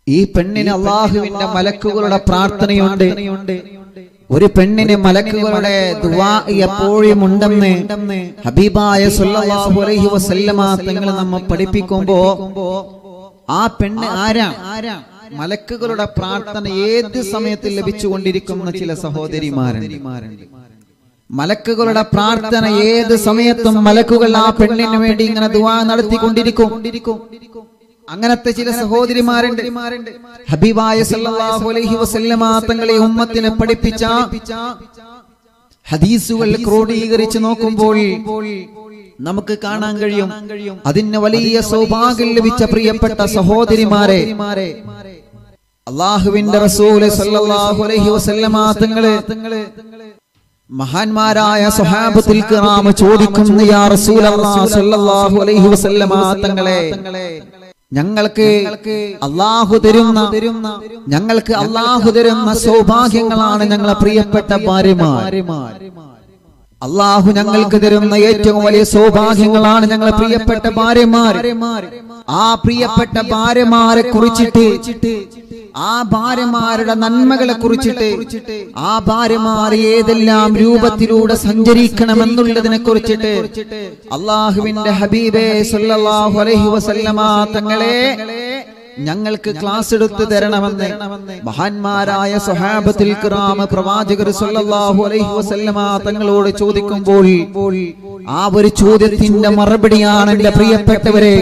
ഈ പെണ്ണിന് അല്ലാഹുവിന്റെ മലക്കുകളുടെ പ്രാർത്ഥനയുണ്ട്. ഒരു പെണ്ണിന് മലക്കുകളുടെ ദുആ എപ്പോഴും ഉണ്ടെന്ന് ഹബീബായ സല്ലല്ലാഹു അലൈഹി വസല്ലമ തങ്ങൾ നമ്മെ പഠിപ്പിക്കുമ്പോ ആ പെണ്ണ് ആരാ? മലക്കുകളുടെ പ്രാർത്ഥന ഏത് സമയത്ത് ലഭിച്ചുകൊണ്ടിരിക്കുന്ന ചില സഹോദരിമാരുണ്ട്. മലക്കുകളുടെ പ്രാർത്ഥന ഏത് സമയത്തും മലക്കുകൾ ആ പെണ്ണിന് വേണ്ടി ഇങ്ങനെ ദുആ നടത്തിക്കൊണ്ടിരിക്കും. അങ്ങനത്തെ ചില സഹോദരിമാരുണ്ട്. ഹബീബായ സല്ലല്ലാഹു അലൈഹി വസല്ലമ തങ്ങളെ ഉമ്മത്തിനെ പഠിപ്പിച്ച ഹദീസുകൾ ക്രോഡീകരിച്ച് നോക്കുമ്പോൾ നമുക്ക് കാണാൻ കഴിയും അതിന് വലിയ സൗഭാഗ്യം ലഭിച്ച പ്രിയപ്പെട്ട സഹോദരിമാരെ. അല്ലാഹുവിന്റെ റസൂൽ സല്ലല്ലാഹു അലൈഹി വസല്ലമ തങ്ങളെ മഹാന്മാരായ സ്വഹാബത്തുൽ കിറാം ചോദിക്കുന്നു, യാ റസൂലല്ലാഹി സല്ലല്ലാഹു അലൈഹി വസല്ലമ തങ്ങളെ, ഞങ്ങൾക്ക് അല്ലാഹു തരുന്ന സൗഭാഗ്യങ്ങളാണ് ഞങ്ങളെ പ്രിയപ്പെട്ട ഭാര്യമാർ. അല്ലാഹു ഞങ്ങൾക്ക് തരുന്ന ഏറ്റവും വലിയ സൗഭാഗ്യങ്ങളാണ് ഞങ്ങളെ പ്രിയപ്പെട്ട ഭാര്യമാർ. ആ പ്രിയപ്പെട്ട ഭാര്യമാരെ കുറിച്ചിട്ട്, ആ ഭാര്യമാരുടെ നന്മകളെ കുറിച്ചിട്ട്, ആ ഭാര്യമാർ ഏതെല്ലാം രൂപത്തിലൂടെ സഞ്ചരിക്കണമെന്നുള്ളതിനെ കുറിച്ചിട്ട് അല്ലാഹുവിന്റെ ഹബീബേ സല്ലല്ലാഹു അലൈഹി വസല്ലമ തങ്ങളെ ഞങ്ങൾക്ക് ക്ലാസ് എടുത്തു തരണമെന്ന് മഹാന്മാരായ സ്വഹാബത്തുൽ കിറാം പ്രവാചകർ സല്ലല്ലാഹു അലൈഹി വസല്ലമ തങ്ങളോട് ചോദിക്കുമ്പോൾ ആ ഒരു ചോദ്യത്തിന്റെ മറുപടിയാണ് എന്റെ പ്രിയപ്പെട്ടവരെ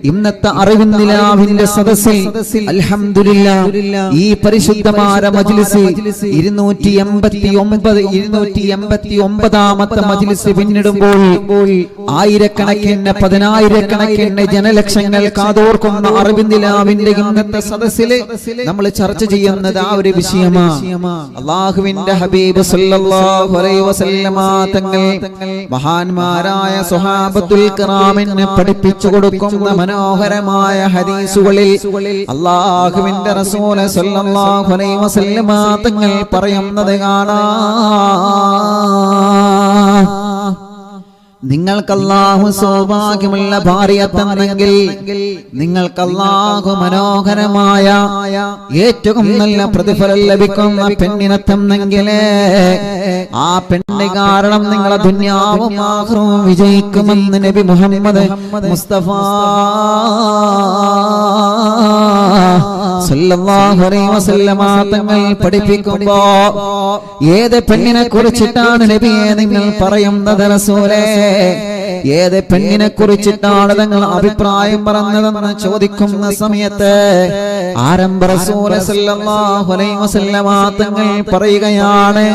ഇന്നത്തെ അറിവിന്ദിലാവിന്റെ സദസ്സിൽ അൽഹംദുലില്ലാഹ് ഈ പരിശുദ്ധമായ മജ്ലിസ് 289ാമത്തെ മജ്ലിസ് പിന്നിടുമ്പോൾ ആയിരക്കണക്കിന് പതിനായിരക്കണക്കിന് ജനലക്ഷങ്ങൾ കാതോർക്കുന്ന അറിവിന്ദിലാവ് ഇന്നത്തെ സദസ്സിൽ നമ്മൾ ചർച്ച ചെയ്യുന്നത് ആ ഒരു വിഷയമാണ്. അല്ലാഹുവിന്റെ ഹബീബ് സല്ലല്ലാഹു അലൈഹി വസല്ലമ തങ്ങൾ മഹാന്മാരായ സ്വഹാബത്തുൽ കിറാമിനെ പഠിപ്പിച്ചു കൊടുക്കുന്ന മനോഹരമായ ഹദീസുകളിൽ അല്ലാഹുവിന്റെ റസൂൽ സല്ലല്ലാഹു അലൈഹി വസല്ലമ തങ്ങൾ പറയുന്നത് കാണാം, നിങ്ങൾക്ക് അല്ലാഹു സൗഭാഗ്യമുള്ള ഭാര്യയെ തന്നെങ്കിൽ, നിങ്ങൾക്ക് അല്ലാഹു മനോഹരമായ ഏറ്റവും നല്ല പ്രതിഫലം ലഭിക്കുന്ന പെണ്ണിനെ തന്നെങ്കിൽ, ആ പെണ്ണ് കാരണം നിങ്ങളെ ദുനിയാവും ആഖിറവും വിജയിക്കുമെന്ന് നബി മുഹമ്മദ് മുസ്തഫ സല്ലല്ലാഹു അലൈഹി വസല്ലമ തങ്ങൾ പഠിപ്പിക്കുമ്പോ ഏത് പെണ്ണിനെ കുറിച്ചിട്ടാണ് നബിയെ നിങ്ങൾ പറയുന്നത് റസൂലേ? ഏത് പെണ്ണിനെ കുറിച്ചിട്ടാണ് നിങ്ങൾ അഭിപ്രായം പറഞ്ഞതെന്ന് ചോദിക്കുന്ന സമയത്ത് ആരംഭ റസൂൽ സല്ലല്ലാഹു അലൈഹി വസല്ലമ തങ്ങൾ പറയുകയാണ്,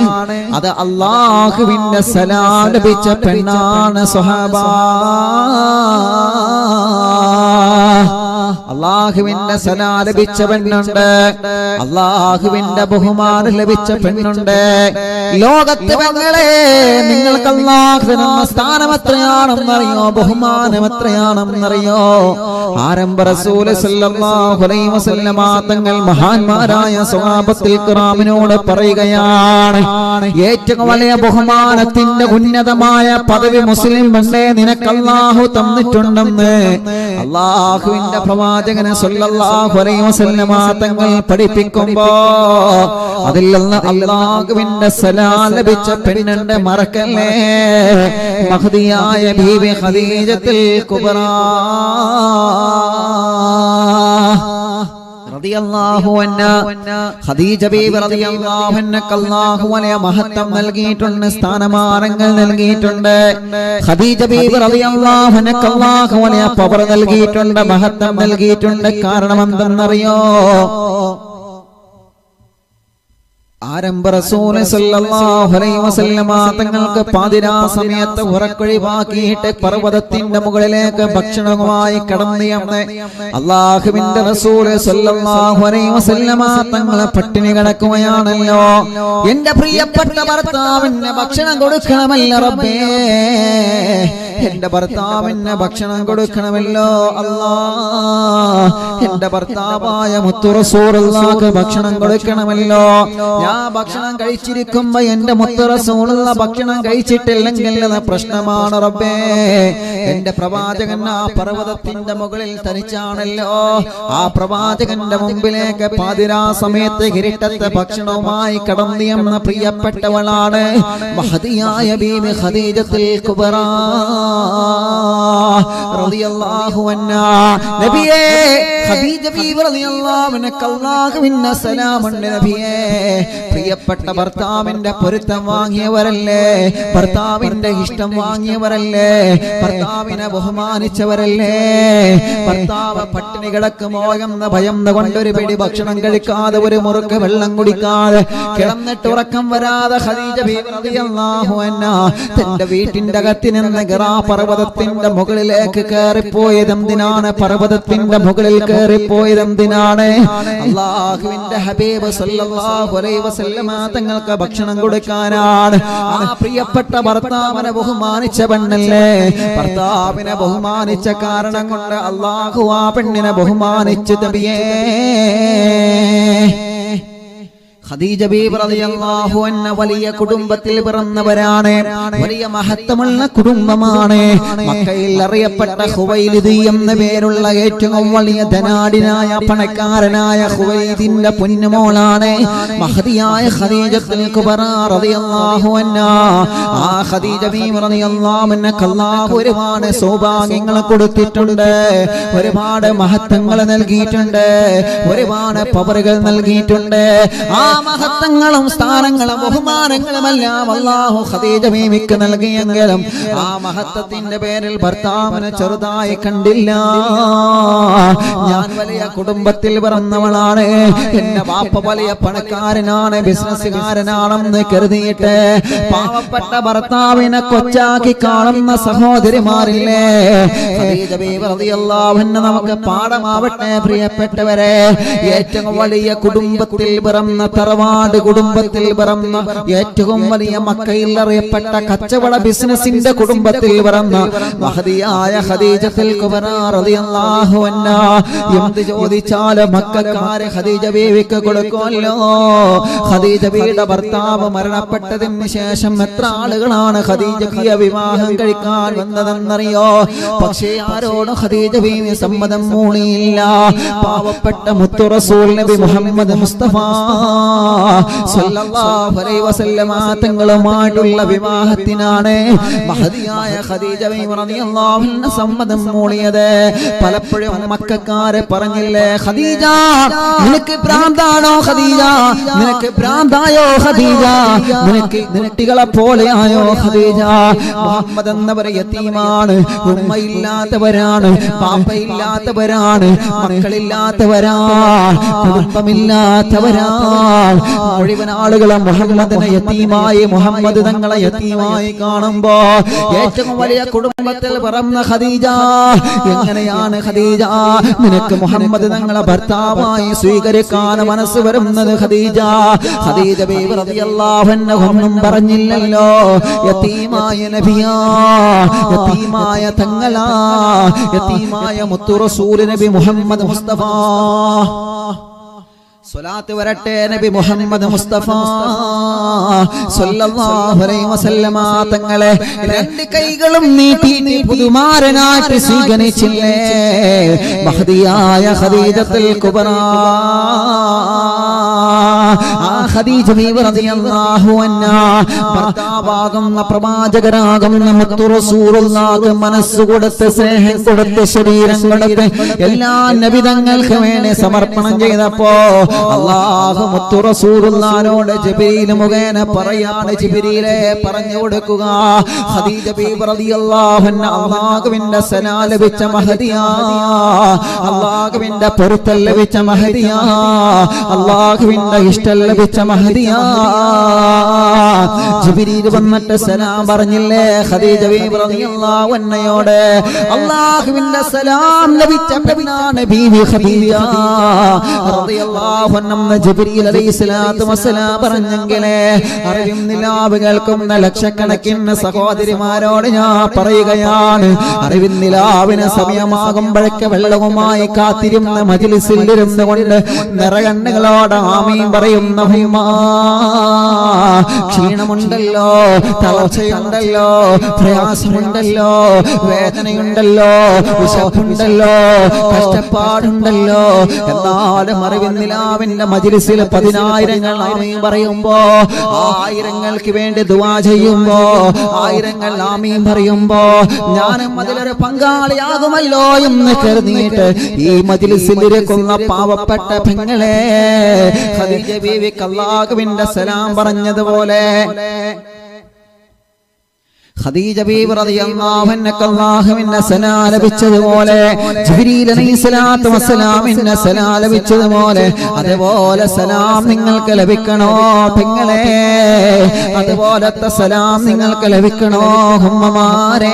അത് അല്ലാഹുവിന്റെ സലാം ലഭിച്ച പെണ്ണാണ് സ്വഹാബ. അല്ലാഹുവിന്റെ സലാം ലഭിച്ച പെണ്ണുണ്ട്, അല്ലാഹുവിന്റെ ബഹുമാനം ലഭിച്ച പെണ്ണുണ്ട്. ലോകത്തെ പെങ്ങളെ നിങ്ങൾക്ക് അല്ലാഹു തരുന്ന സ്ഥാനം എത്രയാണെന്നറിയോ? ബഹുമാനം എത്രയാണെന്നറിയോ? ആരംഭ റസൂൽ സല്ലല്ലാഹു അലൈഹി വസല്ലമ തങ്ങൾ മഹാന്മാരായ സ്വഹാബത്തുൽ കിറാമിനോട് പറയുകയാണ്, ഏറ്റവും വലിയ ബഹുമാനത്തിന്റെ ഉന്നതമായ പദവി മുസ്ലിം പെണ്ണെ നിനക്ക് അല്ലാഹു തന്നിട്ടുണ്ടെന്ന് അല്ലാഹുവിന്റെ പ്രവാചകൻ സല്ലല്ലാഹു അലൈഹി വസല്ലമ തങ്ങൾ പഠിപ്പിക്കുമ്പോ അതിൽ നിന്ന് അല്ലാഹുവിന്റെ സലാം ലഭിച്ച പെണ്ണിന്റെ മറക്കല്ലേ മഹദിയായ ബീവി ഖദീജത്തുൽ കുബ്ര റളിയല്ലാഹു അൻഹാ. ഖദീജ ബീവി റളിയല്ലാഹു അൻഹക്ക് അല്ലാഹു വലിയ മഹത്വം നൽകിയിട്ടുണ്ട്, സ്ഥാനമാനങ്ങൾ നൽകിയിട്ടുണ്ട്. ഖദീജ ബീവി റളിയല്ലാഹു അൻഹക്ക് അല്ലാഹു വലിയ പവർ നൽകിയിട്ടുണ്ട്, മഹത്വം നൽകിയിട്ടുണ്ട്. കാരണം എന്തെന്നറിയോ? ആരംഭ റസൂൽ സല്ലല്ലാഹു അലൈഹി വസല്ലമ തങ്ങൾക്ക് പാതിരാ സമയത്ത് ഉറക്കൊഴിവാക്കിയിട്ട് പർവ്വതത്തിന്റെ മുകളിലേക്ക് ഭക്ഷണവുമായി കടന്നു അല്ലാഹുവിന്റെ റസൂൽ സല്ലല്ലാഹു അലൈഹി വസല്ലമ തങ്ങളെ പട്ടിണി കിടക്കുകയാണല്ലോ. എന്റെ പ്രിയപ്പെട്ട ഭർത്താവിന് ഭക്ഷണം കൊടുക്കണമല്ലോ റബ്ബേ, എന്റെ ഭർത്താവിന് ഭക്ഷണം കൊടുക്കണമല്ലോ അല്ലാഹ്, എന്റെ ഭർത്താവായ മുത്തു റസൂലുള്ളാഹിക്ക് ഭക്ഷണം കൊടുക്കണമല്ലോ. ഞാൻ ഭക്ഷണം കഴിച്ചിരിക്കുമ്പോ എന്റെ മുത്ത് റസൂലുള്ള ഭക്ഷണം കഴിച്ചിട്ടില്ലെങ്കിൽ അത് പ്രശ്നമാണ് റബ്ബേ. എന്റെ പ്രവാചകൻ ആ പർവ്വതത്തിന്റെ മുകളിൽ തനിച്ചാണല്ലോ. ആ പ്രവാചകന്റെ മുമ്പിലേക്ക് പാതിരാ സമയത്ത് കിരീടത്തെ ഭക്ഷണവുമായി കടന്നു എന്ന പ്രിയപ്പെട്ടവളാണ് മഹദിയായ ബീബി ഖദീജത്തുൽ കുബ്രാ റളിയല്ലാഹു അൻഹാ. നബിയേ ഖദീജ ബീബി റളിയല്ലാഹു അൻഹ അല്ലാഹുവിന്റെ സലാമുണ്ട് നബിയേ. പ്രിയപ്പെട്ട ഭർത്താവിന്റെ പൊരുത്തം വാങ്ങിയവരല്ലേ, ഭർത്താവിന്റെ ഇഷ്ടം വാങ്ങിയവരല്ലേ, ഭർത്താവിനെ ബഹുമാനിച്ചവരല്ലേ. ഭർത്താവ് പട്ടിണി കിടക്കുമോ എന്ന ഭയം കൊണ്ടൊരു പിടി ഭക്ഷണം കഴിക്കാതെ ഒരു മുറുക്ക് വെള്ളം കുടിക്കാതെ കിടന്നിട്ട് ഉറക്കം വരാതെ ഖദീജ ബീബി റളിയല്ലാഹു അൻഹാ തന്റെ വീട്ടിന്റെ അകത്ത് നിന്ന് ഹിറാ പർവ്വതത്തിന്റെ മുകളിലേക്ക് കയറിപ്പോയതെന്തിനാണ്? പർവ്വതത്തിന്റെ മുകളിൽ കയറിപ്പോയതെന്തിനാണ്? അല്ലാഹുവിന്റെ ഹബീബ് സല്ലല്ലാഹു അലൈഹി വസല്ലമ തങ്ങൾക്ക് ഭക്ഷണം കൊടുക്കാനാണ്. ആ പ്രിയപ്പെട്ട ഭർത്താവിനെ ബഹുമാനിച്ച പെണ്ണല്ലേ. ഭർത്താവിനെ ബഹുമാനിച്ച കാരണം കൊണ്ട് അല്ലാഹു ആ പെണ്ണിനെ ബഹുമാനിച്ചു നബിയേ. ഖദീജ ബീബി റളിയല്ലാഹു അൻഹ വലിയ കുടുംബത്തിൽ പിറന്നവരാണ്. വലിയ മഹത്വമുള്ള കുടുംബമാണ്. മക്കയിൽ അറിയപ്പെട്ട ഖുവൈലിദ് എന്ന പേരുള്ള ഏറ്റവും വലിയ ധനാഢ്യനായ പണക്കാരനായ ഖുവൈലിദിന്റെ പൊന്നുമോളാണ് മഹദിയായ ഖദീജത്തുൽ കുബ്രാ റളിയല്ലാഹു അൻഹാ. ആ ഖദീജ ബീബി റളിയല്ലാഹു അൻഹ അല്ലാഹു ഒരുപാട് സൗഭാഗ്യങ്ങൾ കൊടുത്തിട്ടുണ്ട്, ഒരുപാട് മഹത്വങ്ങൾ നൽകിയിട്ടുണ്ട്, ഒരുപാട് പവറുകൾ നൽകിയിട്ടുണ്ട്. ആ മഹത്വങ്ങളും സ്ഥാനങ്ങളും ബഹുമാനങ്ങളുമെല്ലാം അല്ലാഹു ഖദീജ ബീവിക്ക് നൽകിയെങ്കിലും ആ മഹത്വത്തിന്റെ പേരിൽ ഭർത്താവിനെ ചെറുതായി കണ്ടില്ല. ഞാൻ വലിയ കുടുംബത്തിൽ പിറന്നവളാണ്, എന്റെ ബാപ്പ വലിയ പണക്കാരനാണ്, ബിസിനസ്സുകാരനാണെന്ന് കരുതിയിട്ട് പാവപ്പെട്ട ഭർത്താവിനെ കൊച്ചാക്കി കാണുന്ന സഹോദരിമാരില്ലേ. ഖദീജ ബീവി റളിയല്ലാഹു അൻഹ നമുക്ക് പാഠമാവട്ടെ പ്രിയപ്പെട്ടവരെ. ഏറ്റവും വലിയ കുടുംബത്തിൽ പിറന്ന, തറവാട് കുടുംബത്തിൽ പിറന്ന, ഏറ്റവും വലിയ മക്കയിൽ അറിയപ്പെട്ട കച്ചവട ബിസിനസിന്റെ കുടുംബത്തിൽ പിറന്ന മഹദിയായ ഖദീജത്തുൽ കുബ്രാ റളിയല്ലാഹു അൻഹാ എന്ത് ചോദിച്ചാലും മക്കക്കാരെ ഖദീജ ബീവിക്ക് കൊടുക്കുമല്ലോ. ഖദീജ ബീവിയുടെ ഭർത്താവ് മരണപ്പെട്ടതിന് ശേഷം എത്ര ആളുകളാണ് ഖദീജയെ വിവാഹം കഴിക്കാൻ വന്നതെന്നറിയോ? പക്ഷേ ആരോടും ഖദീജ ബീവി സമ്മതം മൂളിയില്ല. പാവപ്പെട്ട മുത്തു റസൂൽ നബി മുഹമ്മദ് മുസ്തഫ സല്ലല്ലാഹു അലൈഹി വസല്ലമ തങ്ങളുമായിട്ടുള്ള വിവാഹത്തിനാണ് മഹദിയായ ഖദീജ ബീവി റളിയല്ലാഹു അൻഹ സമ്മതം മൂളിയത്. പലപ്പോഴും മക്കക്കാരെ പറഞ്ഞില്ലേ, ഖദീജ നിനക്ക് ഭ്രാന്താണോ? ഖദീജ നിനക്ക് ഭ്രാന്തായോ? ഖദീജ നിനക്ക് കുട്ടികളെ പോലെയായോ? ഖദീജ മുഹമ്മദ് എന്നവർ യതീമാണ്, ഉമ്മയില്ലാത്തവരാണ്, പാപ്പയില്ലാത്തവരാണ്, മക്കളില്ലാത്തവരാണ്, കുടുംബമില്ലാത്തവരാണ്. മുഴുവൻ ആളുകളെ മുഹമ്മദിനെ യതീമായി, മുഹമ്മദ് തങ്ങളെ യതീമായി കാണുമ്പോ ഏറ്റവും വലിയ കുടുംബത്തിൽ പിറന്ന ഖദീജ എങ്ങനെയാണ് ഖദീജ നിനക്ക് മുഹമ്മദ് തങ്ങളെ ഭർത്താവായി സ്വീകരിക്കാൻ മനസ്സ് വരുന്നത്? ഖദീജ ഖദീജ ബീവി റളിയല്ലാഹു അൻഹ ഒന്നും പറഞ്ഞില്ലല്ലോ. യതീമായ നബിയാ, യതീമായ തങ്ങളാ, യതീമായ മുത്തു റസൂൽ നബി മുഹമ്മദ് മുസ്തഫ സ്വലാത്ത് വരട്ടെ നബി മുഹമ്മദ് മുസ്തഫ സല്ലല്ലാഹു അലൈഹി വസല്ലമ തങ്ങളെ രണ്ട് കൈകളും നീട്ടി പുതുമാരനായിട്ട് സ്വീകരിച്ചില്ലേ മഹദിയായ ഖദീജത്തുൽ കുബ്രാ. ആ ഖദീജ ബീവി റളിയല്ലാഹു അൻഹാ ഭർത്താവാകുന്ന പ്രവാചകരാകുന്ന മുത്തു റസൂലുള്ളാഹിക്ക് മനസ്സ് കൊടുത്ത്, സ്നേഹം കൊടുത്ത്, ശരീരം കൊടുത്ത് എല്ലാ നബിതങ്ങൾക്ക് വേണ്ടി സമർപ്പണം ചെയ്തപ്പോ അല്ലാഹു മുത്തു റസൂലുള്ളാഹിനോട് ജിബ്രീൽ മുഖേന പറയാണ്, ജിബ്രീലേ പറഞ്ഞു കൊടുക്കുക, ഖദീജ ബീവി റളിയല്ലാഹു അൻഹ അല്ലാഹുവിന്റെ സലാം ലഭിച്ച മഹദിയാ, അല്ലാഹുവിന്റെ പൊരുത്തം ലഭിച്ച മഹദിയാ, അല്ലാഹുവിന്റെ ഇഷ്ടം ലഭിച്ച മഹദിയാ. ജിബ്രീൽ വന്നിട്ട് സലാം പറഞ്ഞില്ലേ ഖദീജ ബീവി റളിയല്ലാഹു അൻഹയോട്? അല്ലാഹുവിന്റെ സലാം ലഭിച്ച പെണ്ണാണ് ബീവി ഖദീജ റളിയല്ലാഹു അൻഹ. ജിബ്രീൽ അലൈഹിസ്സലാത്തു വസ്സലാം പറഞ്ഞെങ്കിലേ അറിവും നിലാവ് കേൾക്കുന്ന ലക്ഷക്കണക്കിന് സഹോദരിമാരോട് ഞാൻ പറയുകയാണ്, അറിവിൻ നിലാവിന് സമയമാകുമ്പോഴൊക്കെ വെള്ളവുമായി കാത്തിരുന്ന മജ്ലിസിൽ ഇരുന്നു കൊണ്ട് നിറകണ്ണുകളോട് ആമീൻ പറയും പറയുന്ന ഉമ്മ, ക്ഷീണമുണ്ടല്ലോ, തളർച്ചയുണ്ടല്ലോ, പ്രയാസമുണ്ടല്ലോ, വേദനയുണ്ടല്ലോ, വിശപ്പുണ്ടല്ലോ, കഷ്ടപ്പാടുണ്ടല്ലോ, എന്നാലും അറിവിന്നിലാവിന്റെ മജ്‌ലിസിൽ 10,000 ആമീൻ പറയുമ്പോ, ആയിരങ്ങൾക്ക് വേണ്ടി ദുആ ചെയ്യുമ്പോ, ആയിരങ്ങൾ ആമീൻ പറയുമ്പോ ഞാനും അതിലൊരു പങ്കാളിയാകുമല്ലോ എന്ന് കരുതിയിട്ട് ഈ മജ്‌ലിസിൽ ഇരിക്കുന്ന പാവപ്പെട്ട പെങ്ങളെ, ഖദീജ ബീവിക്ക് അല്ലാഹുവിന്റെ സലാം പറഞ്ഞതുപോലെ, ഖദീജ ബീവി റളിയല്ലാഹു അൻഹക്ക് അല്ലാഹുവിന്റെ സലാം ലഭിച്ചതുപോലെ, ജിബ്രീൽ അലൈഹിസ്സലാത്തു വസ്സലാമിന്റെ സലാം ലഭിച്ചതുപോലെ, അതുപോലെ സലാം നിങ്ങൾക്ക് ലഭിക്കണോ പെങ്ങളെ? അതുപോലത്തെ സലാം നിങ്ങൾക്ക് ലഭിക്കണോ ഉമ്മമാരെ?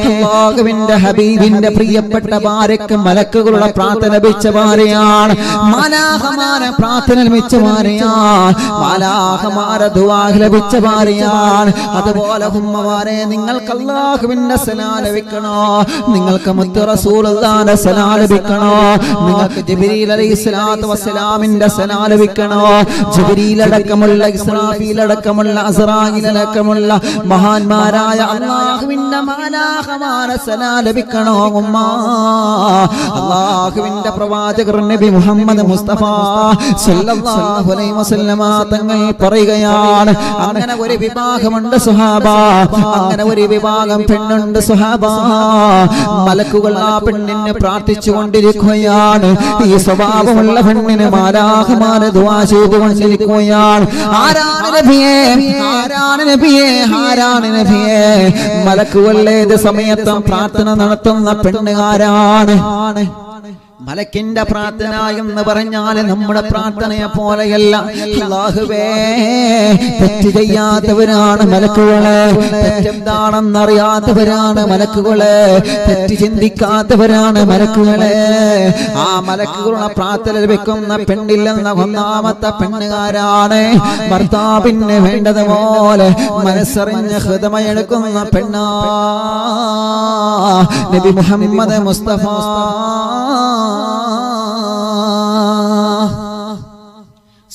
അല്ലാഹുവിന്റെ ഹബീബിന്റെ പ്രിയപ്പെട്ട ഭാര്യക്ക് മലക്കുകളുടെ പ്രാർത്ഥന ലഭിച്ച ഭാര്യയാണ്, മാലാഖമാരെ പ്രാർത്ഥന ലഭിച്ച ഭാര്യയാണ്, മാലാഖമാരെ ദുആ ലഭിച്ച ഭാര്യയാണ്. അതുപോലെ ഉമ്മമാരെ, നിങ്ങൾക്ക് അല്ലാഹുവിന്റെ സലാം ലഭിക്കണോ? നിങ്ങൾക്ക് മുത്ത് റസൂലുള്ളാഹിന്റെ സലാം ലഭിക്കണോ? നിങ്ങൾക്ക് ജിബ്രീൽ അലൈഹിസ്സലാത്തു വസ്സലാമിന്റെ സലാം ലഭിക്കണോ? ജിബ്രീൽ അടക്കമുള്ള, ഇസ്രാഫീൽ അടക്കമുള്ള, അസ്റായീൽ അടക്കമുള്ള മഹാന്മാരായ അല്ലാഹുവിന്റെ മാലാഖമാരെ സലാം ലഭിക്കണോ ഉമ്മ? അല്ലാഹുവിന്റെ പ്രവാചകർ നബി മുഹമ്മദ് മുസ്തഫ സല്ലല്ലാഹു അലൈഹി വസല്ലമ തങ്ങൾ പറയുകയാണ്, അങ്ങനെ ഒരു വിഭാഗമുണ്ട് സുഹാബ, അങ്ങനെ ഒരു വിഭാഗം പെണ്ണുണ്ട് സുഹാബ, മലക്കുകൾ ആ പെണ്ണിനെ പ്രാർത്ഥിച്ചു കൊണ്ടിരിക്കുകയാണ്. ഈ സ്വഭാവമുള്ള പെണ്ണിന് മാലാഖമാരെ ദുആ ചെയ്തുകൊണ്ടിരിക്കുകയാണ്. ആരാണ് നബിയേ? ആരാണ് നബിയേ? ആരാണ് നബിയേ? മലക്കുകൾ ഏത് സമയത്തും പ്രാർത്ഥന നടത്തുന്ന പെണ്ണ് ആരാണ്? മലക്കിന്റെ പ്രാർത്ഥന എന്ന് പറഞ്ഞാൽ നമ്മുടെ പ്രാർത്ഥനയെ പോലെയല്ല. അല്ലാഹുവേ, തെറ്റ് ചെയ്യാത്തവരാണ് മലക്കുകളെ, തെറ്റെന്താണെന്നറിയാത്തവരാണ് മലക്കുകളെ, തെറ്റ് ചിന്തിക്കാത്തവരാണ് മലക്കുകളെ. ആ മലക്കുകളുടെ പ്രാർത്ഥന ലഭിക്കുന്ന പെണ്ണില്ലെന്ന ഒന്നാമത്തെ പെണ്ണുകാരാണ് ഭർത്താവിന് വേണ്ടതുപോലെ മനസ്സറിഞ്ഞ് ഹൃദയമെടുക്കുന്ന പെണ്ണാ നബി മുഹമ്മദ് മുസ്തഫ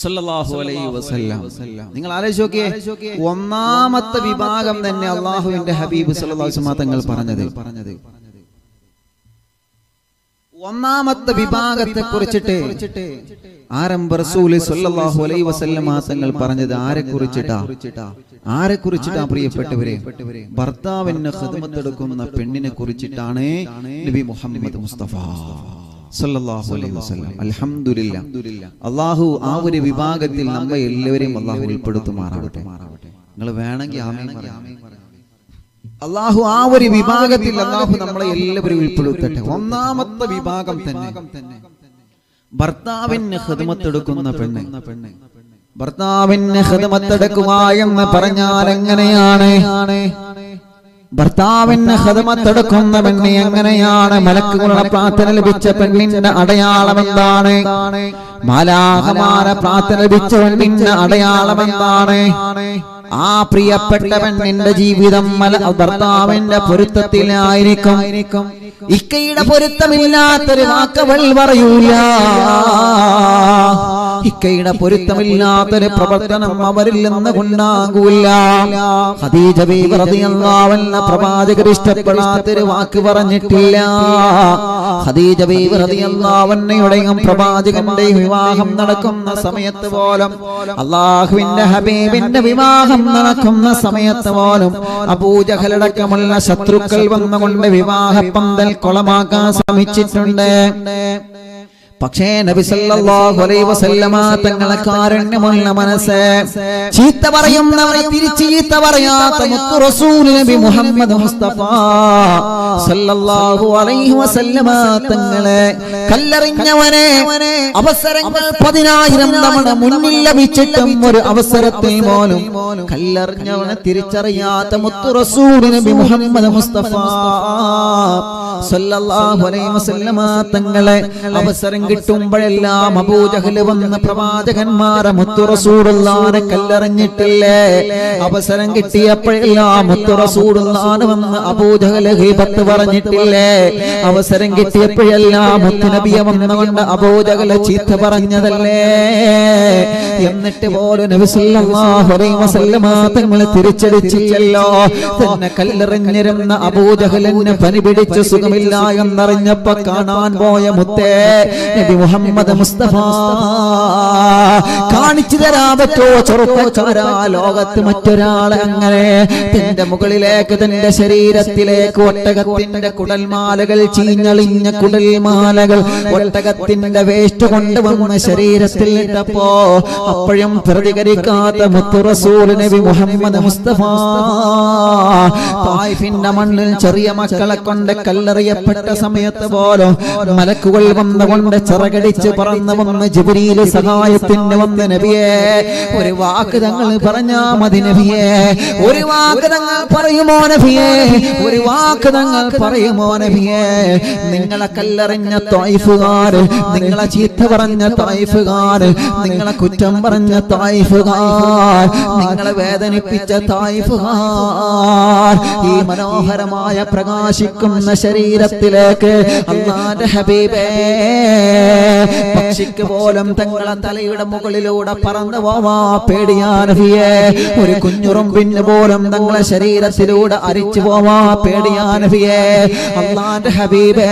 സല്ലല്ലാഹു അലൈഹി വസല്ലം. നിങ്ങൾ ആലോചിച്ച് നോക്കിയേ, ഒന്നാമത്തെ വിഭാഗം തന്നെ അല്ലാഹുവിന്റെ ഹബീബ് സല്ലല്ലാഹു അലൈഹി വസല്ലം തങ്ങൾ പറഞ്ഞത് ഒന്നാമത്തെ വിഭാഗത്തെ കുറിച്ചിട്ട് ആരംഭ റസൂൽ സല്ലല്ലാഹു അലൈഹി വസല്ലം തങ്ങൾ പറഞ്ഞത് ആരെ കുറിച്ചിട്ടാ പ്രിയപ്പെട്ടവരെ? ഭർത്താവിന് ഖിദ്മത്ത് എടുക്കുന്ന പെണ്ണിനെ കുറിച്ചിട്ടാണ് നബി മുഹമ്മദ് മുസ്തഫ സല്ലല്ലാഹു അലൈഹി വസല്ലം. അൽഹംദുലില്ലാഹ്, അല്ലാഹു ആ ഒരു വിഭാഗത്തിൽ നമ്മെ എല്ലാവരെയും അല്ലാഹു ഉൾപ്പെടുത്തുമാറാവട്ടെ. നിങ്ങൾ വേണമെങ്കിൽ ആമീൻ പറയാം. അല്ലാഹു ആ ഒരു വിഭാഗത്തിൽ അല്ലാഹു നമ്മളെ എല്ലാവരെയും ഉൾപ്പെടുത്തട്ടെ. ഒന്നാമത്തെ വിഭാഗം തന്നെ ഭർത്താവിന് ഖിദ്മത്ത് എടുക്കുന്ന പെണ്ണ്. ഭർത്താവിന് ഖിദ്മത്ത് എടുക്കുക എന്ന് പറഞ്ഞാൽ എങ്ങനെയാണ്? ഭർത്താവിന് ഖിദ്മത്ത് എടുക്കുന്ന പെണ്ണ് എങ്ങനെയാണ്? മലക്കുകളുടെ പ്രാർത്ഥന ലഭിച്ച പെണ്ണിന്റെ അടയാളം എന്താണ്? മാലാഖമാരെ പ്രാർത്ഥന ലഭിച്ച പെണ്ണിന്റെ അടയാളം എന്താണ്? ആ പ്രിയപ്പെട്ട പെണ്ണിന്റെ ജീവിതം ഭർത്താവിന്റെ പൊരുത്തത്തിലായിരിക്കും. ഇക്കയുടെ പൊരുത്തമില്ലാത്തൊരു വാക്കവൾ പറയൂല. ഇക്കയുടെ പൊരുത്തമില്ലാത്തൊരു പ്രവർത്തനം അവരിൽ നിന്ന് ഉണ്ടാകൂല. ഖദീജ ബീവി റളിയല്ലാഹു അൻഹ പ്രവാചകർ ഇഷ്ടപ്പെടാത്തൊരു വാക്ക് പറഞ്ഞിട്ടില്ല. ഖദീജ ബീവി റളിയല്ലാഹു അൻഹയുടെയും പ്രവാചകന്റെ വിവാഹം നടക്കുന്ന സമയത്ത് പോലും, അല്ലാഹുവിന്റെ ഹബീബിന്റെ വിവാഹം നടക്കുന്ന സമയത്ത് പോലും അബൂജഹലടക്കമുള്ള ശത്രുക്കൾ വന്നുകൊണ്ട് വിവാഹ പന്തൽ കൊളമാക്കാൻ ശ്രമിച്ചിട്ടുണ്ട്. പക്ഷേ നബി സല്ലല്ലാഹു അലൈഹി വസല്ലമ തങ്ങളെ കാരുണ്യമുള്ള മനസ്സ്, ചീത്ത പറയുന്നവരെ തിരിച്ച് ചീത്ത പറയാത്ത മുത്ത് റസൂൽ നബി മുഹമ്മദ് മുസ്തഫ സല്ലല്ലാഹു അലൈഹി വസല്ലമ തങ്ങളെ കല്ലെറിഞ്ഞവനെ അവസരങ്ങൾ 10,000 തവണ മുന്നിൽ ലഭിച്ചിട്ടും ഒരു അവസരത്തിൽ പോലും കല്ലെറിഞ്ഞവനെ തിരിച്ചറിയാത്ത മുത്ത് റസൂൽ നബി മുഹമ്മദ് മുസ്തഫ സല്ലല്ലാഹു അലൈഹി വസല്ലമ തങ്ങളെ അവസരം കിട്ടുമ്പോഴെല്ലാം അബൂജഹൽ വന്ന പ്രവാചകന്മാരെ മുത്തു റസൂലുള്ളാഹിനെ കല്ലെറിഞ്ഞിട്ടില്ലേ? അവസരം കിട്ടിയപ്പോഴെല്ലാം മുത്തു റസൂലുള്ളാഹിനെ വന്ന് അബൂജഹൽ ഗീബത്ത് പറഞ്ഞിട്ടില്ലേ? അവസരം കിട്ടിയപ്പോഴെല്ലാം മുത്തു നബിയെ വന്നുകൊണ്ട് അബൂജഹൽ ചീത്ത പറഞ്ഞതല്ലേ? എന്നിട്ട് പോലും നബി സല്ലല്ലാഹു അലൈഹി വസല്ലമ തങ്ങളെ തിരിച്ചടിച്ചില്ലല്ലോ. തന്നെ കല്ലെറിഞ്ഞിരുന്ന അബൂജഹലിന് പനി പിടിച്ച് സുഖമില്ല എന്നറിഞ്ഞപ്പോ കാണാൻ പോയ മുത്തേ നബി മുഹമ്മദ് മുസ്തഫ കാണിച്ചു തരാൻ പറ്റോ ചെറുപ്പക്കാരാ? ലോകത്ത് മറ്റൊരാളെ അങ്ങനെ തന്റെ മുകളിലേക്ക് തന്റെ ശരീരത്തിലേക്ക് ഒട്ടകത്തിന്റെ കുടൽമാലകൾ, ചീഞ്ഞളിഞ്ഞ കുടൽമാലകൾ ഒട്ടകത്തിന്റെ വേസ്റ്റ് കൊണ്ടുവന്ന് ശരീരത്തിൽ ഇട്ടപ്പോ അപ്പോഴും പ്രതികരിക്കാത്ത മുത്തു റസൂൽ നബി മുഹമ്മദ് മുസ്തഫ തായിഫിന്റെ മണ്ണിൽ ചെറിയ മക്കളെ കൊണ്ട് കല്ലെറിയപ്പെട്ട സമയത്ത് പോലും മലക്കുകൾ വന്നുകൊണ്ട് ചിറകടിച്ച് പറന്നു വന്ന് ജിബ്രീൽ സഹായത്തിന് വന്ന് നബിയെ ഒരു വാക്ക് തങ്ങൾ പറഞ്ഞാ മതി നബിയെ, ഒരു വാക്ക് തങ്ങൾ പറയുമോ നബിയെ, ഒരു വാക്ക് തങ്ങൾ പറയുമോ നബിയെ? നിങ്ങളെ കല്ലെറിഞ്ഞ തായിഫുകാർ, നിങ്ങളെ ചീത്ത പറഞ്ഞ തായിഫുകാർ, നിങ്ങളെ കുറ്റം പറഞ്ഞ തായിഫുകാർ, നിങ്ങളെ വേദനിപ്പിച്ച തായിഫുകാർ ഈ മനോഹരമായ പ്രകാശിക്കുന്ന ശരീരത്തിലേക്ക് അല്ലാഹുവിന്റെ ഹബീബേ പക്ഷിക്ക് പോലും തങ്ങളെ തലയുടെ മുകളിലൂടെ പറന്നു പോവാ പേടിയാ നബിയേ. ഒരു കുഞ്ഞുറുമ്പിന് പോലും തങ്ങളെ ശരീരത്തിലൂടെ അരിച്ചു പോവാ പേടിയാ നബിയേ. അല്ലാഹുവിന്റെ ഹബീബേ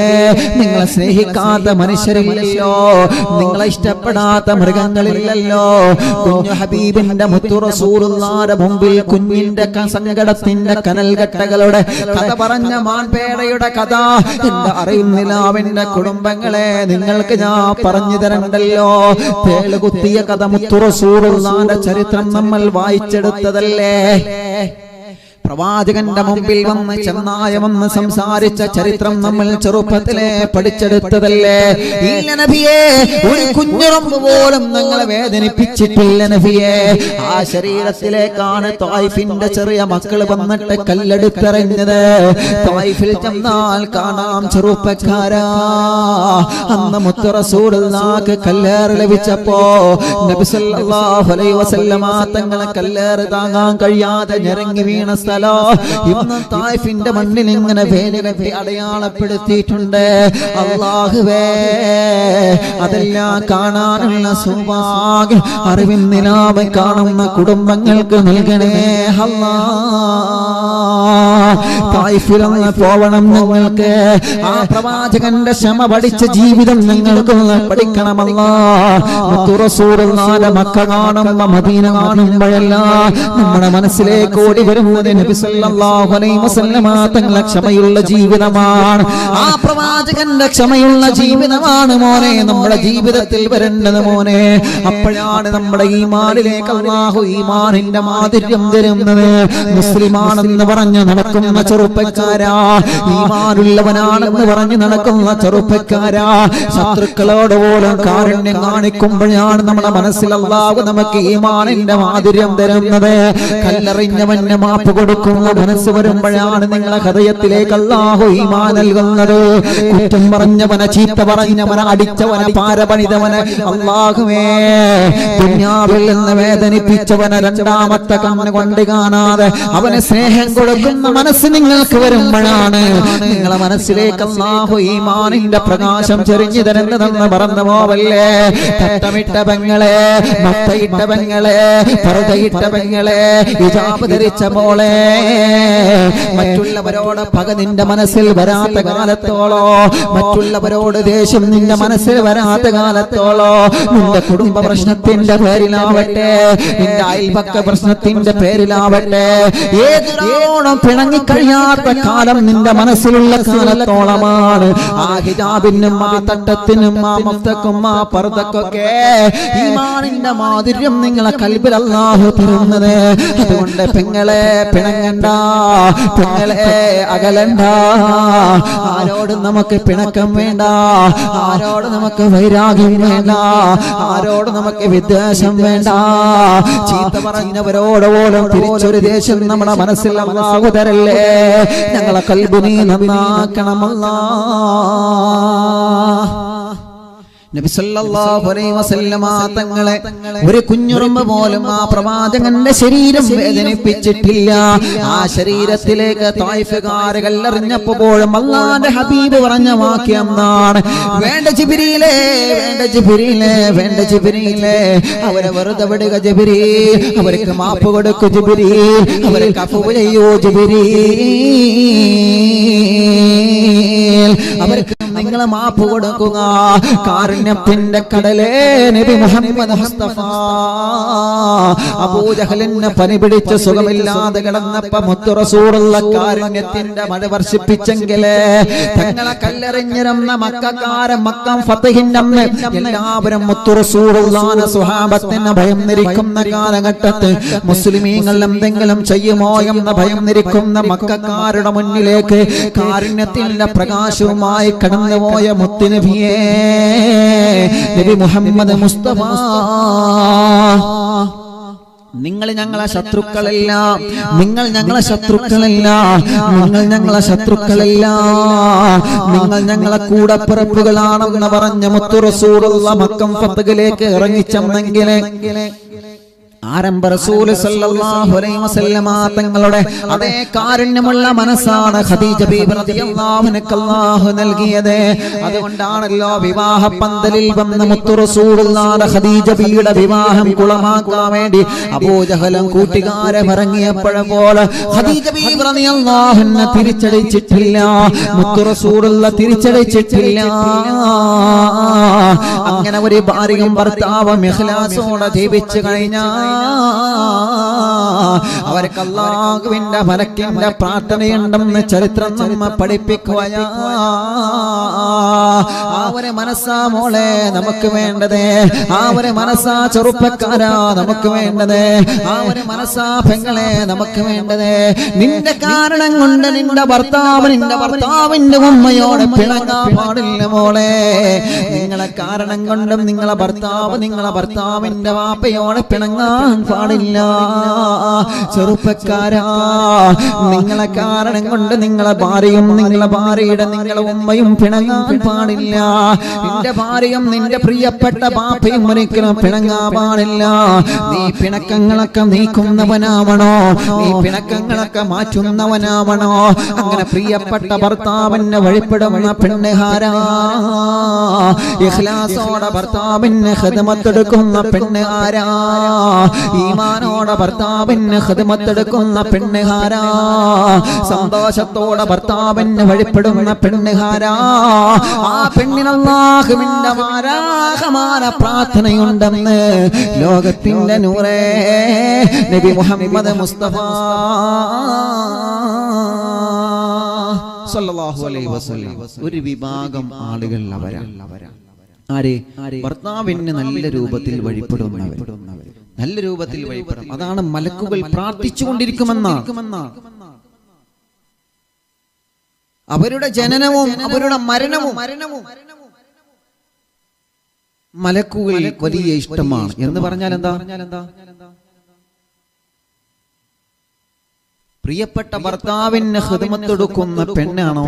നിങ്ങളെ സ്നേഹിക്കാത്ത മനുഷ്യരില്ലല്ലോ, നിങ്ങളെ ഇഷ്ടപ്പെടാത്ത മൃഗങ്ങളില്ലല്ലോ. കുഞ്ഞു ഹബീബിന്റെ മുത്തു റസൂലുള്ളാഹിന്റെ മുമ്പിൽ കുഞ്ഞിന്റെ സങ്കടത്തിന്റെ കനൽകട്ടകളുടെ കഥ പറഞ്ഞ മാൻപേടയുടെ കഥ എന്താ അറിയുന്നില്ല. അവന്റെ കുടുംബങ്ങളെ നിങ്ങൾക്ക് ഞാൻ പറഞ്ഞു തരണ്ടല്ലോ. തേളുകുത്തിയ കഥ മുത്തു റസൂലുള്ളാഹിന്റെ ചരിത്രം നമ്മൾ വായിച്ചെടുത്തതല്ലേ? പ്രവാചകന്റെ മുമ്പിൽ വന്ന് ചെന്നായ വന്ന് സംസാരിച്ച ചരിത്രം നമ്മൾ ചെറുപ്പത്തിലെ പഠിച്ചെടുത്തതല്ലേ? ഇല്ല നബിയേ, ഒരു കുഞ്ഞുറമ്പ് പോലും ഞങ്ങളെ വേദനിപ്പിച്ചിട്ടില്ല നബിയേ. ആ ശരീരത്തിലേക്കാണ് തായിഫിന്റെ ചെറിയ മക്കൾ വന്നിട്ട് കല്ലെടുത്തെറിഞ്ഞത്. തായിഫിൽ ചെന്നാൽ കാണാം ചെറുപ്പക്കാരാ, അന്ന് മുത്തു റസൂലുള്ളാഹിക്ക് കല്ലേറ് ലഭിച്ചപ്പോ നബി സല്ലല്ലാഹു അലൈഹി വസല്ലമ തങ്ങളെ കല്ലേറ് താങ്ങാൻ കഴിയാതെ ഞെരങ്ങി വീണ ഇന്ന് തായിഫിന്റെ മണ്ണിൽ ഇങ്ങനെ വേലകെട്ടി അടയാളപ്പെടുത്തിയിട്ടുണ്ട്. അല്ലാഹുവേ അതെല്ലാം കാണാനുള്ള സൗഭാഗ്യം അറിവിൻ നിലാവ് കാണുന്ന കുടുംബങ്ങൾക്ക് നൽകണേ തായിഫിലൊന്ന് പോവണം ഞങ്ങൾക്ക്. ആ പ്രവാചകന്റെ ക്ഷമ പഠിച്ച ജീവിതം ഞങ്ങൾക്കൊന്ന് പഠിക്കണമല്ലാ. മുത്തു റസൂലുള്ളാഹിന്റെ മക്ക കാണുമ്പോ മദീന കാണുമ്പോഴെല്ലാം നമ്മുടെ മനസ്സിലേക്ക് ഓടി വരുന്നത് നബി സല്ലല്ലാഹു അലൈഹി വസല്ലമ തങ്ങളുടെ ക്ഷമയുള്ള ജീവിതമാണ്. ആ പ്രവാചകന്റെ ക്ഷമയുള്ള ജീവിതമാണ് മോനെ നമ്മുടെ ജീവിതത്തിൽ വരേണ്ടത് മോനെ. അപ്പോഴാണ് നമ്മുടെ ഈമാനിലേക്ക് അല്ലാഹു ഈമാനിന്റെ മാധുര്യം തരുന്നത്. മുസ്ലിമാണെന്ന് പറഞ്ഞ് നടക്കുന്ന ചെറുപ്പക്കാരാ, ഈമാനുള്ളവനാണെന്ന് പറഞ്ഞ് നടക്കുന്ന ചെറുപ്പക്കാരാ, ശത്രുക്കളോട് പോലും കാരുണ്യം കാണിക്കുമ്പോഴാണ് നമ്മുടെ മനസ്സിൽ അല്ലാഹു നമുക്ക് ഈമാനിന്റെ മാധുര്യം തരുന്നത്. കല്ലെറിഞ്ഞവന് മാപ്പ് കൊടുക്കുന്ന മനസ്സ് വരുമ്പോഴാണ് നിങ്ങളെ ഹൃദയത്തിലേക്ക് അല്ലാഹു ഈമാൻ നൽകുന്നത്. കുറ്റം പറഞ്ഞവനെ, ചീത്ത പറഞ്ഞവനെ, അടിച്ചവനെ, പാരപണിതവനെ അല്ലാഹുവേ ദുനിയാവിൽ നിന്ന് വേദനിപ്പിച്ചവനെ രണ്ടാമത്തെ കണ്ണ് കൊണ്ട് കാണാതെ അവനെ സ്നേഹം കൊടുക്കുന്ന മനസ്സ് നിങ്ങൾക്ക് വരുമ്പോഴാണ് നിങ്ങളെ മനസ്സിലേക്ക് അല്ലാഹു ഈമാനിന്റെ പ്രകാശം ചെറിഞ്ഞു തരുന്നതെന്ന് പറഞ്ഞു പോവല്ലേ. തട്ടമിട്ട പെങ്ങളെ, മത്തയിട്ട പെങ്ങളെ, പർദ്ദയിട്ട പെങ്ങളെ, ഹിജാബ് ധരിച്ച മോളെ, മറ്റുള്ളവരോട് പക നിന്റെ മനസ്സിൽ വരാത്ത കാലത്തോളോ, മറ്റുള്ളവരോട് ദേഷ്യം നിന്റെ മനസ്സിൽ വരാത്ത കാലത്തോളോ, നിന്റെ കുടുംബ പ്രശ്നത്തിന്റെ പേരിലാവട്ടെ, നിന്റെ അയൽപക്ക പ്രശ്നത്തിന്റെ പേരിലാവട്ടെ, ഏതൊരാളോടും പിണങ്ങിക്കഴിയാത്ത കാലം നിന്റെ മനസ്സിലുള്ള കാലത്തോളമാണ്. ആ ഹിജാബിനും ആ തട്ടത്തിനും ആ മഫ്തക്കും ആ പർദ്ദക്കൊക്കെ ഈമാനിന്റെ മാധുര്യം നിങ്ങളെ കൽബിൽ അല്ലാഹു തരുന്നത്. അതുകൊണ്ട് പെങ്ങളെ പിണങ്ങണ്ട, പെങ്ങളെ അകലണ്ട. ആരോടും നമുക്ക് പിണക്കം വേണ്ട, ആരോട് നമുക്ക് വൈരാഗ്യം വേണ്ട, ആരോട് നമുക്ക് വിദ്വേഷം വേണ്ട. ചീത്ത പറഞ്ഞവരോട് പോലും തിരിച്ചൊരു ദേഷ്യം നമ്മുടെ മനസ്സിൽ അല്ലാഹു തരല്ല. തരല്ലേ, ഞങ്ങളെ ഖൽബ് നീ നന്നാക്കണമല്ലാ. നബി സല്ലല്ലാഹു അലൈഹി വസല്ലമ തങ്ങളെ ഒരു കുഞ്ഞുറുമ്പ് പോലും ആ പ്രവാചകന്റെ ശരീരം വേദനിപ്പിച്ചിട്ടില്ല. ആ ശരീരത്തിലേക്ക് ത്വായിഫുകാർ കല്ലെറിഞ്ഞപ്പോഴും അല്ലാഹുവിന്റെ ഹബീബ് പറഞ്ഞ വാക്യം എന്താണ്? വേണ്ട ജിബ്രീലേ, വേണ്ട ജിബ്രീലേ, വേണ്ട ജിബ്രീലേ, അവരെ വെറുതെ വിടുക ജിബ്രീൽ, അവർക്ക് മാപ്പ് കൊടുക്കൂ ജിബ്രീൽ, അവർക്ക് അഫ്വ് ചെയ്യൂ ജിബ്രീൽ, അവർക്ക് നിങ്ങളെ മാപ്പ് കൊടുക്കുക. കാരുണ്യത്തിന്റെ കടലേ നബി മുഹമ്മദ് മുസ്തഫ. അബൂജഹലിനെ പനി പിടിച്ച് സുഖമില്ലാതെ കിടന്നപ്പോ മുത്തു റസൂലുള്ള കാരുണ്യത്തിന്റെ മഴ വർഷിപ്പിച്ചെങ്കിലേ തങ്ങളെ കല്ലെറിഞ്ഞിരുന്ന മക്കക്കാരൻ മക്കം ഫതഹിന്റെ അന്ന് എല്ലാവരും മുത്തു റസൂലുള്ളാഹിന്റെ സ്വഹാബത്തിന് ഭയം നിരിക്കുന്ന കാലഘട്ടത്തിൽ മുസ്ലിമീങ്ങൾ എന്തെങ്കിലും ചെയ്യുമോ എന്ന ഭയം നിരിക്കുന്ന മക്കക്കാരുടെ മുന്നിലേക്ക് കാരുണ്യത്തിന്റെ പ്രകാശവുമായി കടന്നുപോയ മുത്തുനബിയേ നബി മുഹമ്മദ് മുസ്തഫ. നിങ്ങൾ ഞങ്ങളെ ശത്രുക്കളല്ല, നിങ്ങൾ ഞങ്ങളെ ശത്രുക്കളല്ല, നിങ്ങൾ ഞങ്ങളെ ശത്രുക്കളല്ല, നിങ്ങൾ ഞങ്ങളെ കൂടപ്പിറപ്പുകളാണെന്ന് പറഞ്ഞ മുത്തു റസൂലുള്ള മക്കം ഫതഹിലേക്ക് ഇറങ്ങിച്ചെന്നെങ്കിലേ ആരംഭ റസൂല് സല്ലല്ലാഹു അലൈഹി വസല്ലമ തങ്ങളുടെ അതേ കാരുണ്യമുള്ള മനസ്സാണ് ഖദീജ ബീബി റളിയല്ലാഹു അൻഹ അല്ലാഹു നൽകിയത്. അതുകൊണ്ടാണല്ലോ വിവാഹ പന്തലിൽ വന്ന മുത്തു റസൂലുള്ളാഹിന്റെ ഖദീജ ബീവിയുടെ വിവാഹം കുളമാക്കാൻ വേണ്ടി അബൂജഹലും കൂട്ടുകാരെ ഇറങ്ങിയപ്പോൾ ഖദീജ ബീബി റളിയല്ലാഹു അൻഹ തിരിച്ചടിച്ചിട്ടില്ല, മുത്തു റസൂലുള്ള തിരിച്ചടിച്ചിട്ടില്ല. അങ്ങനെ ഒരു ഭാര്യയും ഭർത്താവും ഇഖ്ലാസോടെ ജീവിച്ചു കഴിഞ്ഞാൽ അവർക്ക് അല്ലാഹുവിന്റെ മലക്കിന്റെ പ്രാർത്ഥനയുണ്ടെന്ന് ചരിത്രം നമ്മെ പഠിപ്പിക്കുകയാ. അവരെ മനസ്സാ മോളെ നമുക്ക് വേണ്ടത്, അവരെ മനസ്സാ ചെറുപ്പക്കാരാ നമുക്ക് വേണ്ടത്, അവരെ മനസ്സാ പെങ്ങളെ നമുക്ക് വേണ്ടത്. നിന്റെ കാരണം കൊണ്ട് നിന്റെ ഭർത്താവിന്റെ ഉമ്മയോട് പിണങ്ങാൻ പാടില്ല മോളെ. നിങ്ങളെ കാരണം കൊണ്ടും നിങ്ങളെ ഭർത്താവിന്റെ വാപ്പയോട് പിണങ്ങാൻ പാടില്ല. ചെറുപ്പക്കാരാ, നിങ്ങളെ കാരണം കൊണ്ട് നിങ്ങളെ ഭാര്യയും നിങ്ങളെ ഭാര്യയുടെ നിങ്ങളെ ഉമ്മയും പിണങ്ങാൻ പാടില്ല. നിന്റെ ഭാര്യയും നിന്റെ പ്രിയപ്പെട്ട ബാപ്പയും ഒരിക്കലും പിണങ്ങാൻ പാടില്ല. നീ പിണക്കങ്ങളൊക്കെ നീക്കുന്നവനാവണോ, നീ പിണക്കങ്ങളൊക്കെ മാറ്റുന്നവനാവണോ. അങ്ങനെ പ്രിയപ്പെട്ട ഭർത്താവിനെ വഴിപ്പെടുന്ന പെണ്ണുകാരാ, ഇഖ്ലാസോടെ ഭർത്താവിന് ഖിദ്മത്തെടുക്കുന്ന പെണ്ണുകാരാ, ഈമാനോടെ ഭർത്താവിന് ഖിദ്മത്തെടുക്കുന്ന പെണ്ണുകാരാ, സന്തോഷത്തോടെ ഭർത്താവിന് വഴിപ്പെടുന്ന പെണ്ണുകാരാ, ആ പെണ്ണിന് അല്ലാഹുവിന്റെ മാരാഖമാര പ്രാർത്ഥനയുണ്ടെന്ന് ലോകത്തിന്റെ നൂറേ നബി മുഹമ്മദ് മുസ്തഫ സല്ലല്ലാഹു അലൈഹി വസല്ലം. ഒരു വിഭാഗം ആളുകൾ അവരാണ് ആരെ? ഭർത്താവിന് നല്ല രൂപത്തിൽ വഴിപ്പെടുന്നവർ, നല്ല രൂപത്തിൽ വഴിപ്പെടും. അതാണ് മലക്കുകൾ പ്രാർത്ഥിച്ചുകൊണ്ടിരിക്കുമെന്നാണ്. അവരുടെ ജനനവും അവരുടെ മരണവും മലക്കുകൾ വലിയ ഇഷ്ടമാണ്. എന്ന് പറഞ്ഞാൽ എന്താ? പ്രിയപ്പെട്ട ഭർത്താവിന് ഖിദ്മത്തെടുക്കുന്ന പെണ്ണാണോ,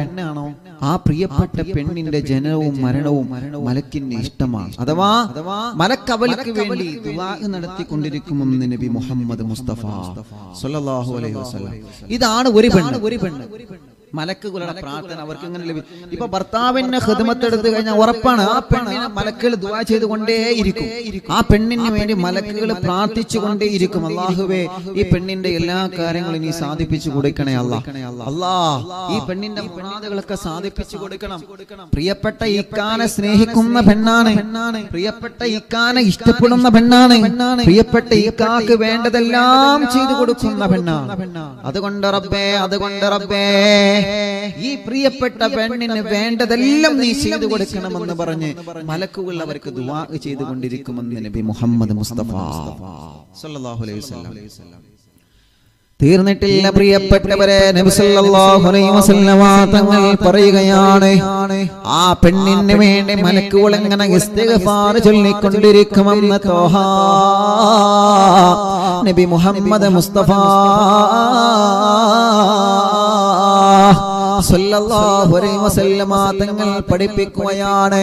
ആ പ്രിയപ്പെട്ട പെണ്ണിന്റെ ജനനവും മരണവും മലക്കിന് ഇഷ്ടമാണ്. അഥവാ മലക്ക് അവൾക്ക് വേണ്ടി ദുആ നടത്തിക്കൊണ്ടിരിക്കുമെന്ന് നബി മുഹമ്മദ് മുസ്തഫ സല്ലല്ലാഹു അലൈഹി വസല്ലം. ഇതാണ് ഒരു പെണ്ണ്. മലക്കുകളുടെ പ്രാർത്ഥന അവർക്ക് ഇങ്ങനെ ലഭിക്കും. ഇപ്പൊ ഭർത്താവിന് ഖിദ്മത്തെടുത്തു കഴിഞ്ഞാൽ ഉറപ്പാണ് ആ പെണ്ണിനെ മലക്കുകൾ ദുആ ചെയ്തുകൊണ്ടേയിരിക്കും. ആ പെണ്ണിന് വേണ്ടി മലക്കുകൾ പ്രാർത്ഥിച്ചുകൊണ്ടേയിരിക്കും. അല്ലാഹുവേ, ഈ പെണ്ണിന്റെ എല്ലാ കാര്യങ്ങളും നീ സാധിപ്പിച്ചു കൊടുക്കണേ അല്ലാഹ്. ഈ പെണ്ണിന്റെ മുറാദുകളൊക്കെ സാധിപ്പിച്ചു കൊടുക്കണം. പ്രിയപ്പെട്ട ഇക്കാനെ സ്നേഹിക്കുന്ന പെണ്ണാണ്, പ്രിയപ്പെട്ട ഇക്കാനെ ഇഷ്ടപ്പെടുന്ന പെണ്ണാണ്, പ്രിയപ്പെട്ട ഇക്കാക്ക് വേണ്ടതെല്ലാം ചെയ്തു കൊടുക്കുന്ന പെണ്ണാണ്. അതുകൊണ്ട് റബ്ബേ ഈ പ്രിയപ്പെട്ട പെണ്ണിന് വേണ്ടതെല്ലാം നീ ചെയ്തു കൊടുക്കണമെന്ന് പറഞ്ഞ് മലക്കുകൾ അവർക്ക് ദുആ ചെയ്തുകൊണ്ടിരിക്കുമെന്ന് നബി മുഹമ്മദ് മുസ്തഫ സല്ലല്ലാഹു അലൈഹി വസല്ലം. തീർന്നിട്ടില്ല പ്രിയപ്പെട്ടവരെ, നബി സല്ലല്ലാഹു അലൈഹി വസല്ലം തങ്ങൾ പറയുകയാണ്, ആ പെണ്ണിന് വേണ്ടി മലക്കുകൾ എങ്ങനെ ഇസ്തിഗ്ഫാർ ചൊല്ലിക്കൊണ്ടിരിക്കുമെന്ന്. തോഹ നബി മുഹമ്മദ് മുസ്തഫ സല്ലല്ലാഹു അലൈഹി വസല്ലമ തങ്ങൾ പഠിപ്പിക്കുകയാണ്,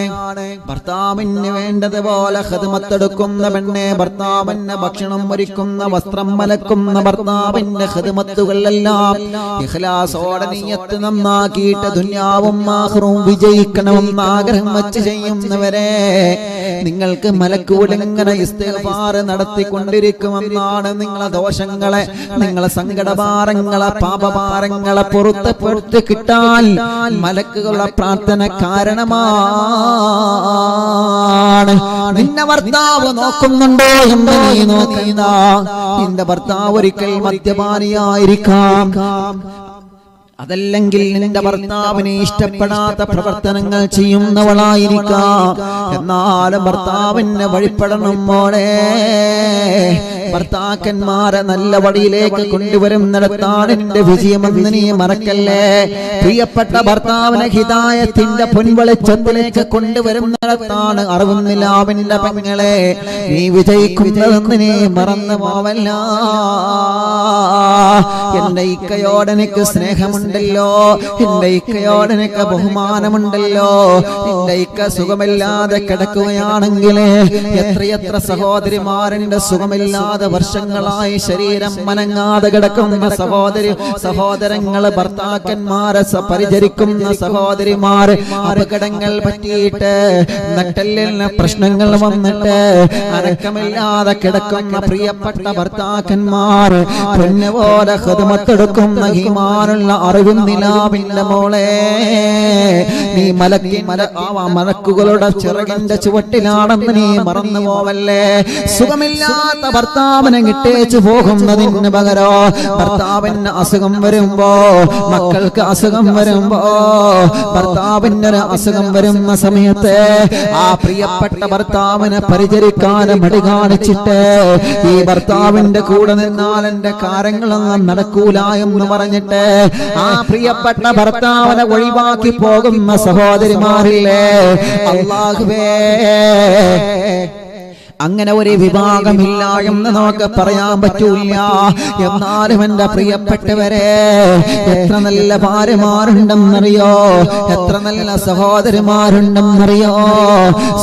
ഭർത്താവിന് വേണ്ടതുപോലെ ഖിദ്മത്തെടുക്കുന്ന പെണ്ണെ, ഭർത്താവിന് ഭക്ഷണം ഒരുക്കുന്ന, വസ്ത്രം മലക്കുന്ന, ഭർത്താവിന്റെ ഖിദ്മത്തുകളെല്ലാം ഇഖ്ലാസോടെ നിയ്യത്ത് നന്നാക്കിയിട്ട് ദുനിയാവും ആഖിറവും വിജയിക്കണമെന്ന് ആഗ്രഹം വെച്ച് ചെയ്യുന്നവരെ നിങ്ങൾക്ക് മലക്കുകളിങ്ങനെ ഇസ്തിഗ്ഫാർ നടത്തിക്കൊണ്ടിരിക്കുമെന്നാണ്. നിങ്ങളെ ദോഷങ്ങളെ, നിങ്ങളെ സങ്കടഭാരങ്ങളെ, പാപഭാരങ്ങളെ പുറത്ത് കിട്ടാൻ മലക്കുകളുടെ പ്രാർത്ഥന കാരണമാണ്. നിന്നെ ഭർത്താവ് നോക്കുന്നുണ്ടോ എന്ന് നീ നോക്കുന്ന, നിന്റെ ഭർത്താവ് ഒരിക്കൽ മദ്യപാനിയായിരിക്കാം, അതല്ലെങ്കിൽ നിന്റെ ഭർത്താവിനെ ഇഷ്ടപ്പെടാത്ത പ്രവർത്തനങ്ങൾ ചെയ്യുന്നവളായിരിക്കാം. എന്നാലും ഭർത്താവിനെ വഴിപ്പെടണം മോളെ. ഭർത്താക്കന്മാരെ നല്ല വഴിയിലേക്ക് കൊണ്ടുവരുന്നിടത്താണ് നിന്റെ വിജയമെന്ന് നീ മറക്കല്ലേ. പ്രിയപ്പെട്ട ഭർത്താവിനെ ഹിദായത്തിന്റെ പൊൻവെളിച്ചത്തിലേക്ക് കൊണ്ടുവരുന്നിടത്താണ് അറിവുന്നിലാവിന്റെ പെങ്ങളെ നീ വിജയിക്കുന്നതെന്ന് നീ മറന്നു പോവല്ല. എന്റെ ഇക്കയോട് എനിക്ക് സ്നേഹമുണ്ടല്ലോ, എന്റെ ഇക്കയോട് എനിക്ക് ബഹുമാനമുണ്ടല്ലോ, എന്റെ ഇക്ക സുഖമില്ലാതെ കിടക്കുകയാണെങ്കിൽ എത്രയെത്ര സഹോദരിമാരുടെ സുഖമില്ലാതെ വർഷങ്ങളായി ശരീരം മനങ്ങാതെ കിടക്കുന്ന സഹോദരങ്ങള്, ഭർത്താക്കന്മാരെ പരിചരിക്കുന്ന സഹോദരിമാര്, അപകടങ്ങൾ പറ്റിയിട്ട് നട്ടെല്ലിന് പ്രശ്നങ്ങൾ വന്നിട്ട് അനക്കമില്ലാതെ കിടക്കുന്ന പ്രിയപ്പെട്ട ഭർത്താക്കന്മാർ പൊന്നുപോലെ ഖിദ്മത്തെടുക്കുന്ന ഈമാനുള്ള അറിവും നിലാവിന്റെ മോളെ നീ മലക്കുകളുടെ ചിറകിന്റെ ചുവട്ടിലാണെന്ന് നീ മറന്നു പോവല്ലേ. സുഖമില്ലാത്ത ഭർത്താവിനെ കിട്ടേച്ചു പോകുന്നതിന് പകരോ ഭർത്താവിന് അസുഖം വരുമ്പോ, മക്കൾക്ക് അസുഖം വരുമ്പോ, ഭർത്താവിന് ഒരു അസുഖം വരുന്ന സമയത്ത് ആ പ്രിയപ്പെട്ട ഭർത്താവിനെ പരിചരിക്കാൻ മടി കാണിച്ചിട്ട് ഈ ഭർത്താവിന്റെ കൂടെ നിന്നാൽ എന്റെ കാര്യങ്ങളൊന്നും നടക്കൂല എന്ന് പറഞ്ഞിട്ട് ആ പ്രിയപ്പെട്ട ഭർത്താവിനെ ഒഴിവാക്കി പോകുന്ന സഹോദരിമാരില്ലേ, അല്ലാഹുവേ അങ്ങനെ ഒരു വിഭാഗമില്ല എന്ന് നമുക്ക് പറയാൻ പറ്റൂല. എന്നാലും എന്റെ പ്രിയപ്പെട്ടവരെ എത്ര നല്ല ഭാര്യമാരുണ്ടെന്നറിയോ, എത്ര നല്ല സഹോദരിമാരുണ്ടെന്നറിയോ.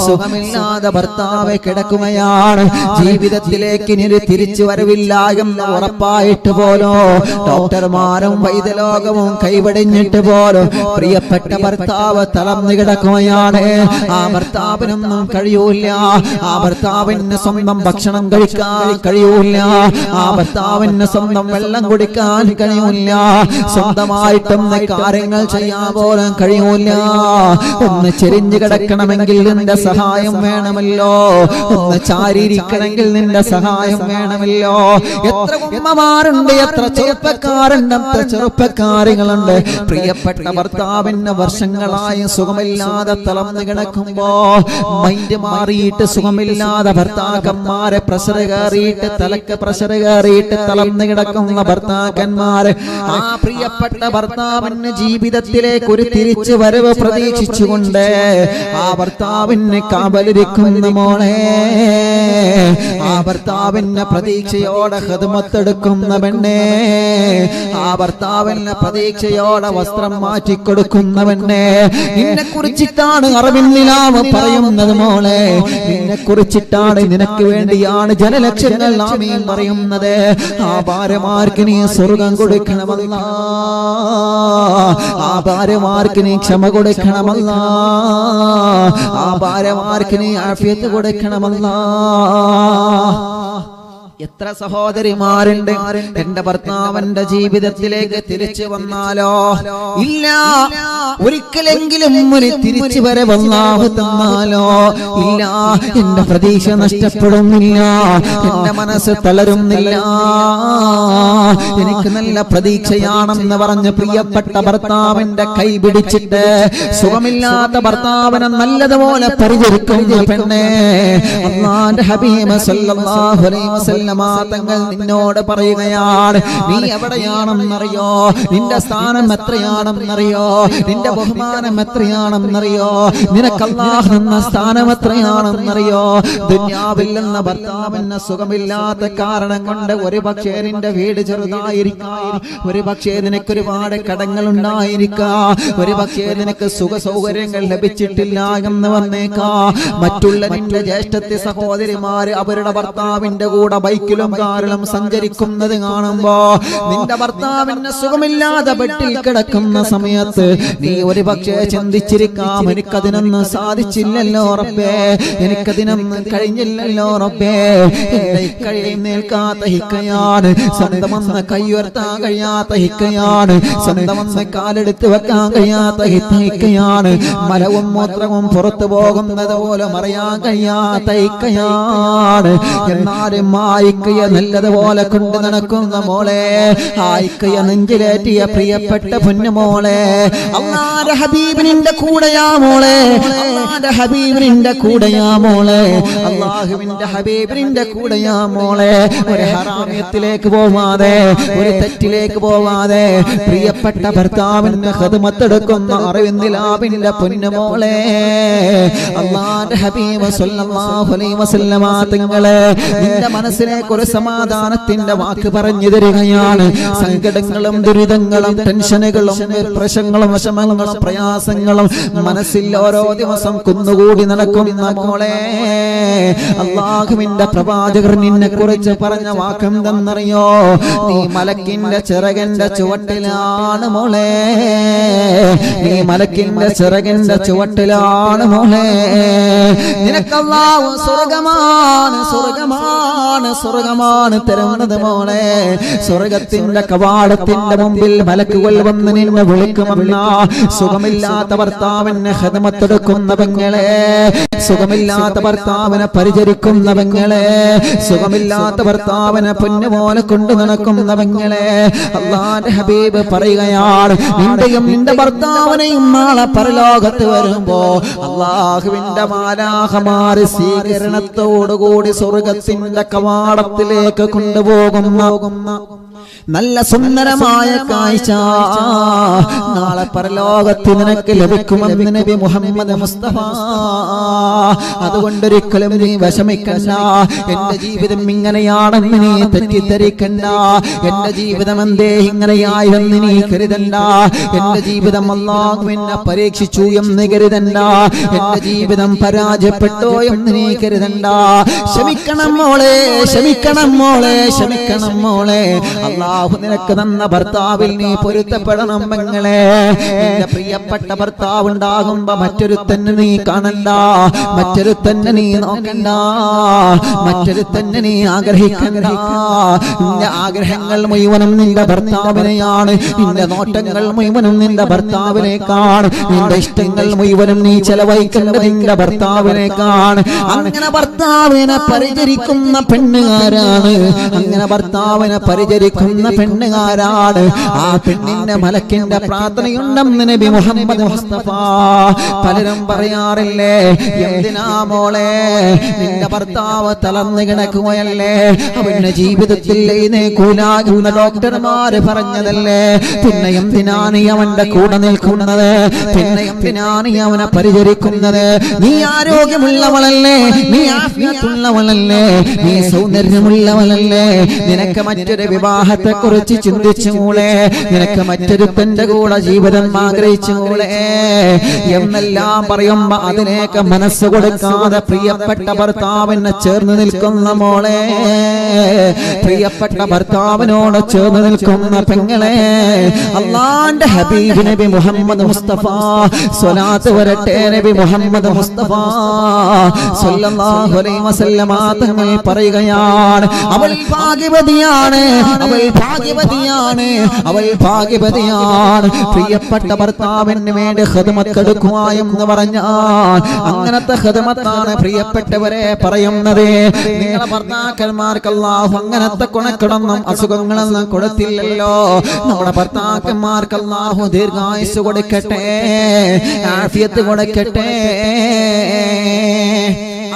സുഖമില്ലാതെ ഭർത്താവ് കിടക്കുകയാണ്, ജീവിതത്തിലേക്ക് ഇനി തിരിച്ചു വരവില്ല എന്ന് ഉറപ്പായിട്ട് പോലോ ഡോക്ടർമാരും വൈദ്യലോകവും കൈവടിഞ്ഞിട്ട് പോലും പ്രിയപ്പെട്ട ഭർത്താവ് തളർന്നു കിടക്കുകയാണ്. ആ ഭർത്താവിനൊന്നും കഴിയൂല, ആ ഭർത്താവിന് സ്വന്തം ഭക്ഷണം കഴിക്കാൻ കഴിയൂല, ആ ഭർത്താവിന് സ്വന്തം വെള്ളം കുടിക്കാൻ കഴിയൂല, സ്വന്തമായിട്ടൊന്ന് കാര്യങ്ങൾ ചെയ്യാൻ പോലും കഴിയൂല. ഒന്ന് ചെരിഞ്ഞു കിടക്കണമെങ്കിൽ നിന്റെ സഹായം വേണമല്ലോ, ഒന്ന് ചാരിയിരിക്കണമെങ്കിൽ നിന്റെ സഹായം വേണമല്ലോ. എത്ര ഉമ്മമാരുണ്ട്, എത്ര ചെറുപ്പക്കാരുണ്ട്, എത്ര ചെറുപ്പക്കാരികളുണ്ട് പ്രിയപ്പെട്ട ഭർത്താവിന് വർഷങ്ങളായി സുഖമില്ലാതെ തളർന്നു കിടക്കുമ്പോ മൈൻഡ് മാറിയിട്ട് സുഖമില്ലാതെ ഭർത്താക്കന്മാരെ പ്രഷർ കയറിയിട്ട് തലക്ക് പ്രഷർ കയറിയിട്ട് തളർന്നു കിടക്കുന്ന ഭർത്താക്കന്മാര് ആ പ്രിയപ്പെട്ട ഭർത്താവിന് ജീവിതത്തിലേക്ക് ഒരു തിരിച്ചു വരവ് പ്രതീക്ഷിച്ചുകൊണ്ട് ആ ഭർത്താവിന് കാവലിരിക്കുന്ന മോളെ, ആ ഭർത്താവിന് പ്രതീക്ഷയോടെ ഖിദ്മത്തെടുക്കുന്ന പെണ്ണെ, ആ ഭർത്താവിന് പ്രതീക്ഷയോടെ വസ്ത്രം മാറ്റിക്കൊടുക്കുന്ന പെണ്ണെ, നിന്നെ കുറിച്ചിട്ടാണ് അറിവിൻ നിലാവ് പറയുന്നത് മോളെ, നിന്നെ കുറിച്ചിട്ടാണ്, നിനക്ക് വേണ്ടിയാണ് ജനലക്ഷങ്ങൾ ആമീൻ പറയുന്നത്. ആ ഭാര്യമാർക്ക് നീ സ്വർഗം കൊടുക്കണമല്ല, ആ ഭാര്യമാർക്ക് നീ ക്ഷമ കൊടുക്കണമല്ല, ആ ഭാര്യമാർക്ക് നീ ആഫിയത്ത് കൊടുക്കണമല്ല. എത്ര സഹോദരിമാരുണ്ട് എന്റെ ഭർത്താവിന്റെ ജീവിതത്തിലേക്ക് തിരിച്ചു വന്നാലോ ഇല്ല, ഒരിക്കലെങ്കിലും ഒരു തിരിച്ചു വരവ് അല്ലാഹു തന്നാലോ ഇല്ല, എന്റെ പ്രതീക്ഷ നഷ്ടപ്പെടുന്നില്ല, എന്റെ മനസ്സ് തളരുന്നില്ല, എനിക്ക് നല്ല പ്രതീക്ഷയാണെന്ന് പറഞ്ഞ് പ്രിയപ്പെട്ട ഭർത്താവിന്റെ കൈ പിടിച്ചിട്ട് സുഖമില്ലാത്ത ഭർത്താവിനെ നല്ലതുപോലെ പരിചരിക്കുന്ന പെണ്ണെ, അല്ലാഹുവിന്റെ ഹബീബ് സല്ലല്ലാഹു അലൈഹി വസല്ലം വസല്ലമ തങ്ങൾ നിന്നോട് പറയുകയാണ്, നീ എവിടെയാണെന്നറിയോ? നിന്റെ സ്ഥാനം എത്രയാണെന്നറിയോ? നിന്റെ ബഹുമാനം എത്രയാണെന്നറിയോ? നിനക്ക് അല്ലാഹു തന്ന സ്ഥാനം എത്രയാണെന്നറിയോ? ദുനിയാവിൽ നിന്ന് ഭർത്താവിന് സുഖമില്ലാത്ത കാരണം കൊണ്ട് ഒരു പക്ഷേ നിന്റെ വീട് ചെറുതായിരിക്കാം, ഒരു പക്ഷേ നിനക്ക് ഒരുപാട് കടങ്ങൾ ഉണ്ടായിരിക്കാം, ഒരു പക്ഷേ നിനക്ക് സുഖ സൗകര്യങ്ങൾ ലഭിച്ചിട്ടില്ല എന്ന് വന്നേക്കാം. മറ്റുള്ള നിന്റെ ജ്യേഷ്ഠത്തി സഹോദരിമാര് അവരുടെ ഭർത്താവിന്റെ കൂടെ ബൈക്കിലും കാറിലും സഞ്ചരിക്കുന്നത് കാണുമ്പോ നിന്റെ ഭർത്താവിന് സുഖമില്ലാതെ ബെഡിൽ കിടക്കുന്ന സമയത്ത് നീ ഒരു പക്ഷേ ചിന്തിച്ചിരിക്കാം, എനിക്കതിനൊന്നും സാധിച്ചില്ലല്ലോ റബ്ബേ, എനിക്കതിനൊന്നും കഴിഞ്ഞില്ലല്ലോ റബ്ബേ. എഴുന്നേൽക്കാത്ത ഹിക്കയാണ്, സ്വന്തമെന്ന് കൈയുയർത്താൻ കഴിയാത്ത ഹിക്കയാണ്, സ്വന്തമെന്ന് കാലെടുത്ത് വെക്കാൻ കഴിയാത്ത ഹിക്കയാണ്, മലവും മൂത്രവും പുറത്തു പോകുന്നത് പോലെ മറിയാൻ കഴിയാത്ത ഹിക്കയാണ്. എന്നാലും ആ ഹിക്കയെ നല്ലതുപോലെ കൊണ്ട് നടക്കുന്ന മോളെ, ആ ഹിക്കയെ നെഞ്ചിലേറ്റിയ പ്രിയപ്പെട്ട പൊന്നുമോളെ, അല്ലാഹുവിന്റെ ഹബീബിന്റെ കൂടെയാ മോളെ, അല്ലാഹുവിന്റെ ഹബീബിന്റെ കൂടെയാ മോളെ, അല്ലാഹുവിന്റെ ഹബീബിന്റെ കൂടെയാ മോളെ. ഒരു ഹറാമിയത്തിലേക്ക് പോവാതെ, ഒരു തെറ്റിലേക്ക് പോവാതെ പ്രിയപ്പെട്ട ഭർത്താവിന്റെ ഖിദ്മത്തെടുക്കുന്ന അറിവിന്ദിലാവിന്റെ പൊന്നുമോളെ, അല്ലാഹുവിന്റെ ഹബീബ് സ്വല്ലല്ലാഹു അലൈഹി വസല്ലമ തങ്ങളെ നിന്റെ മനസ്സിലേക്ക് ഒരു സമാധാനത്തിന്റെ വാക്ക് പറഞ്ഞു തരികയാണ്. സങ്കടങ്ങളും ദുരിതങ്ങളും ടെൻഷനുകളും പ്രശ്നങ്ങളും വിഷമങ്ങളും പ്രയാസങ്ങളും മനസ്സിൽ ഓരോ ദിവസം കുന്നുകൂടി നടക്കുന്ന മോളെ, അല്ലാഹുവിന്റെ പ്രവാചകർ നിന്നെ കുറിച്ച് പറഞ്ഞ വാക്കെന്തെന്നറിയോ? നീ മലക്കിന്റെ ചിറകിന്റെ ചുവട്ടിലാണ് മോളെ, നീ മലക്കിന്റെ ചിറകിന്റെ ചുവട്ടിലാണ് മോളെ. നിനക്ക് അല്ലാഹു സ്വർഗമാണ് സ്വർഗമാണ് സ്വർഗമാണ് തരുന്നത് മോളെ. സ്വർഗത്തിന്റെ കവാടത്തിന്റെ മുമ്പിൽ മലക്കുകൾ വന്ന് നിന്നെ വിളിക്കുമെന്ന സുഖമില്ലാത്ത ഭർത്താവിനെ ഖിദ്മത്തെടുക്കുന്ന പെങ്ങളെ, സുഖമില്ലാത്ത ഭർത്താവിനെ പരിചരിക്കുന്ന പെങ്ങളെ, സുഖമില്ലാത്ത ഭർത്താവിനെ പൊന്നുപോലെ കൊണ്ടു നടക്കുന്ന പെങ്ങളെ, അല്ലാഹുവിന്റെ ഹബീബ് പറയുകയാണ്, നിന്റെയും നിന്റെ ഭർത്താവിനെയും നാളെ പരലോകത്ത് വരുമ്പോ അല്ലാഹുവിന്റെ മാലാഖമാർ സ്വീകരണത്തോടുകൂടി സ്വർഗത്തിന്റെ കവാടത്തിലേക്ക് കൊണ്ടുപോകുന്ന നല്ല സുന്ദരമായ കാഴ്ച നാളെ പരലോകത്ത് നിനക്ക് ലഭിക്കുമെന്ന് നബി മുഹമ്മദ് മുസ്തഫ. അതുകൊണ്ടൊരിക്കലും നീ വിഷമിക്കണ്ട, എന്റെ ജീവിതം ഇങ്ങനെയാണെന്ന് നീ തെറ്റിദ്ധരിക്കണ്ട, എന്റെ ജീവിതം എന്തേ ഇങ്ങനെയായെന്ന് നീ കരുതണ്ട, എന്റെ ജീവിതം അല്ലാഹു എന്നെ പരീക്ഷിച്ചു എന്ന് കരുതണ്ട, എന്റെ ജീവിതം പരാജയപ്പെട്ടോ എന്ന് നീ കരുതണ്ട. ക്ഷമിക്കണം മോളെ, ക്ഷമിക്കണം മോളെ, ക്ഷമിക്കണം മോളെ. അല്ലാഹു നിനക്ക് തന്ന ഭർത്താവിൽ നീ പൊരുത്തപ്പെടണം പെങ്ങളെ. നിന്റെ പ്രിയപ്പെട്ട ഭർത്താവ് ഉണ്ടാകുമ്പോ മറ്റൊരു തന്നെ നീ കാണണ്ട, മറ്റൊരു തന്നെ നീ നോക്കണ്ട, മറ്റൊരു തന്നെ നീ ആഗ്രഹിക്കണ്ട. നിന്റെ ആഗ്രഹങ്ങൾ മുഴുവനും നിന്റെ ഭർത്താവിനെയാണ്, നിന്റെ നോട്ടങ്ങൾ മുഴുവനും നിന്റെ ഭർത്താവിനേക്കാണ്, നിന്റെ ഇഷ്ടങ്ങൾ മുഴുവനും നീ ചെലവഴിക്കേണ്ടത് നിന്റെ ഭർത്താവിനേക്കാണ്. അങ്ങനെ ഭർത്താവിനെ പരിചരിക്കുന്ന പെണ്ണുകാരാണ്, അങ്ങനെ ഭർത്താവിനെ പരിചരിക്കുന്ന പെണ്ണുകാരാണ്. ആ പെണ്ണിന്റെ മലക്കിന്റെ പ്രാർത്ഥനയുണ്ടെന്ന് നബി മുഹമ്മദ് മുസ്തഫ. പലരും പറയാറില്ലേ, എന്തിനാ മോളെ നിന്റെ ഭർത്താവ് തളർന്നു കിടക്കുകയല്ലേ, അവന്റെ ജീവിതത്തിൽ എഴുന്നേൽക്കൂലാകുന്ന ഡോക്ടർമാര് പറഞ്ഞതല്ലേ, പിന്നെ എന്തിനാ നീ അവന്റെ കൂടെ നിൽക്കുന്നത്, പിന്നെ എന്തിനാ നീ അവനെ പരിചരിക്കുന്നത്? നീ ആരോഗ്യമുള്ളവളല്ലേ, നീ ആഫിയത്തുള്ളവളല്ലേ, നീ സൗന്ദര്യമുള്ളവളല്ലേ, നിനക്ക് മറ്റൊരു വിവാഹത്തെ കുറിച്ച് ചിന്തിച്ചുകൂടെ, നിനക്ക് മറ്റൊരുത്തന്റെ കൂടെ ജീവിതം ആഗ്രഹിച്ചുകൂടെ എന്നെല്ലാം പറയുമ്പോ അതിലേക്ക് മനസ്സ് കൊടുക്കാതെ പ്രിയപ്പെട്ട ഭർത്താവിനെ ചേർന്ന് നിൽക്കുന്ന മോളെ, പ്രിയപ്പെട്ട ഭർത്താവിനോട് ചേർന്ന് നിൽക്കുന്ന പെങ്ങളെ, അല്ലാഹുവിന്റെ ഹബീബ് നബി മുഹമ്മദ് മുസ്തഫ സ്വലാത്ത് വരട്ടെ നബി മുഹമ്മദ് മുസ്തഫ സ്വല്ലല്ലാഹു അലൈഹി വസല്ലമ തങ്ങൾ പറയുകയാണ്, അവൾ ഭാഗ്യവതിയാണ്, അവൾ ഭാഗ്യവതിയാണ്, അവൾ ഭാഗ്യവതിയാണ്. പ്രിയപ്പെട്ട ഭർത്താവിന് വേണ്ടി ഖിദ്മത്തെടുക്കുക എന്ന് പറഞ്ഞാൽ അങ്ങനത്തെ ഖിദ്മത്താണ് പ്രിയപ്പെട്ടവരെ പറയുന്നത്. നിങ്ങളെ ഭർത്താക്കന്മാർക്ക് അല്ലാഹു അങ്ങനത്തെ ഗുണങ്ങളൊന്നും അസുഖങ്ങളൊന്നും കൊടുത്തില്ലല്ലോ. നമ്മുടെ ഭർത്താക്കന്മാർക്ക് അല്ലാഹു ദീർഘായുസ് കൊടുക്കട്ടെ, ആഫിയത്ത് കൊടുക്കട്ടെ.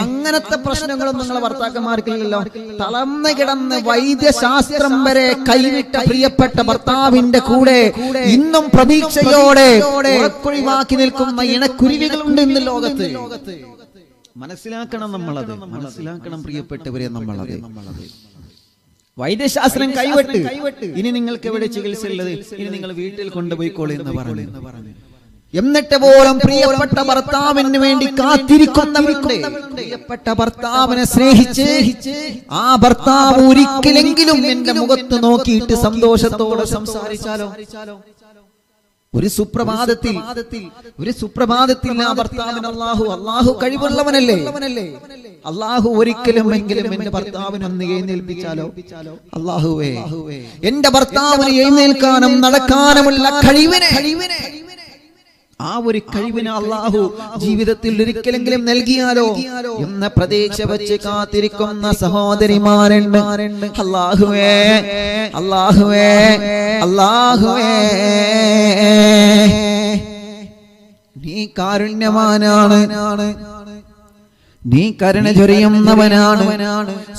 അങ്ങനത്തെ പ്രശ്നങ്ങളും നിങ്ങളെ ഭർത്താക്കന്മാർക്കില്ലല്ലോ. തളർന്നു കിടന്ന് വൈദ്യശാസ്ത്രം വരെ കൈവിട്ട പ്രിയപ്പെട്ട ഭർത്താവിന്റെ കൂടെ ഇന്നും പ്രതീക്ഷയോടെ ഉറക്കൊഴിവാക്കി നിൽക്കുന്ന ഇണക്കുരുവികളുണ്ട് ഇന്ന് ലോകത്ത്. മനസ്സിലാക്കണം, നമ്മളത് മനസ്സിലാക്കണം പ്രിയപ്പെട്ടവരെ. നമ്മളത് വൈദ്യശാസ്ത്രം കൈവിട്ട് ഇനി നിങ്ങൾക്ക് എവിടെ ചികിത്സ ഉള്ളത്, ഇനി നിങ്ങൾ വീട്ടിൽ കൊണ്ടുപോയിക്കോളൂ എന്ന് പറഞ്ഞു. എന്നിട്ട് പോലും പ്രിയപ്പെട്ട ഭർത്താവിന് വേണ്ടി കാത്തിരിക്കുന്നവരുണ്ട്. പ്രിയപ്പെട്ട ഭർത്താവിനെ സ്നേഹിച്ച് ആ ഭർത്താവ് ഒരിക്കലെങ്കിലും എന്റെ മുഖത്ത് നോക്കിയിട്ട് സന്തോഷത്തോടെ സംസാരിച്ചാലോ, ഒരു സുപ്രഭാതത്തിൽ ആ ഭർത്താവിന് അള്ളാഹു കഴിവുള്ളവനല്ലേ, അള്ളാഹു ഒരിക്കലും എങ്കിലും എന്റെ ഭർത്താവിനൊന്ന് എഴുന്നേൽപ്പിച്ചാലോ, അള്ളാഹുവേ എന്റെ ഭർത്താവിന് എഴുന്നേൽക്കാനും നടക്കാനുമുള്ള കഴിവിനെ, ആ ഒരു കഴിവിന് അള്ളാഹു ജീവിതത്തിൽ ഒരിക്കലെങ്കിലും നൽകിയാലോ എന്ന പ്രതീക്ഷ വെച്ച് കാത്തിരിക്കുന്ന സഹോദരിമാരുണ്ട്. അള്ളാഹുവേ അള്ളാഹുവേ അള്ളാഹുവേ, നീ കാരുണ്യവാനാണ്, നീ കരുണ ചൊരിയുന്നവനാണ്.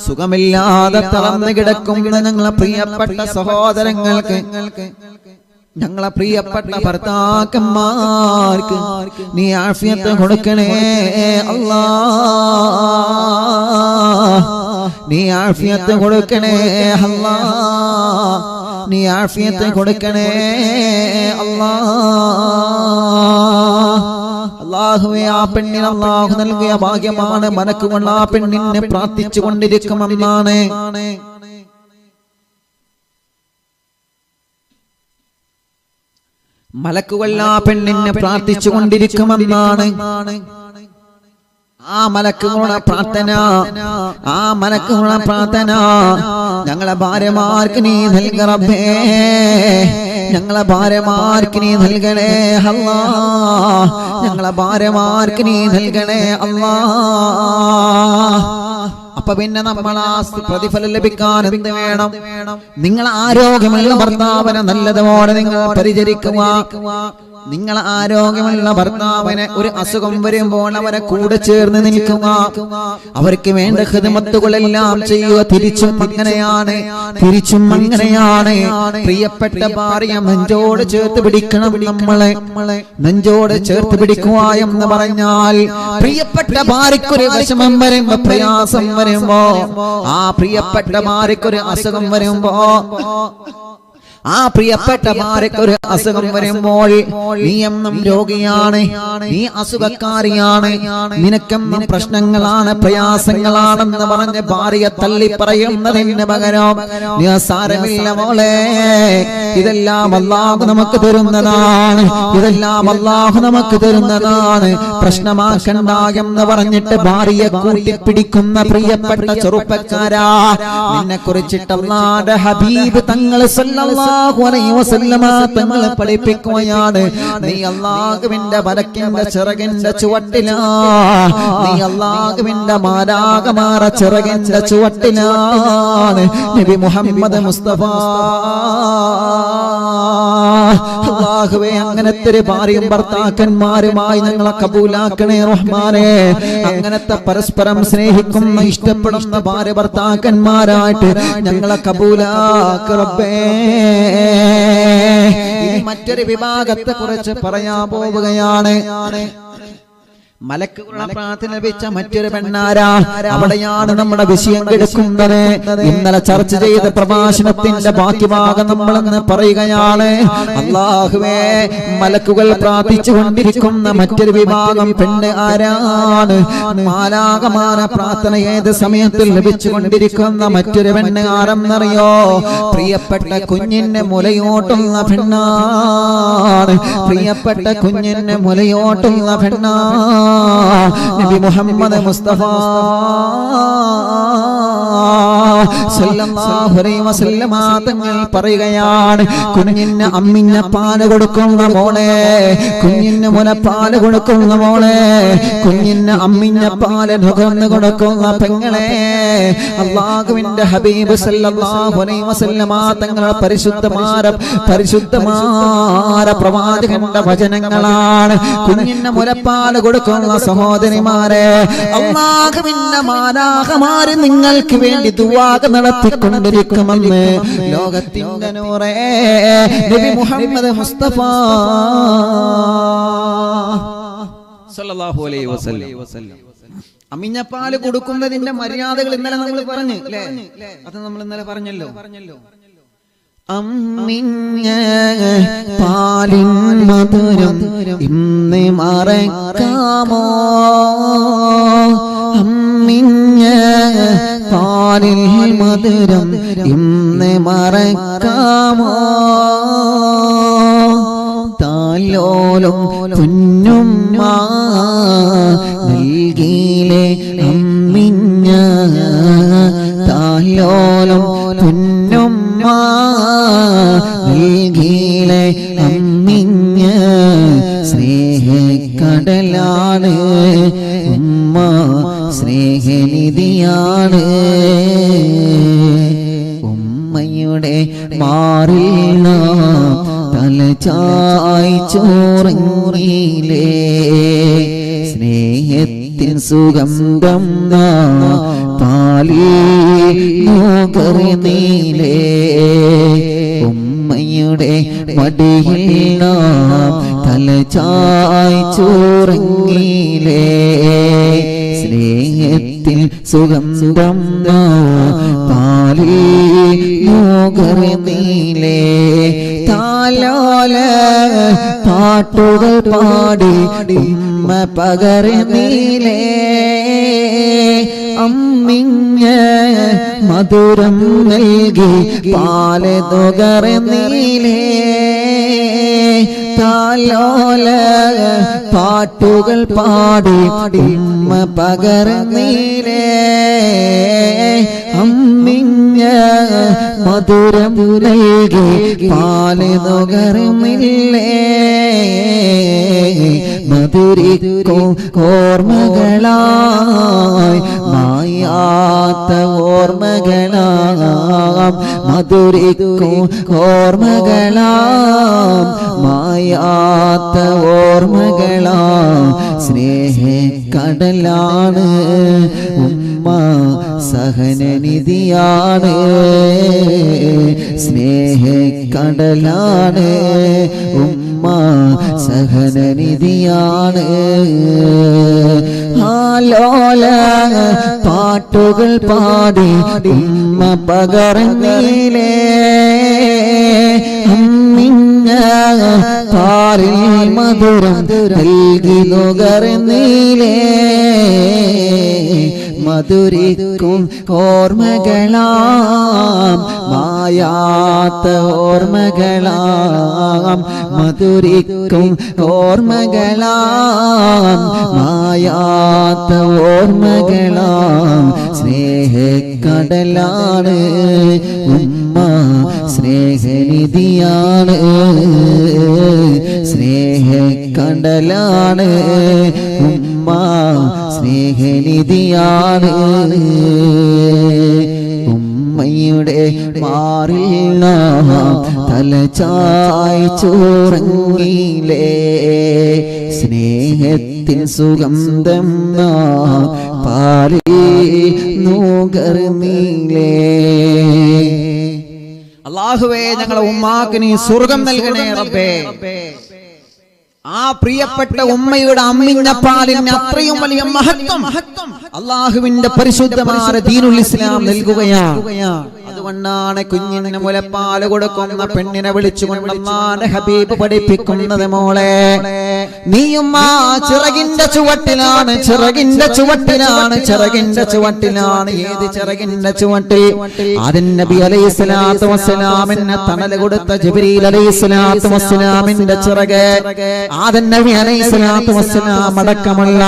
സുഖമില്ലാതെ തളർന്നു കിടക്കുന്ന ഞങ്ങളെ പ്രിയപ്പെട്ട സഹോദരങ്ങൾക്ക്, ഞങ്ങളെ പ്രിയപ്പെട്ട ഭർത്താക്കന്മാർക്ക് നീ ആഫിയത്ത് കൊടുക്കണേ അല്ലാഹ്, നീ ആഫിയത്ത് കൊടുക്കണേ അല്ലാഹ്, നീ ആഫിയത്ത് കൊടുക്കണേ അല്ലാഹ്. അല്ലാഹുവേ, ആ പെണ്ണിന് അല്ലാഹു നൽകിയ ഭാഗ്യമാണ്. മനക്കുകൊണ്ട് ആ പെണ്ണിനെ പ്രാർത്ഥിച്ചു കൊണ്ടിരിക്കുമെന്നാണ്. മലക്കുകൾ ആ പെണ്ണിനെ പ്രാർത്ഥിച്ചു കൊണ്ടിരിക്കുമെന്നാണ്. ആ മലക്കുകളുടെ പ്രാർത്ഥന, ആ മലക്കുകളുടെ പ്രാർത്ഥന ഞങ്ങളെ ഭാര്യമാർക്ക് നീ നൽക റബ്ബേ, ഞങ്ങളെ ഭാര്യമാർക്ക് നീ നൽകണേ അല്ലാഹ്, ഞങ്ങളെ ഭാര്യമാർക്ക് നീ നൽകണേ അല്ലാഹ്. അപ്പൊ പിന്നെ നമ്മൾ ആ പ്രതിഫലം ലഭിക്കാൻ എന്ത് വേണം? നിങ്ങൾ ആരോഗ്യമുള്ള ഭർത്താവിനെ നല്ലതുപോലെ നിങ്ങൾ പരിചരിക്കുക. നിങ്ങൾ ആരോഗ്യമുള്ള ഭർത്താവിന് ഒരു അസുഖം വരുമ്പോൾ അവരെ കൂടെ ചേർന്ന് നിൽക്കുക, അവർക്ക് വേണ്ട ഖിദ്മത്തുകളെല്ലാം ചെയ്യുക. തിരിച്ചും അങ്ങനെയാണ്, തിരിച്ചും അങ്ങനെയാണ്. പ്രിയപ്പെട്ട ഭാര്യ നെഞ്ചോട് ചേർത്ത് പിടിക്കണം. നമ്മളെ നെഞ്ചോട് ചേർത്ത് പിടിക്കുക എന്ന് പറഞ്ഞാൽ, പ്രിയപ്പെട്ട ഭാര്യക്കൊരു വിഷമം വരുമ്പോ, പ്രയാസം വരുമ്പോ, ആ പ്രിയപ്പെട്ട ഭാര്യക്കൊരു അസുഖം വരുമ്പോ, ആ പ്രിയപ്പെട്ട ഭാര്യക്കൊരു അസുഖം വരുമ്പോൾ, നീ എന്നും രോഗിയാണ്, നീ അസുഖക്കാരിയാണ്, നിനക്കെന്നും പ്രശ്നങ്ങളാണ്, പ്രയാസങ്ങളാണെന്ന് പറഞ്ഞ് ഭാര്യ തള്ളി പറയുന്നതിന് പകരം, നീ സാരമില്ല മോളെ, ഇതെല്ലാം അല്ലാഹു നമുക്ക് തരുന്നതാണ്, ഇതെല്ലാം അല്ലാഹു നമുക്ക് തരുന്നതാണ്, പ്രശ്നമാക്കണ്ട എന്ന് പറഞ്ഞിട്ട് ഭാര്യയെ കൂട്ടിപ്പിടിക്കുന്ന പ്രിയപ്പെട്ട ചെറുപ്പക്കാരാ, നിന്നെ കുറിച്ചിട്ട് അല്ലാഹുവിന്റെ ഹബീബ് തങ്ങൾ സല്ലല്ലാഹു അലൈഹി വസല്ലമ തങ്ങളെ പഠിപ്പിക്കുകയാണ്. നീ അല്ലാഹുവിന്റെ മലക്കിന്റെ ചിറകിന്റെ ചുവട്ടിലാ, നീ അല്ലാഹുവിന്റെ മാലാഖമാര ചിറകിന്റെ ചുവട്ടിലാണ്. നബി മുഹമ്മദ് മുസ്തഫ. അല്ലാഹുവേ, അങ്ങനത്തെ ഒരു ഭാര്യയും ഭർത്താക്കന്മാരുമായി ഞങ്ങളെ കബൂലാക്കണേ റഹ്മാനേ. അങ്ങനത്തെ പരസ്പരം സ്നേഹിക്കുന്ന ഇഷ്ടപ്പെടുന്ന ഭാര്യ ഭർത്താക്കന്മാരായിട്ട് ഞങ്ങളെ കബൂലാക്ക് റബ്ബേ. ഇനി മറ്റൊരു വിഭാഗത്തെ കുറിച്ച് പറയാൻ പോവുകയാണ്. മലക്കുകളുടെ പ്രാർത്ഥന ലഭിച്ച മറ്റൊരു പെണ്ണാരാ, അവിടെയാണ് നമ്മുടെ വിഷയം കിടക്കുന്നത്. ഇന്നലെ ചർച്ച ചെയ്ത പ്രഭാഷണത്തിന്റെ ബാക്കി ഭാഗം നമ്മളെന്ന് പറയുകയാണ്. അല്ലാഹുവേ, മലക്കുകൾ പ്രാർത്ഥിച്ചു കൊണ്ടിരിക്കുന്ന മറ്റൊരു വിഭാഗം പെണ്ണ് ആരാണ്? മാലാഖമാര പ്രാർത്ഥന ഏത് സമയത്തിൽ ലഭിച്ചു കൊണ്ടിരിക്കുന്ന മറ്റൊരു പെണ്ണ് ആരെന്നറിയോ? പ്രിയപ്പെട്ട കുഞ്ഞിന്റെ മുലയോട്ടുള്ള പെണ്ണാണ്, പ്രിയപ്പെട്ട കുഞ്ഞിന്റെ മുലയോട്ടുള്ള പെണ്ണാണ് നബി മുഹമ്മദ് മുസ്തഫ. സല്ലല്ലാഹു അലൈഹി വസല്ലമ തങ്ങൾ പറയുകയാണ്, കുഞ്ഞിന് അമ്മിഞ്ഞ പാല് കൊടുക്കുന്ന മോളെ, കുഞ്ഞിന് മുലപ്പാല് കൊടുക്കുന്ന മോളെ, കുഞ്ഞിന് അമ്മിഞ്ഞ പാല് നുകർന്നു കൊടുക്കുന്ന പെങ്ങളെ, അല്ലാഹുവിന്റെ ഹബീബ് സല്ലല്ലാഹു അലൈഹി വസല്ലമ തങ്ങളുടെ പരിശുദ്ധമായ പ്രവാചകന്റെ വചനങ്ങളാണ്. കുഞ്ഞിന് മുലപ്പാല് കൊടുക്കുന്ന സഹോദരിമാരെ, അല്ലാഹുവിന്റെ മാലാഖമാര് നിങ്ങൾക്ക് വേണ്ടി ദുആ നടത്തിക്കൊണ്ടിരിക്കുമെന്ന് ലോകത്തിന്റെ നൂറേ നബി മുഹമ്മദ് മുസ്തഫ സല്ലല്ലാഹു അലൈഹി വസല്ലം. അമ്മിഞ്ഞപ്പാല് കൊടുക്കുന്നതിന്റെ മര്യാദകൾ ഇന്നലെ നമ്മൾ പറഞ്ഞു അല്ലേ? അത് നമ്മൾ ഇന്നലെ പറഞ്ഞല്ലോ. അമ്മിഞ്ഞ പാലിൻ മധുരം ഇന്ന് മറക്കാമോ, അമ്മിഞ്ഞ പാലിൽ മധുരം ഇന്ന് മറക്കാമോ, താലോലും കുഞ്ഞുമ്മ നൽകിയിലെ അമ്മിഞ്ഞ, താലോലും കുഞ്ഞുമ്മ നൽകിയിലെ അമ്മിഞ്ഞ, സ്നേഹക്കടലാണ് ഉമ്മ, സ്നേഹനിധിയാണ്. ഉമ്മയുടെ മാറിൽ തലചായി ചോറങ്ങിയിലേ, സ്നേഹത്തിൻ സുഗന്ധം പാലിൽ നുകർന്നിലേ, ഉമ്മയുടെ മടിയിൽ തലചായി ചോറങ്ങിയിലേ, സ്നേഹത്തിൽ സുഗന്ധം പാലിൽ നുകർന്നിലേ, താലോല പാട്ടുകൾ പാടി ഉമ്മ പകർന്നിലേ, അമ്മിഞ്ഞ മധുരം നൽകി പാല് നുകർന്നിലേ, താലോല പാട്ടുകൾ പാടി ഉമ്മ പകർന്നിലേ, അമ്മിഞ്ഞ മധുരം നൽകി പാല് നുകർന്നില്ലേ, മധുരിക്കും ഓർമ്മകളായി മായാത്ത ഓർമ്മകളാം, മധുരിക്കും ഓർമ്മകളാം മായാത്ത ഓർമ്മകളാം, സ്നേഹക്കടലാണ് ഉമ്മ, സഹനനിധിയാണ്, സ്നേഹക്കടലാണ് ഉമ്മ, സഹനനിധിയാണ്. ആലോല പാട്ടുകൾ പാടി ഉമ്മ പകർന്നിലേ, അമ്മിഞ്ഞ പാലിൽ മധുരം നൽകി നുകർന്നിലേ, മധുരിക്കും ഓർമ്മകളാം മായാത്ത ഓർമ്മകളാം, മധുരിക്കും ഓർമ്മകളാം മായാത്ത ഓർമ്മകളാം, സ്നേഹക്കടലാണ് ഉമ്മ, സ്നേഹനിധിയാണ്, സ്നേഹക്കടലാണ് ഉമ്മ, സ്നേഹനിധിയാണ്. ഉമ്മയുടെ മാറിൽ തലചായി ചോറങ്ങിയിലേ, സ്നേഹത്തിൻ സുഗന്ധം പാലിൽ നുകർന്നിലേ. അല്ലാഹുവേ, ഞങ്ങളെ ഉമ്മാക്ക് നീ സ്വർഗം നൽകണേ റബ്ബേ. ആ പ്രിയപ്പെട്ട ഉമ്മയുടെ അമ്മിഞ്ഞ പാലിന് അത്രയും വലിയ മഹത്വം അല്ലാഹുവിന്റെ പരിശുദ്ധമായ ദീനുൽ ഇസ്ലാം നൽകുകയാണ്. അതുകൊണ്ടാണ് കുഞ്ഞിന് മുലപ്പാല് കൊടുക്കുന്ന പെണ്ണിനെ വിളിച്ചുകൊണ്ട് അല്ലാഹുവിന്റെ ഹബീബ് പഠിപ്പിക്കുന്നത്, മോളെ നീയും ആ ചിറകിന്റെ ചുവട്ടിലാണ്, ചിറകിന്റെ ചുവട്ടിലാണ്, ചിറകിന്റെ ചുവട്ടിലാണ്. ഏത് ചിറകിന്റെ ചുവട്ടിൽ? ആദം നബി അലൈഹിസ്സലാത്തു വസ്സലാമിന് തണല് കൊടുത്ത ജിബ്രീൽ അലൈഹിസ്സലാത്തു വസ്സലാമിന്റെ ചിറക്. ആദം നബി അലൈഹിസ്സലാത്തു വസ്സലാം അടക്കമുള്ള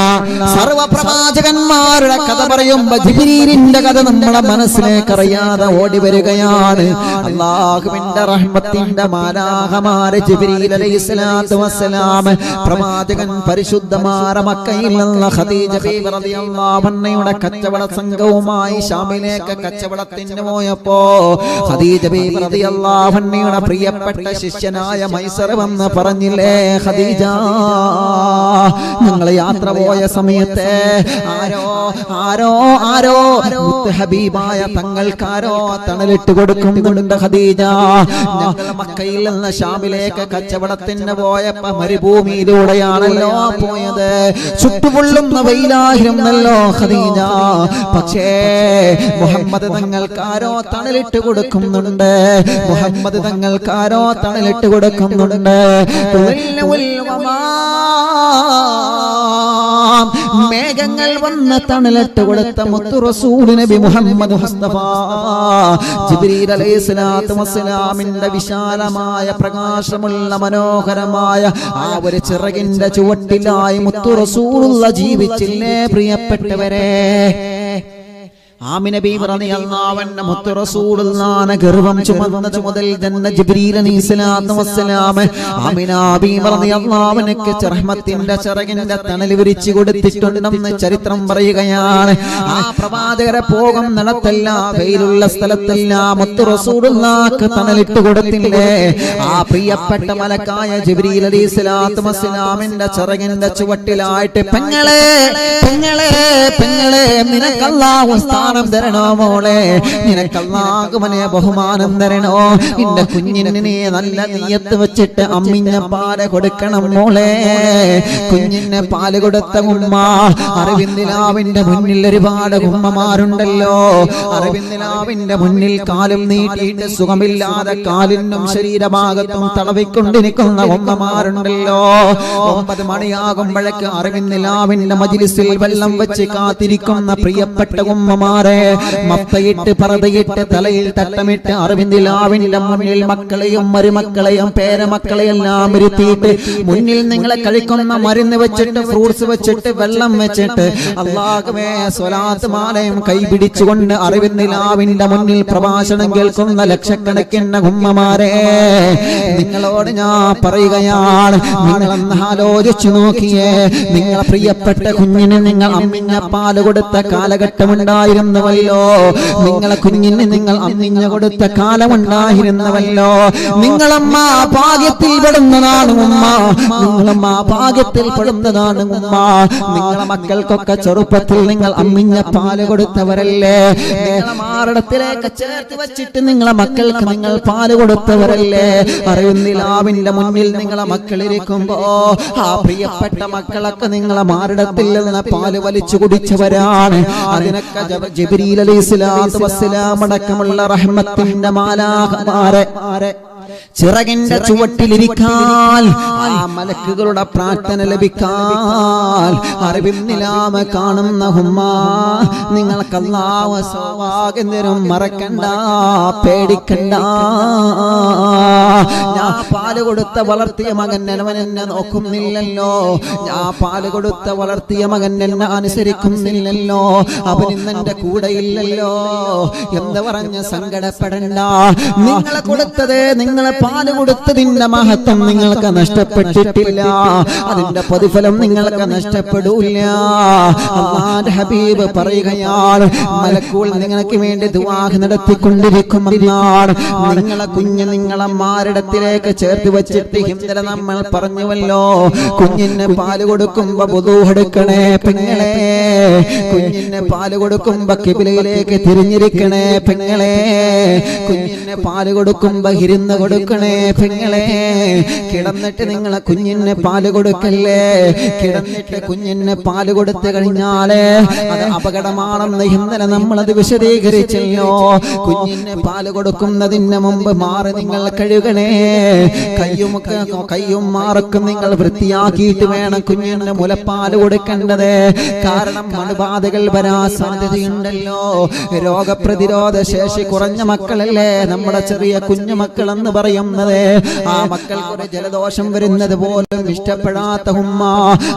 സർവ്വ പ്രവാചകന്മാരുടെ കഥ പറയുമ്പോൾ ജിബ്രീലിന്റെ കഥ നമ്മളെ മനസ്സിലേക്ക് അറിയാതെ ഓടി വരികയാണ്. അല്ലാഹുവിന്റെ റഹ്മത്തിന്റെ മാലാഖമാരെ ജിബ്രീൽ അലൈഹിസ്സലാത്തു വസ്സലാം പ്രവാചകൻ പരിശുദ്ധമായ മക്കയിൽ നിന്ന് ഖദീജ ബീവി റളിയല്ലാഹു അൻഹയുടെ കച്ചവട സംഘവുമായി ശാമിലേക്ക് കച്ചവടത്തിന് പോയപ്പോ ഖദീജ ബീവി റളിയല്ലാഹു അൻഹയുടെ പ്രിയപ്പെട്ട ശിഷ്യനായ മൈസർ വന്ന് പറഞ്ഞില്ലേ, ഖദീജ ഞങ്ങൾ യാത്ര പോയ സമയത്ത് ആരോ ഹബീബായ തങ്ങൾക്കാരോ തണലിട്ട് കൊടുക്കുന്നുണ്ട് ഖദീജ. ഞങ്ങൾ മക്കയിൽ നിന്ന് ശാമിലേക്ക് കച്ചവടത്തിന് പോയപ്പോ മരുഭൂമിയിലൂടെയാണല്ലോ പോയത്, ചുട്ടുപൊള്ളുന്ന വെയിലായിരുന്നല്ലോ ഖദീജ. പക്ഷേ മുഹമ്മദ് തങ്ങൾക്കാരോ തണലിട്ട് കൊടുക്കുന്നുണ്ട്, മുഹമ്മദ് തങ്ങൾക്കാരോ തണലിട്ട് കൊടുക്കുന്നുണ്ട്. മേഘങ്ങൾ വന്ന് തണലിട്ട് കൊടുത്ത മുത്തു റസൂൽ നബി മുഹമ്മദ് മുസ്തഫ ജിബ്രീൽ അലൈഹിസ്സലാത്തു വസ്സലാമിന്റെ വിശാലമായ പ്രകാശമുള്ള മനോഹരമായ ആ ഒരു ചിറകിന്റെ ചുവട്ടിലായി മുത്തു റസൂലുള്ള ജീവിച്ചില്ലേ പ്രിയപ്പെട്ടവരെ? ആമിന ബീവി റളിയല്ലാഹു അൻഹ മുത്തു റസൂലുള്ളാഹിനെ ഗർഭം ചുമന്നത് മുതൽ തന്നെ ജിബ്രീൽ അലൈഹിസ്സലാത്തു വസ്സലാം ആമിന ബീവി റളിയല്ലാഹു അൻഹയ്ക്ക് റഹ്മത്തിന്റെ ചിറകിന്റെ തണൽ വിരിച്ചു കൊടുത്തിട്ടുണ്ടെന്ന് ചരിത്രം പറയുകയാണ്. ആ പ്രവാചകരെ പോകും നടത്തല്ല, വെയിലുള്ള സ്ഥലത്തല്ല മുത്തു റസൂലുള്ളാഹിക്ക് തണലിട്ട് കൊടുത്തില്ലേ? ആ പ്രിയപ്പെട്ട മലക്കായ ജിബ്രീൽ അലൈഹിസ്സലാത്തു വസ്സലാമിന്റെ ചിറകിന്റെ ചുവട്ടിലായിട്ട് പെങ്ങളെ പെങ്ങളെ പെങ്ങളെ നിനക്കല്ലാഹു സ്ഥാനം തരണോ മോളെ, നിനക്കല്ലാഹുവിനെ ബഹുമാനം തരണോ, നിന്റെ കുഞ്ഞിന് നീ നല്ല നിയത്ത് വെച്ചിട്ട് അമ്മിഞ്ഞ പാല് കൊടുക്കണം മോളെ. കുഞ്ഞിന് പാല് കൊടുത്ത ഉമ്മ, അറിവിന്ദിലാവിന്റെ മുന്നിൽ ഒരുപാട് ഉമ്മമാരുണ്ടല്ലോ, അറിവിന്ദിലാവിന്റെ മുന്നിൽ കാലും നീട്ടിയിട്ട് സുഖമില്ലാതെ കാലിനും ശരീരഭാഗത്തും തടവിക്കൊണ്ടിരിക്കുന്ന ഉമ്മമാരുണ്ടല്ലോ. 9 മണിയാകുമ്പോഴേക്ക് അറിവിന്ദിലാവിന്റെ മജ്ലിസിൽ വെള്ളം വെച്ച് കാത്തിരിക്കുന്ന പ്രിയപ്പെട്ട ഉമ്മമാർ, മഫ്തയിട്ട് പറതയിട്ട് തലയിൽ തട്ടമിട്ട് അറിവിന്ദിലാവിന്റെ മുന്നിൽ മക്കളെയും മരുമക്കളെയും പേരമക്കളെയെല്ലാം ഇരുത്തിയിട്ട് മുന്നിൽ നിങ്ങളെ കഴിക്കുന്ന മരുന്ന് വെച്ചിട്ട് ഫ്രൂട്ട്സ് വെച്ചിട്ട് വെള്ളം വെച്ചിട്ട് അല്ലാഹുവേ സ്വലാത്ത് മാലയും കൈപിടിച്ചുകൊണ്ട് അറിവിന്ദിലാവിന്റെ മുന്നിൽ പ്രഭാഷണം കേൾക്കുന്ന ലക്ഷക്കണക്കിന് ഉമ്മമാരെ, നിങ്ങളോട് ഞാൻ പറയുകയാണ്, നിങ്ങളൊന്ന് ആലോചിച്ചു നോക്കിയേ, നിങ്ങളെ പ്രിയപ്പെട്ട കുഞ്ഞിന് നിങ്ങൾ അമ്മിഞ്ഞ പാല് കൊടുത്ത കാലഘട്ടമുണ്ടായിരുന്നു ല്ലോ, നിങ്ങളെ കുഞ്ഞിന് നിങ്ങൾ അമ്മിഞ്ഞ കൊടുത്ത കാലമുണ്ടായിരുന്നവല്ലോ. നിങ്ങളമ്മ ഭാഗ്യത്തിൽ പെടുന്നതാണ് ഉമ്മ, നിങ്ങളമ്മ ഭാഗ്യത്തിൽ പെടുന്നതാണ് ഉമ്മ. നിങ്ങളെ മക്കൾക്കൊക്കെ ചെറുപ്പത്തിൽ നിങ്ങൾ അമ്മിഞ്ഞ പാല് കൊടുത്തവരല്ലേ, നിങ്ങളെ മാറിടത്തിലേക്ക് ചേർത്ത് വെച്ചിട്ട് നിങ്ങളെ മക്കൾക്ക് നിങ്ങൾ പാല് കൊടുത്തവരല്ലേ. അറിയുന്നിലാവിന്റെ മുന്നിൽ നിങ്ങളെ മക്കളിരിക്കുമ്പോ ആ പ്രിയപ്പെട്ട മക്കളൊക്കെ നിങ്ങളെ മാറിടത്തിൽ നിന്ന് പാല് വലിച്ചു കുടിച്ചവരാണ്. അതിനൊക്കെ ജിബ്രീൽ അലൈഹിസ്സലാത്തു വസ്സലാം അടക്കമുള്ള റഹ്മത്തിന്റെ മാലാഖമാരെ ചിറകിന്റെ ചുവട്ടിലിരിക്കാൻ, ആ മലക്കുകളുടെ പ്രാർത്ഥന ലഭിക്കാൻ അറിവിന്നിലാമ കാണുന്ന ഉമ്മ, നിങ്ങൾക്ക് അല്ലാഹു സൗഭാഗ്യം മറക്കണ്ട, പേടിക്കണ്ട. ഞാൻ പാല് കൊടുത്ത വളർത്തിയ മകൻ എന്നെ നോക്കുന്നില്ലല്ലോ, ഞാൻ പാല് കൊടുത്ത വളർത്തിയ മകൻ എന്നെ അനുസരിക്കുന്നില്ലല്ലോ, അവൻ ഇന്നെന്റെ കൂടെ ഇല്ലല്ലോ എന്ന് പറഞ്ഞ് സങ്കടപ്പെടണ്ട. നിങ്ങളെ കൊടുത്തത്, നിങ്ങളെ പാല് കൊടുത്തതിന്റെ മഹത്വം നിങ്ങൾക്ക് നഷ്ടപ്പെട്ടിട്ടില്ല, അതിന്റെ പ്രതിഫലം നിങ്ങൾക്ക് നഷ്ടപ്പെടില്ല. അല്ലാഹുവിന്റെ ഹബീബ് പറയുകയാണ്, മലക്കുകൾ നിങ്ങൾക്ക് വേണ്ടി ദുആ നടത്തിക്കൊണ്ടിരിക്കുമെന്നാണ്. നിങ്ങളെ കുഞ്ഞ് നിങ്ങളെ മാറിടത്തിലേക്ക് ചേർത്ത് വെച്ചിട്ട് ഇന്നലെ നമ്മൾ പറഞ്ഞുവല്ലോ, കുഞ്ഞിന് പാല് കൊടുക്കുമ്പോ വുദൂ എടുക്കണേ പെങ്ങളെ, കുഞ്ഞിന് പാല് കൊടുക്കുമ്പോ കിബിലയിലേക്ക് തിരിഞ്ഞിരിക്കണേ പെങ്ങളെ. കുഞ്ഞിന് പാല് കൊടുക്കുമ്പോ ഇരുന്ന് കൊടുക്കണേ പെങ്ങളെ. കിടന്നിട്ട് നിങ്ങളെ കുഞ്ഞിന് പാല് കൊടുക്കല്ലേ. കിടന്നിട്ട് കുഞ്ഞിന് പാല് കൊടുത്തു കഴിഞ്ഞാല് അത് അപകടമാണെന്ന് ഇന്നലെ നമ്മളത് വിശദീകരിച്ചല്ലോ. കുഞ്ഞിന് പാല് കൊടുക്കുന്നതിന് മുമ്പ് മാറി നിങ്ങൾ കഴുകണേ. കയ്യും മാറക്കും നിങ്ങൾ വൃത്തിയാക്കിയിട്ട് വേണം കുഞ്ഞിന് മുലപ്പാല് കൊടുക്കേണ്ടത്. കാരണം അണുബാധകൾ വരാൻ സാധ്യതയുണ്ടല്ലോ. രോഗപ്രതിരോധ ശേഷി കുറഞ്ഞ മക്കളല്ലേ നമ്മുടെ ചെറിയ കുഞ്ഞു മക്കൾ എന്ന് പറയുന്നത്. ആ മക്കൾക്കൊരു ജലദോഷം വരുന്നത് പോലും ഇഷ്ടപ്പെടാത്ത ഉമ്മ,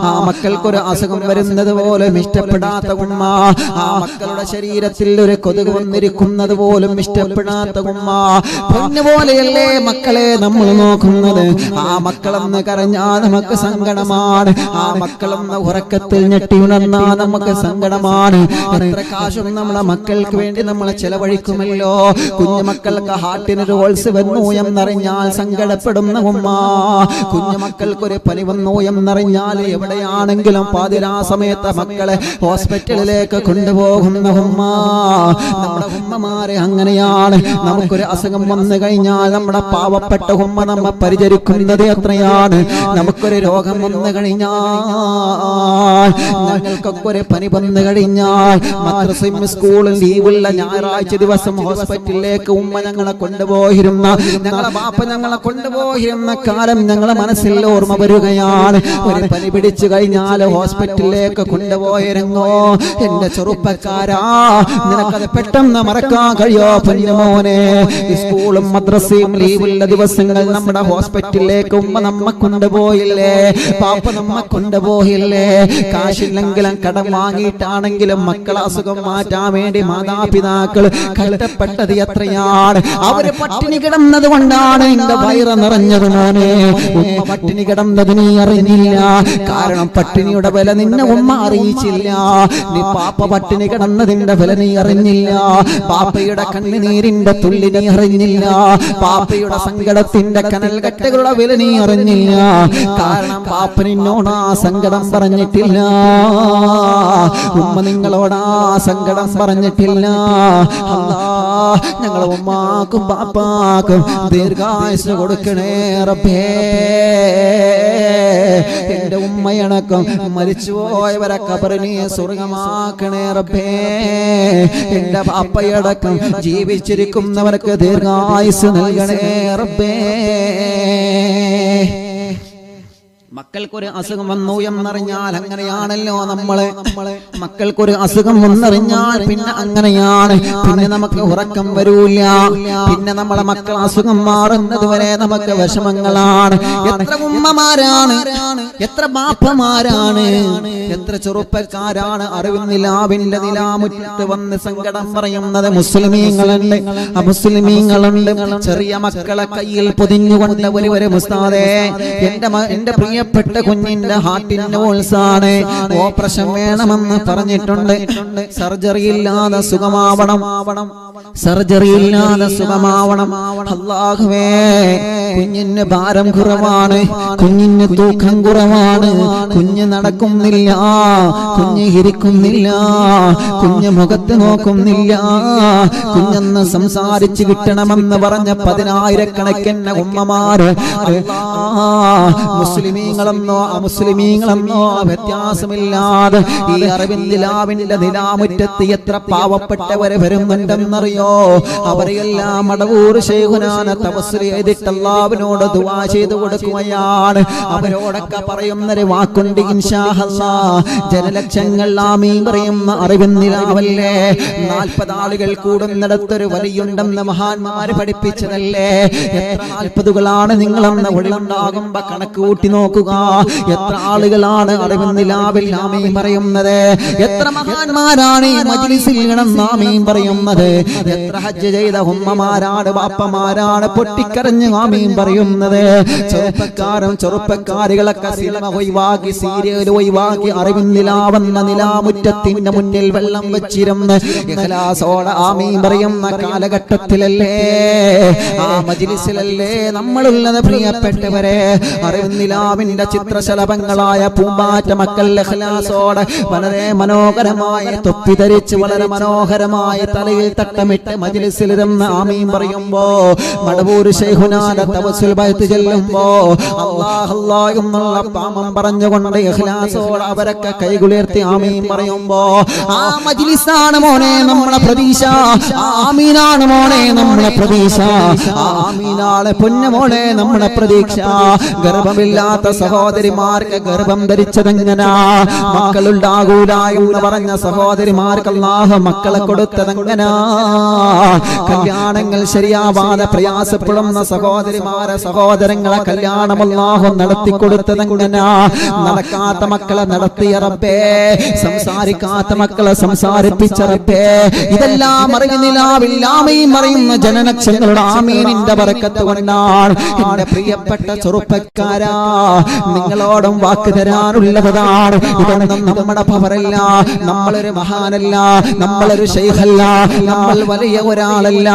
ആ മക്കൾക്കൊരു അസുഖം വരുന്നത് പോലും ഇഷ്ടപ്പെടാത്ത ഉമ്മ, ആ മക്കളുടെ ശരീരത്തിൽ ഒരു കൊതുക് വന്നിരിക്കുന്നത് പോലും ഇഷ്ടപ്പെടാത്ത ഉമ്മ, പൊന്നുപോലെയല്ലേ മക്കളെ നമ്മൾ നോക്കുന്നത്. ആ മക്കളെന്ന് കരഞ്ഞാൽ നമുക്ക് സങ്കടമാണ്. ആ മക്കളെന്ന് ഉറക്കത്തിൽ ഞെട്ടിയുണർന്നാ നമുക്ക് സങ്കടമാണ്. എത്ര കാശും നമ്മുടെ മക്കൾക്ക് വേണ്ടി നമ്മൾ ചെലവഴിക്കുമല്ലോ. കുഞ്ഞു മക്കൾക്ക് ഹാർട്ടിനൊരു ഹോൾസ് വന്നു എന്നറിഞ്ഞാൽ സങ്കടപ്പെടുന്ന ഉമ്മ, കുഞ്ഞു മക്കൾക്കൊരു പനി വന്നു എന്നറിഞ്ഞാൽ എവിടെയാണെങ്കിലും പാതിരാ സമയത്ത് മക്കളെ ഹോസ്പിറ്റലിലേക്ക് കൊണ്ടുപോകുന്ന ഉമ്മ. നമ്മുടെ ഉമ്മമാരെ അങ്ങനെയാണ്. നമുക്കൊരു അസുഖം വന്നു കഴിഞ്ഞാൽ നമ്മുടെ പാവപ്പെട്ട ഉമ്മ നമ്മെ പരിചരിക്കുന്നത് എത്രയാണ്. നമുക്കൊരു രോഗം വന്നു കഴിഞ്ഞാൽ, ഞങ്ങൾക്കൊക്കെ ഒരു പനി വന്നു കഴിഞ്ഞാൽ മദ്രസയും സ്കൂളും ലീവുള്ള ഞായറാഴ്ച ദിവസം ഹോസ്പിറ്റലിലേക്ക് ഉമ്മ ഞങ്ങളെ കൊണ്ടുപോയിരുന്ന, ഞങ്ങളെ ബാപ്പ ഞങ്ങളെ കൊണ്ടുപോയിരുന്ന കാലം ഞങ്ങളെ മനസ്സിൽ ഓർമ്മ വരികയാണ്. ഒരു പനി പിടിച്ചു കഴിഞ്ഞാൽ ഹോസ്പിറ്റലിലേക്ക് കൊണ്ടുപോയിരുന്നോ എന്റെ ചെറുപ്പക്കാരാ, നിനക്കത് പെട്ടെന്ന് മറക്കാൻ കഴിയോ പൊന്നുമോനെ? സ്കൂളും മദ്രസയും ലീവുള്ള ദിവസങ്ങൾ നമ്മുടെ ഹോസ്പിറ്റലിലേക്ക് ഉമ്മ നമ്മ കൊണ്ടുപോയില്ലേ, പാപ്പ നമ്മ കൊണ്ടുപോയില്ലേ? കാശില്ലെങ്കിലും കടം വാങ്ങിയിട്ടാണെങ്കിലും മക്കളെ അസുഖം മാറ്റാൻ വേണ്ടി മാതാപിതാക്കൾ കഷ്ടപ്പെട്ടത് എത്രയാണ്. അവര് പട്ടിണി കിടന്നത് കൊണ്ടാണ് എന്റെ വയറ് നിറഞ്ഞത് മോനെ. ഉമ്മ പട്ടിണി കിടന്നത് നീ അറിഞ്ഞില്ല. കാരണം പട്ടിണിയുടെ വില നിന്നെ ഉമ്മ അറിയിച്ചില്ല. നീ പാപ്പ പട്ടിണി കിടന്നതിന്റെ വില നീ അറിഞ്ഞില്ല. പാപ്പയുടെ കണ്ണുനീരിന്റെ തുള്ളി നീ അറിഞ്ഞില്ല. പാപ്പയുടെ സങ്കടത്തിന്റെ കനൽ കറ്റകളുടെ വില നീ അറിഞ്ഞില്ല. കാരണം പാപ്പ നിന്നോട് ആ സങ്കടം പറഞ്ഞിട്ടില്ല. ഉമ്മ നിങ്ങളോട് ആ സങ്കടം പറഞ്ഞിട്ടില്ല. അല്ലാഹ് ഞങ്ങളെ ഉമ്മാക്കും പാപ്പാക്കും ദീർഘായുസ്സ് കൊടുക്കണേ റബ്ബേ. എന്റെ ഉമ്മയണക്കം മരിച്ചുപോയവരെ ഖബറിനെ സ്വർഗമാക്കണേ റബ്ബേ. എന്റെ പാപ്പയടക്കം ജീവിച്ചിരിക്കുന്നവർക്ക് ദീർഘായുസ്സ് നൽകണേ റബ്ബേ. മക്കൾക്കൊരു അസുഖം വന്നു എന്നറിഞ്ഞാൽ അങ്ങനെയാണല്ലോ നമ്മള്. മക്കൾക്കൊരു അസുഖം വന്നറിഞ്ഞാൽ പിന്നെ അങ്ങനെയാണ്. പിന്നെ നമുക്ക് ഉറക്കം വരൂല. പിന്നെ നമ്മളെ മക്കൾ അസുഖം മാറുന്നത് വരെ നമുക്ക് വിഷമങ്ങളാണ്. എത്ര ഉമ്മമാരാണ്, എത്ര ബാപ്പമാരാണ്, എത്ര ചെറുപ്പക്കാരാണ് അറിവിന്നിലാവിന്റെ നിലാമുറ്റത്ത് വന്ന് സങ്കടം പറയുന്നത്. മുസ്ലിമീങ്ങളുണ്ട്, അമുസ്ലിമീങ്ങളുണ്ട്. ചെറിയ മക്കളെ കയ്യിൽ പൊതിഞ്ഞുകൊണ്ട് ഒരു ഉസ്താദേ, എന്റെ പ്രിയപ്പെട്ട കുഞ്ഞിന്റെ ഹാർട്ടിന്റെ ഹോൾസാണ്, ഓപ്പറേഷൻ വേണമെന്ന് പറഞ്ഞിട്ടുണ്ട്. സർജറി ഇല്ലാതെ സുഖമാവണം, സർജറി ഇല്ലാതെ സുഖമാവണം. അല്ലാഹുവേ, കുഞ്ഞിന് ഭാരം കുറവാണ്, കുഞ്ഞിന് തൂക്കം കുറവാണ്, കുഞ്ഞ് നടക്കുന്നില്ല, കുഞ്ഞ് ഇരിക്കുന്നില്ല, കുഞ്ഞ് മുഖത്ത് നോക്കുന്നില്ല, കുഞ്ഞെന്ന് സംസാരിച്ച് കിട്ടണമെന്ന് പറഞ്ഞ 10,000-കണക്കിന് ഉമ്മമാര്. മുസ്ലിമീങ്ങളെന്നോ അമുസ്ലിമീങ്ങളെന്നോ വ്യത്യാസമില്ലാതെ ഈ അറിവിന്ദിലാവിന്റെ നിലാമുറ്റത്ത് എത്ര പാവപ്പെട്ടവരെ വരുന്നുണ്ടെന്നറിയോ? അവരെല്ലാം മടവൂർ ശൈഖുനാനെ തവസ്സുൽ ചെയ്തിട്ട് അല്ലാഹുവിനോട് ദുആ ചെയ്തു കൊടുക്കുകയാണ്. അവരോടൊക്കെ പറയുന്നൊരു വാക്കുണ്ട്, ഇൻഷാ അല്ലാഹ്. ജനലക്ഷങ്ങൾ ആമീൻ പറയുന്ന അറിവിന്ദിലാവല്ലേ. 40 ആളുകൾ കൂടുന്നിടത്തൊരു വലിയുണ്ടെന്ന് മഹാന്മാര് പഠിപ്പിച്ചതല്ലേ. എത്ര 40കളാണ് നിങ്ങളെന്ന് ഒഴിവുണ്ടാകുമ്പോ കണക്ക് കൂട്ടി നോക്കുക. എത്ര ആളുകളാണ് അറിവിന്ദിലാവിൽ ആമീൻ പറയുന്നത്? എത്ര മഹാന്മാരാണ് ഈ മജ്ലിസിൽ കിടന്ന് ആമീൻ പറയുന്നത്? എത്ര ഹജ്ജ് ചെയ്ത ഉമ്മമാരാണ് ബാപ്പമാരാണ് പൊട്ടിക്കരഞ്ഞ് ആമീൻ പറയുന്നത്. ചെറുപ്പക്കാരികളൊക്കെ സിനിമ ഒഴിവാക്കി സീരിയൽ ഒഴിവാക്കി അറിവിൻ നിലാവെന്ന നിലാമുറ്റത്തിന്റെ മുന്നിൽ വെള്ളം വെച്ചിരുന്ന് ഇഖ്ലാസോടെ ആമീൻ പറയുന്ന കാലഘട്ടത്തിലല്ലേ, ആ മജ്ലിസിലല്ലേ നമ്മളുള്ളത് പ്രിയപ്പെട്ടവരെ. അറിവിൻ നിലാവിന്റെ ചിത്രശലഭങ്ങളായ പൂമ്പാറ്റ മക്കൾ ഇഖ്ലാസോടെ വളരെ മനോഹരമായ തൊപ്പി ധരിച്ച് വളരെ മനോഹരമായ തലയിൽ തട്ടമിട്ട് മജ്ലിസിലിരുന്ന് ആമീൻ പറയുമ്പോ മടവൂർ ശൈഖുനാന്റെ തവസ്സുൽ ബൈത്ത് ചൊല്ലുമ്പോ അല്ലാഹ് അല്ലാഹ് എന്നുള്ള പാമം പറഞ്ഞുകൊണ്ട് ഇഖ്ലാസോടെ അവരൊക്കെ കൈകുളിർത്തി ആമീൻ പറയുമ്പോ ആ മജ്ലിസാണ് മോനെ നമ്മളെ പ്രതീക്ഷ, ആമീനാണ് മോനെ നമ്മളെ പ്രതീക്ഷ, ആമീനാണ് പൊന്നുമോനെ നമ്മളെ പ്രതീക്ഷ. ഗർഭമില്ലാത്ത സഹോദരിമാർക്ക് ഗർഭം ധരിച്ചതെങ്ങനാ, മക്കളുണ്ടാകൂല എന്ന് പറഞ്ഞ സഹോദരിമാർക്ക് അല്ലാഹു മക്കളെ കൊടുത്തതെങ്ങനാ, കല്യാണങ്ങൾ ശരിയാവാതെ പ്രയാസപ്പെടുന്ന സഹോദരിമാരെ സഹോദരങ്ങളെ കല്യാണം അല്ലാഹു നടത്തി കൊടുത്തതെങ്ങനാ, നടക്കാത്ത മക്കളെ നടത്തിയ റബ്ബേ, സംസാരിക്കാത്ത മക്കളെ സംസാരിപ്പിച്ച റബ്ബേ, ഇതെല്ലാം അറിയുന്നില്ലാവില്ലാമയും അറിയുന്ന ജനനക്ഷങ്ങളുടെ ആമീനിന്റെ ബറക്കത്ത് കൊണ്ടാണ്. എന്റെ പ്രിയപ്പെട്ട ചെറുപ്പക്കാരാ, നിങ്ങളോടും വാക്ക് തരാനുള്ളതാണ്. ഇതൊന്നും നമ്മുടെ പവറല്ല, നമ്മളൊരു മഹാനല്ല, നമ്മളൊരു ശൈഖല്ല, നമ്മൾ വലിയ ഒരാളല്ല.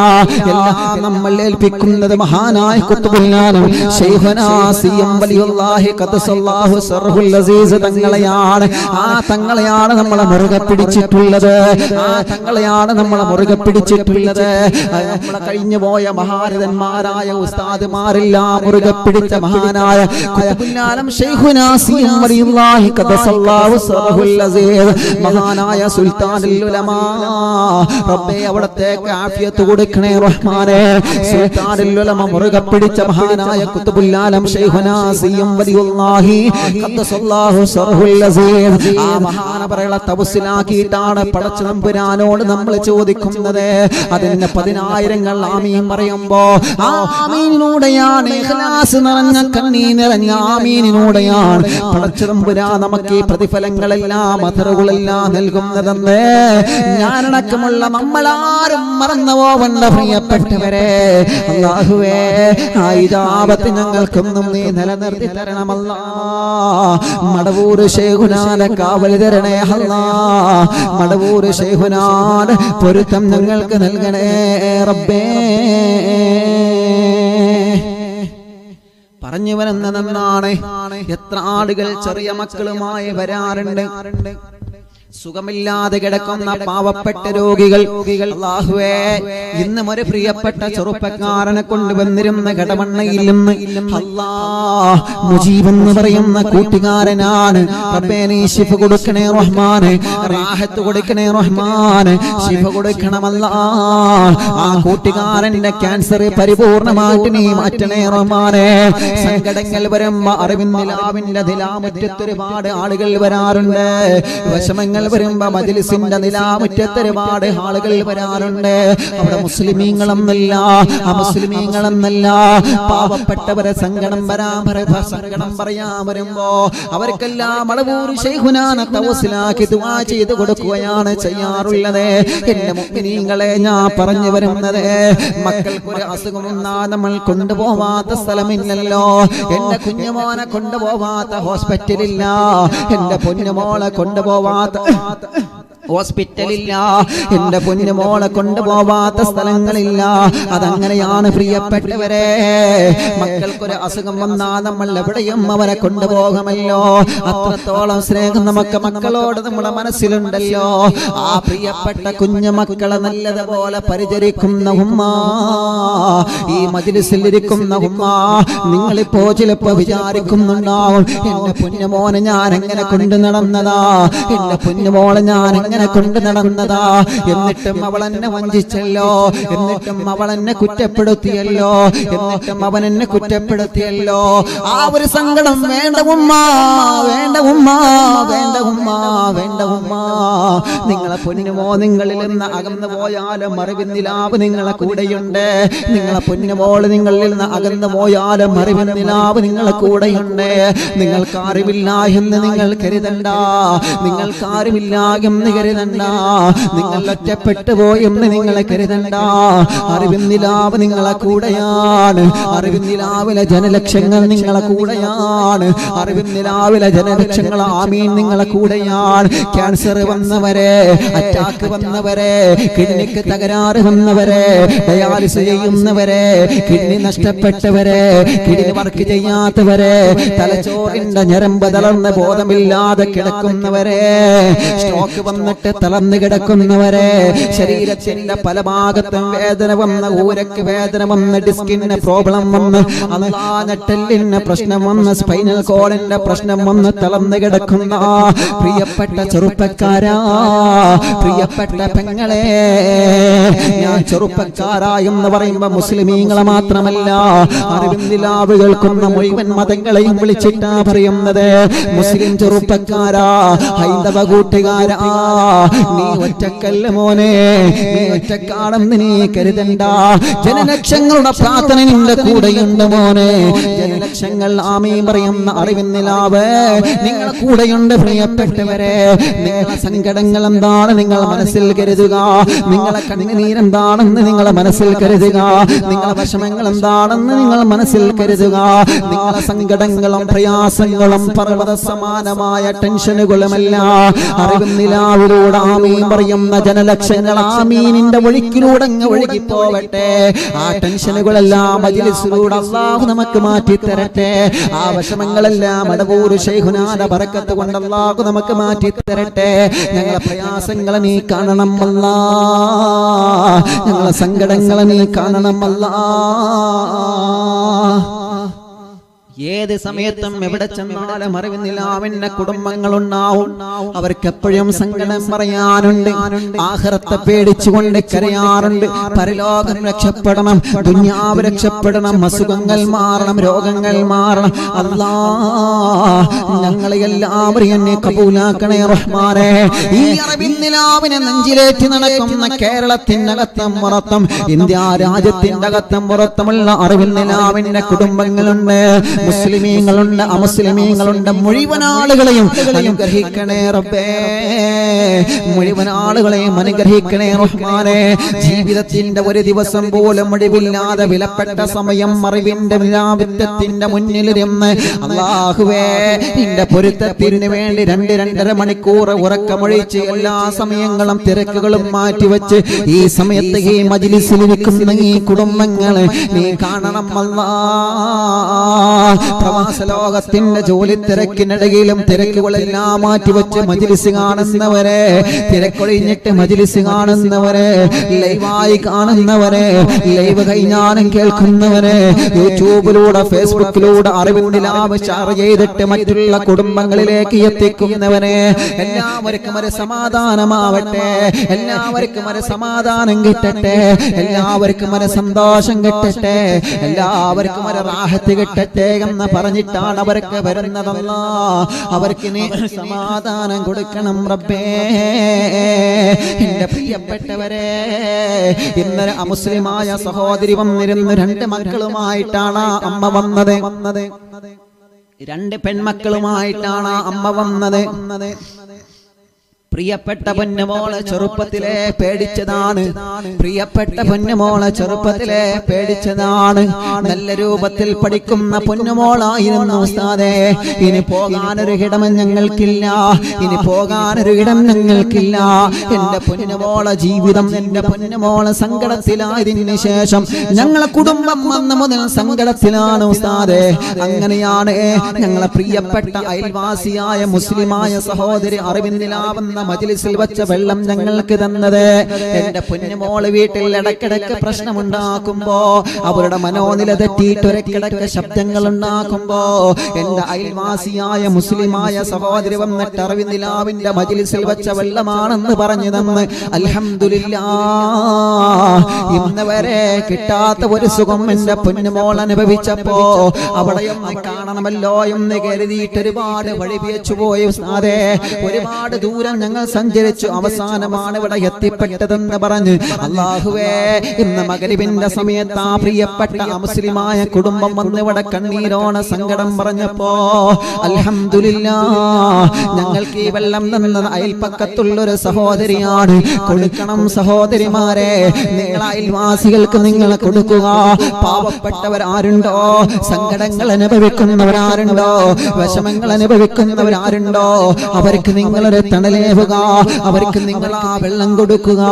എല്ലാം നമ്മൾ ഏൽപ്പിക്കുന്നത് മഹാനായ ഖുത്ബുൽ ശൈഖുനാ സിയം വലിയുല്ലാഹി ഖദ്സല്ലാഹു സർഹുൽ അസീസ് തങ്ങളെയാണ്. ആ തങ്ങളെയാണ് നമ്മളെ മുറുകെ പിടിച്ചിട്ടുള്ളത്, ആ തങ്ങളെയാണ് നമ്മളെ മുറുകെ പിടിച്ചിട്ടുള്ളത്. നമ്മളെ കഴിഞ്ഞു പോയ മഹാരഥന്മാരായ ഉസ്താദുമാരെല്ലാം മുറുകെ പിടിച്ച മഹാനായ ഖുത്ബുൽ ആലം ശൈഖുനാ സിയം വലിയുല്ലാഹി ഖദ്സല്ലാഹു സർഹുൽ അസീസ് മഹാനായ സുൽത്താനുൽ ഉലമാ, റബ്ബേ അവിടത്തേക്ക് ആഫിയത്ത് കൊടുക്കണേ റഹ്മാനേ. സുൽത്താനുൽ ഉലമാ മുറുകെ പിടിച്ച മഹാനായ ഖുത്ബുൽ ആലം ശൈഖുനാ സിയം വലിയുല്ലാഹി ഖദ്സല്ലാഹു സർഹുൽ അസീസ് ആ മഹാനവറുകളെ തവസ്സിലാക്കിയിട്ടാണ് പടച്ച തമ്പുരാനോട് നമ്മൾ ചോദിക്കുന്നത്. അതിന് 10,000 ആമീൻ പറയുമ്പോ ആ ആമീനിലൂടെയാണ്, ഇഖ്ലാസ് നിറഞ്ഞ കണ്ണീർ നിറഞ്ഞ ആമീനിലൂടെയാണ് പടച്ച തമ്പുരാൻ നമുക്ക് ഈ പ്രതിഫലങ്ങളെല്ലാം മധുരകളെല്ലാം നൽകുന്നതെന്ന് ഞാനടക്കമുള്ള നമ്മളാരും മറന്നു പോവണ്ട പ്രിയപ്പെട്ടവരെ. അല്ലാഹുവേ, ആ ഇജാബത്ത് ഞങ്ങൾക്കൊന്നും നീ നിലനിർത്തി തരണമല്ലാ. മടവൂർ ശൈഖുനാനെ കാവൽ തരണേ അല്ലാ. മടവൂർ ശൈഖുനാനെ പൊരുത്തം ഞങ്ങൾക്ക് നൽകണേ റബ്ബേ. പറഞ്ഞു വരുന്നതെന്നാണ്, എത്ര ആളുകൾ ചെറിയ മക്കളുമായി വരാറുണ്ട്, സുഖമില്ലാതെ കിടക്കുന്ന പാവപ്പെട്ട രോഗികൾ. അല്ലാഹുവേ, ഇന്നും ഒരു പ്രിയപ്പെട്ട ചെറുപ്പക്കാരനെ കൊണ്ടുവന്നിരുന്ന കടമണ്ണയിൽ നിന്ന് അല്ലാഹ് മുജീബ് എന്ന് പറയുന്ന കൂട്ടുകാരനാണ്. റബ്ബേ നീ ശിഫ കൊടുക്കണേ റഹ്മാനെ, റാഹത്ത് കൊടുക്കണേ റഹ്മാനെ, ശിഫ കൊടുക്കണമല്ലാ. ആ കൂട്ടുകാരന്റെ ക്യാൻസർ പരിപൂർണമായിട്ട് നീ മാറ്റണേ റഹ്മാനെ. സങ്കടങ്ങൾ വരുമ്പോ അറിവിൻ നിലാവിന്റെ നിലാമുറ്റത്ത് ഒരുപാട് ആളുകൾ വരാറുണ്ട്, വിഷമങ്ങൾ വരുമ്പോ മജ്ലിസിന്റെ നിലാമുറ്റത്ത് ഒരുപാട് ആളുകൾ വരാറുണ്ട്. അവിടെ മുസ്ലിമീങ്ങളെന്നല്ല, അമുസ്ലിമീങ്ങളെന്നല്ല, പാവപ്പെട്ടവരെ സങ്കടം പറയാൻ വരുമ്പോ അവർക്കെല്ലാം മടവൂർ ശൈഖുനാനെ തവസ്സിലാക്കി ദുആ ചെയ്ത് കൊടുക്കുകയാണ് ചെയ്യാറുള്ളത്. എന്റെ മുഅ്മിനീങ്ങളെ, ഞാൻ പറഞ്ഞു വരുന്നത്, മക്കൾക്കൊരു അസുഖം വന്നാ നമ്മൾ കൊണ്ടുപോവാത്ത സ്ഥലമില്ലല്ലോ. എന്റെ കുഞ്ഞുമോനെ കൊണ്ടുപോവാത്ത ഹോസ്പിറ്റലില്ല, എന്റെ പൊന്നുമോളെ കൊണ്ടുപോവാത്ത ഹോസ്പിറ്റലില്ല, എന്റെ പൊന്നുമോളെ കൊണ്ടുപോവാത്ത സ്ഥലങ്ങളില്ല. അതങ്ങനെയാണ് പ്രിയപ്പെട്ടവരെ. മക്കൾക്കൊരു അസുഖം വന്നാൽ നമ്മൾ എവിടെയും അവരെ കൊണ്ടുപോകുമല്ലോ. അത്രത്തോളം സ്നേഹം നമുക്ക് മക്കളോട് നമ്മുടെ മനസ്സിലുണ്ടല്ലോ. ആ പ്രിയപ്പെട്ട കുഞ്ഞു മക്കളെ നല്ലതുപോലെ പരിചരിക്കുന്ന ഉമ്മ, ഈ മജ്ലിസിലിരിക്കുന്ന ഉമ്മ, നിങ്ങളിപ്പോ ചിലപ്പോ വിചാരിക്കുന്നുണ്ടാവും, എന്റെ പൊന്നുമോനെ ഞാൻ എങ്ങനെ കൊണ്ടു നടന്നതാ, എന്റെ പൊന്നുമോളെ ഞാൻ എങ്ങനെ കൊണ്ട് നടന്നതാ, എന്നിട്ടും അവൾ എന്നെ വഞ്ചിച്ചല്ലോ, എന്നിട്ടും അവൾ എന്നെ കുറ്റപ്പെടുത്തിയല്ലോ, എന്നിട്ടും അവൻ എന്നെ കുറ്റപ്പെടുത്തിയല്ലോ. ആ ഒരു സങ്കടം വേണ്ട ഉമ്മ, വേണ്ട ഉമ്മ, വേണ്ട ഉമ്മ, വേണ്ട ഉമ്മ. നിങ്ങളെ പൊന്നുമോ നിങ്ങളിൽ നിന്ന് അകന്നു പോയാലും അറിവിൻ നിലാവ് നിങ്ങളെ കൂടെയുണ്ട്. നിങ്ങളെ പൊന്നുമോള് നിങ്ങളിൽ നിന്ന് അകന്നു പോയാലും അറിവിൻ നിലാവ് നിങ്ങളെ കൂടെയുണ്ട്. നിങ്ങൾക്ക് അറിവില്ല എന്ന് നിങ്ങൾ കരുതണ്ട, നിങ്ങൾക്ക് അറിവില്ല എന്ന് കരുതണ്ട, നിങ്ങൾ ഒറ്റപ്പെട്ടു പോയെന്ന് നിങ്ങൾ കരുതണ്ട. അറിവിൻ നിലാവ് നിങ്ങളെ കൂടെയാണ്. അറിവിൻ നിലാവിലെ ജനലക്ഷങ്ങൾ നിങ്ങളെ കൂടെയാണ്. അറിവിൻ നിലാവിലെ ജനലക്ഷങ്ങൾ ആമീൻ നിങ്ങളെ കൂടെയാണ്. ക്യാൻസർ വന്നവരെ, അറ്റാക്ക് വന്നവരെ, കിഡ്നിക്ക് തകരാറ് വന്നവരെ, ഡയാലിസിസ് ചെയ്യുന്നവരെ, കിഡ്നി നഷ്ടപ്പെട്ടവരെ, കിഡ്നി വർക്ക് ചെയ്യാത്തവരെ, തലച്ചോറിന്റെ ഞരമ്പ് തളർന്ന് ബോധമില്ലാതെ കിടക്കുന്നവരെ, സ്ട്രോക്ക് വന്നിട്ട് തളർന്ന് കിടക്കുന്നവരെ, ശരീരത്തിന്റെ പല ഭാഗത്തും വേദന വന്ന്, ഊരക്ക് വേദന വന്ന്, ഡിസ്കിന് പ്രോബ്ലം വന്ന്, നട്ടെല്ലിന് പ്രശ്നം വന്ന്, സ്പൈനൽ കോഡിന്റെ പ്രശ്നം വന്ന് തളർന്ന് കിടക്കുന്ന പ്രിയപ്പെട്ട ചെറുപ്പക്കാരാ, പ്രിയപ്പെട്ട പെങ്ങളെ, ഞാൻ ചെറുപ്പക്കാരാ എന്ന് പറയുമ്പോ മുസ്ലിമീങ്ങളെ മാത്രമല്ല, അറിവിൻ നിലാവ് കേൾക്കുന്ന മുഴുവൻ മതങ്ങളെയും വിളിച്ചിട്ടാ പറയുന്നത്. മുസ്ലിം ചെറുപ്പക്കാരാ, ഹൈന്ദവ കൂട്ടുകാരാ, നീ ഒറ്റക്കല്ല മോനെ, നീ ഒറ്റക്കാണെന്ന് നീ കരുതണ്ട. ജനലക്ഷങ്ങളുടെ പ്രാർത്ഥന നിന്റെ കൂടെയുണ്ട് മോനെ. ജനലക്ഷങ്ങൾ ആമീൻ പറയുന്ന അറിവിൻ നിലാവ് നിങ്ങളെ കൂടെയുണ്ട്. പ്രിയപ്പെട്ടവരെ, നിങ്ങളെ സങ്കടങ്ങൾ എന്താണ് നിങ്ങൾ മനസ്സിൽ കരുതുക. നിങ്ങളെ കണ്ണുനീരെന്താണെന്ന് നിങ്ങളെ മനസ്സിൽ കരുതുക. നിങ്ങളെ വിഷമങ്ങൾ എന്താണെന്ന് നിങ്ങൾ മനസ്സിൽ കരുതുക. നിങ്ങളെ സങ്കടങ്ങളും പ്രയാസങ്ങളും പർവ്വത സമാനമായ ടെൻഷനുകളുമല്ല അറിവിൻ നിലാവിലൂടെ ആമീൻ പറയുന്ന ജനലക്ഷങ്ങൾ ആമീനിന്റെ ഒഴുക്കിലൂടെ അങ്ങ് ഒഴുകിപ്പോവട്ടെ. ആ ടെൻഷനുകളെല്ലാം മജ്‌ലിസിലൂടെ അല്ലാഹു നമുക്ക് മാറ്റി തരട്ടെ. ആ വിഷമങ്ങളെല്ലാം അടവൂർ ശൈഖുനാന്റെ ബറക്കത്ത് കൊണ്ട് അല്ലാഹു നമുക്ക് മാറ്റി തരട്ടെ. ഞങ്ങളെ പ്രയാസങ്ങളെ നീ കാണണം അല്ലാ, ഞങ്ങളെ സങ്കടങ്ങളെ നീ കാണണം അല്ലാ. ഏത് സമയത്തും എവിടെ ചെന്നാലും അറിവിൻ നിലാവിന്റെ കുടുംബങ്ങളുണ്ടാവും. അവർക്ക് എപ്പോഴും സങ്കടം പറയാനുണ്ട്. ആഖിറത്തെ പേടിച്ചുകൊണ്ട് കരയാറുണ്ട്. പരലോകം രക്ഷപ്പെടണം, ദുനിയാവ് രക്ഷപ്പെടണം, അസുഖങ്ങൾ മാറണം, രോഗങ്ങൾ മാറണം. അല്ലാ, ഞങ്ങളെ എല്ലാവരെയും എന്നെ കബൂലാക്കണേ റഹ്മാനേ. ഈ അറിവിൻ നിലാവിനെ നെഞ്ചിലേറ്റി നടക്കുന്ന കേരളത്തിന്റെ അകത്തും പുറത്തും, ഇന്ത്യ രാജ്യത്തിന്റെ അകത്തും പുറത്തുമുള്ള അറിവിൻ നിലാവിന്റെ കുടുംബങ്ങളുണ്ട്. മുസ്ലിമീങ്ങളുണ്ട്, അമുസ്ലിമീങ്ങളുണ്ട്. മുഴുവൻ ആളുകളെയും അനുഗ്രഹിക്കണേ റബ്ബേ, മുഴുവൻ ആളുകളെയും അനുഗ്രഹിക്കണേ റഹ്മാനേ. ജീവിതത്തിന്റെ ഒരു ദിവസം പോലും ഒഴിവില്ലാതെ വിലപ്പെട്ട സമയം അറിവിന്റെ നിലാവിന്റെ മുന്നിലിരുന്ന് അല്ലാഹുവേ നിന്റെ പൊരുത്തത്തിന് വേണ്ടി 2-2.5 മണിക്കൂർ ഉറക്കമൊഴിച്ച് എല്ലാ സമയങ്ങളും തിരക്കുകളും മാറ്റിവെച്ച് ഈ സമയത്ത് ഈ മജ്‌ലിസിൽ ഇരിക്കുന്ന ഈ കുടുംബങ്ങളെ നീ കാണണം അല്ലാ. പ്രവാസ ലോകത്തിന്റെ ജോലി തിരക്കിനിടയിലും തിരക്കുകളെല്ലാം മാറ്റിവെച്ച് മജ്‌ലിസ് കാണുന്നവരെ, തിരക്കൊഴിഞ്ഞിട്ട് മജ്‌ലിസ് കാണുന്നവരെ, ലൈവായി കാണുന്നവരെ, ലൈവ് കഴിഞ്ഞാലും കേൾക്കുന്നവരെ, യൂട്യൂബിലൂടെ ഫേസ്ബുക്കിലൂടെ അറിവിൻ നിലാവ് ഷെയർ ചെയ്തിട്ട് മറ്റുള്ള കുടുംബങ്ങളിലേക്ക് എത്തിക്കുന്നവരെ, എല്ലാവർക്കും ഒരു സമാധാനമാവട്ടെ, എല്ലാവർക്കും ഒരു സമാധാനം കിട്ടട്ടെ, എല്ലാവർക്കും ഒരു സന്തോഷം കിട്ടട്ടെ, എല്ലാവർക്കും ഒരു റാഹത്ത് കിട്ടട്ടെ എന്ന് പറഞ്ഞിട്ടാണ് അവർക്ക് വരുന്നതല്ല. അവർക്ക് നീ സമാധാനം കൊടുക്കണം റബ്ബേ. എന്റെ പ്രിയപ്പെട്ടവരെ, ഇന്നലെ അമുസ്ലിമായ സഹോദരി വന്നിരുന്നു. 2 മക്കളുമായിട്ടാണ് അമ്മ വന്നത്. 2 പെൺമക്കളുമായിട്ടാണ് അമ്മ വന്നത്. പ്രിയപ്പെട്ട പൊന്നുമോളെ ചെറുപ്പത്തിലെ പേടിച്ചതാണ്. പ്രിയപ്പെട്ട പൊന്നുമോളെ ചെറുപ്പത്തിലെ പേടിച്ചതാണ്. നല്ല രൂപത്തിൽ പഠിക്കുന്ന പൊന്നുമോളായിരുന്നു ഉസ്താദേ. ഇനി പോകാനൊരു ഇടം ഞങ്ങൾക്കില്ല, ഇനി പോകാനൊരു ഇടം ഞങ്ങൾക്കില്ല. എന്റെ പൊന്നുമോളെ ജീവിതം, എന്റെ പൊന്നുമോളെ സങ്കടത്തിലായതിനു ശേഷം ഞങ്ങളെ കുടുംബം വന്ന മുതൽ സങ്കടത്തിലാണ് ഉസ്താദേ. അങ്ങനെയാണ് ഞങ്ങളെ പ്രിയപ്പെട്ട അയൽവാസിയായ മുസ്ലിമായ സഹോദരി അറിവിൻ നിലാവെന്ന മജ്‌ലിസിൽ വെച്ച വെള്ളം ഞങ്ങൾക്ക് തന്നത്. എന്റെ പൊന്നുമോള് വീട്ടിൽ ഇടക്കിടക്ക് പ്രശ്നമുണ്ടാക്കുമ്പോ, അവരുടെ മനോനില തെറ്റിയിട്ട് ഒരക്കിടക്ക് ശബ്ദങ്ങൾ ഉണ്ടാക്കുമ്പോ, എന്റെ അയൽവാസിയായ മുസ്ലിമായ സഹോദരി വന്നിട്ട് അറിവിൻ നിലാവിന്റെ മജ്‌ലിസിൽ വെച്ച വെള്ളമാണെന്ന് പറഞ്ഞു തന്ന് അൽഹംദുലില്ലാഹ് ഇന്ന് വരെ കിട്ടാത്ത ഒരു സുഖം എന്റെ പൊന്നുമോൾ അനുഭവിച്ചപ്പോ അവിടെയൊന്ന് കാണണമല്ലോ എന്ന് കരുതിയിട്ട് ഒരുപാട് വഴി വെച്ചു പോയി ഉസ്താദേ. ഒരുപാട് ദൂരം ഞങ്ങൾ സഞ്ചരിച്ചു, അവസാനമാണ് ഇവിടെ എത്തിപ്പെട്ടതെന്ന് പറഞ്ഞ് അല്ലാഹുവേ ഇന്ന് മഗ്‌രിബിന്റെ സമയത്ത് ആ പ്രിയപ്പെട്ട അമുസ്ലിമായ കുടുംബം വന്ന് ഇവിടെ കണ്ണീരോണ സങ്കടം പറഞ്ഞപ്പോ അൽഹംദുലില്ലാഹ് ഞങ്ങൾക്ക് ഈ വെള്ളം തന്ന അയൽപ്പക്കത്തുള്ളൊരു സഹോദരിയാണ്. കൊടുക്കണം സഹോദരിമാരെ, നിങ്ങൾ അയൽവാസികൾക്ക് നിങ്ങൾ കൊടുക്കുക. പാവപ്പെട്ടവരാരുണ്ടോ, സങ്കടങ്ങൾ അനുഭവിക്കുന്നവരാരുണ്ടോ, വിഷമങ്ങൾ അനുഭവിക്കുന്നവരാരുണ്ടോ, അവർക്ക് നിങ്ങളൊരു തണലേവുക, അവർക്ക് നിങ്ങൾ ആ വെള്ളം കൊടുക്കുക.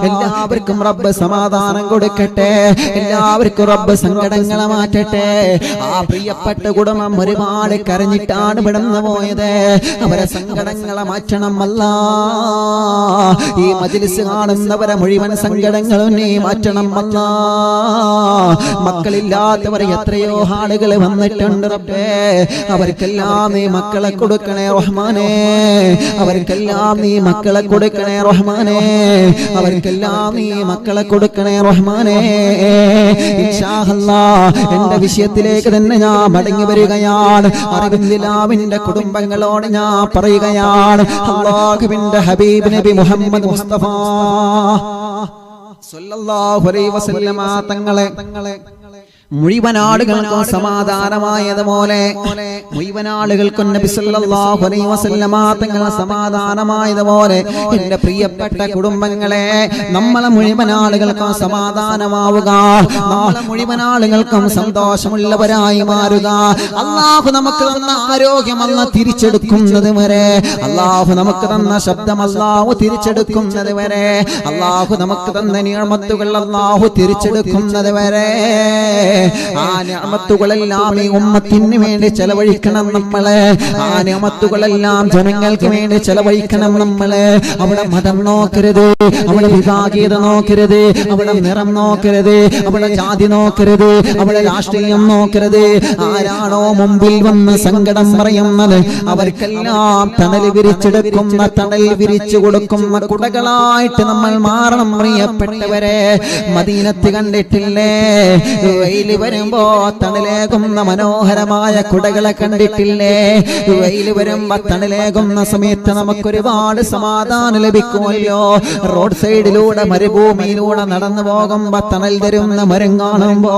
എല്ലാവർക്കും റബ്ബ് സമാധാനം കൊടുക്കട്ടെ, എല്ലാവർക്കും റബ്ബ് സങ്കടങ്ങളെ മാറ്റട്ടെ. ആ പ്രിയപ്പെട്ട കുടുംബം ഒരുപാട് കരഞ്ഞിട്ടാണ് വിടന്നു പോയത്. അവരെ സങ്കടങ്ങളെ മാറ്റണം അല്ലാ. ഈ മജ്‌ലിസ് കാണുന്നവരെ മുഴുവൻ സങ്കടങ്ങളും നീ മാറ്റണം അല്ലാ. മക്കളില്ലാത്തവർ എത്രയോ ആളുകൾ വന്നിട്ടുണ്ട് റബ്ബേ, അവർക്കെല്ലാം നീ മക്കളെ കൊടുക്കണേ റഹ്മാനേ, അവർക്കെല്ലാം നീ മക്കളെ കൊടുക്കണേ റഹ്മാനേ, അവർക്കെല്ലാം നീ മക്കളെ കൊടുക്കണേ റഹ്മാനേ. ഇൻഷാ അല്ലാഹ് എന്റെ വിഷയത്തിലേക്ക് തന്നെ ഞാൻ മടങ്ങി വരികയാണ്. അറബിന്ദിലാവിന്റെ കുടുംബങ്ങളോട് ഞാൻ പറയുകയാണ്, അല്ലാഹുവിന്റെ ഹബീബ് നബി മുഹമ്മദ് മുസ്തഫ സ്വല്ലല്ലാഹു അലൈഹി വസല്ലമ തങ്ങളെ മുഴുവൻ ആളുകൾക്കും സമാധാനമായതുപോലെ മുഴുവൻ ആളുകൾക്കും നബി സല്ലല്ലാഹു അലൈഹി വസല്ലമ തങ്ങൾ സമാധാനമായതുപോലെ എന്റെ പ്രിയപ്പെട്ട കുടുംബങ്ങളെ നമ്മളെ മുഴുവൻ ആളുകൾക്കും സമാധാനമാവുക, നമ്മളെ മുഴുവൻ ആളുകൾക്കും സന്തോഷമുള്ളവരായി മാറുക. അല്ലാഹു നമുക്ക് തന്ന ആരോഗ്യം അല്ലാഹു തിരിച്ചെടുക്കുന്നത് വരെ, അല്ലാഹു നമുക്ക് തന്ന ശബ്ദം അല്ലാഹു തിരിച്ചെടുക്കുന്നത് വരെ, അല്ലാഹു നമുക്ക് തന്ന നിഅമത്തുകൾ അല്ലാഹു തിരിച്ചെടുക്കുന്നത് വരെ ആ നിഅമത്തുകളെല്ലാം ഈ ഉമ്മത്തിന് വേണ്ടി ചെലവഴിക്കണം നമ്മളെ. ആ നിഅമത്തുകളെല്ലാം ജനങ്ങൾക്ക് വേണ്ടി ചെലവഴിക്കണം നമ്മളെ. അവിടെ മതം നോക്കരുത്, അവിടെ വിഭാഗീയത നോക്കരുത്, അവിടെ നിറം നോക്കരുത്, അവിടെ ജാതി നോക്കരുത്, അവിടെ രാഷ്ട്രീയം നോക്കരുത്. ആരാണോ മുമ്പിൽ വന്ന് സങ്കടം പറയുന്നത് അവർക്കെല്ലാം തണൽ വിരിച്ചെടുക്കുന്ന, തണൽ വിരിച്ചു കൊടുക്കുന്ന കുടകളായിട്ട് നമ്മൾ മാറണം പ്രിയപ്പെട്ടവരെ. മദീനത്ത് കണ്ടിട്ടില്ലേ, വെയിൽ വരുമ്പോ തണലേകുന്ന മനോഹരമായ കുടകളെ കണ്ടിട്ടില്ലേ? വെയിൽ വരുമ്പോ തണലേകുന്ന സമയത്ത് നമുക്ക് ഒരുപാട് സമാധാനം ലഭിക്കുമല്ലോ. റോഡ് സൈഡിലൂടെ മരുഭൂമിയിലൂടെ നടന്നു പോകുമ്പോ തണൽ തരുന്ന മരം കാണുമ്പോ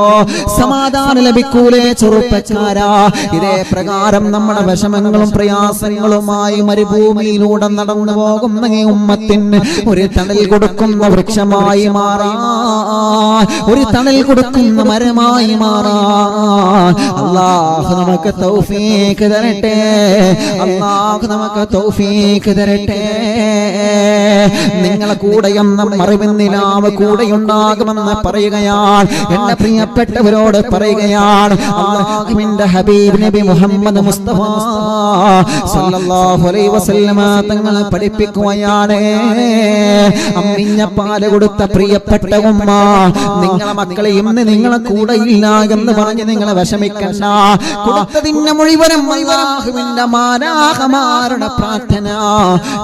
സമാധാനം ലഭിക്കൂലേ ചെറുപ്പക്കാരാ? ഇതേ പ്രകാരം നമ്മുടെ വിഷമങ്ങളും പ്രയാസങ്ങളുമായി മരുഭൂമിയിലൂടെ നടന്നു പോകുന്ന ഈ ഉമ്മത്തിന് ഒരു തണൽ കൊടുക്കുന്ന വൃക്ഷമായി മാറാൻ, ഒരു തണൽ കൊടുക്കുന്ന മരമായി മാറാൻ അല്ലാഹു നമുക്ക് തൗഫീഖ് തരട്ടെ, അല്ലാഹു നമുക്ക് തൗഫീഖ് തരട്ടെ. നിങ്ങളെ കൂടെയൊന്നും മറിവിന്നിലാവ് കൂടെയുണ്ടാകുമെന്ന് പറയുകയാണ്. എന്റെ പ്രിയപ്പെട്ടവരോട് പറയുകയാണ്, അല്ലാഹുവിന്റെ ഹബീബ് നബി മുഹമ്മദ് മുസ്തഫ സ്വല്ലല്ലാഹു അലൈഹി വസല്ലമ തങ്ങൾ പഠിപ്പിക്കുകയാണ്, അമ്മിഞ്ഞ പാല് കൊടുത്ത പ്രിയപ്പെട്ട ഉമ്മ, നിങ്ങളെ മക്കളെ ഇന്ന് നിങ്ങളെ കൂടെ ഇല്ല എന്ന് പറഞ്ഞ് നിങ്ങളെ വിഷമിക്കണ്ട. കൊടുത്തതിന്റെ മുഴുവനും അല്ലാഹുവിന്റെ മാലാഖമാരുടെ പ്രാർത്ഥന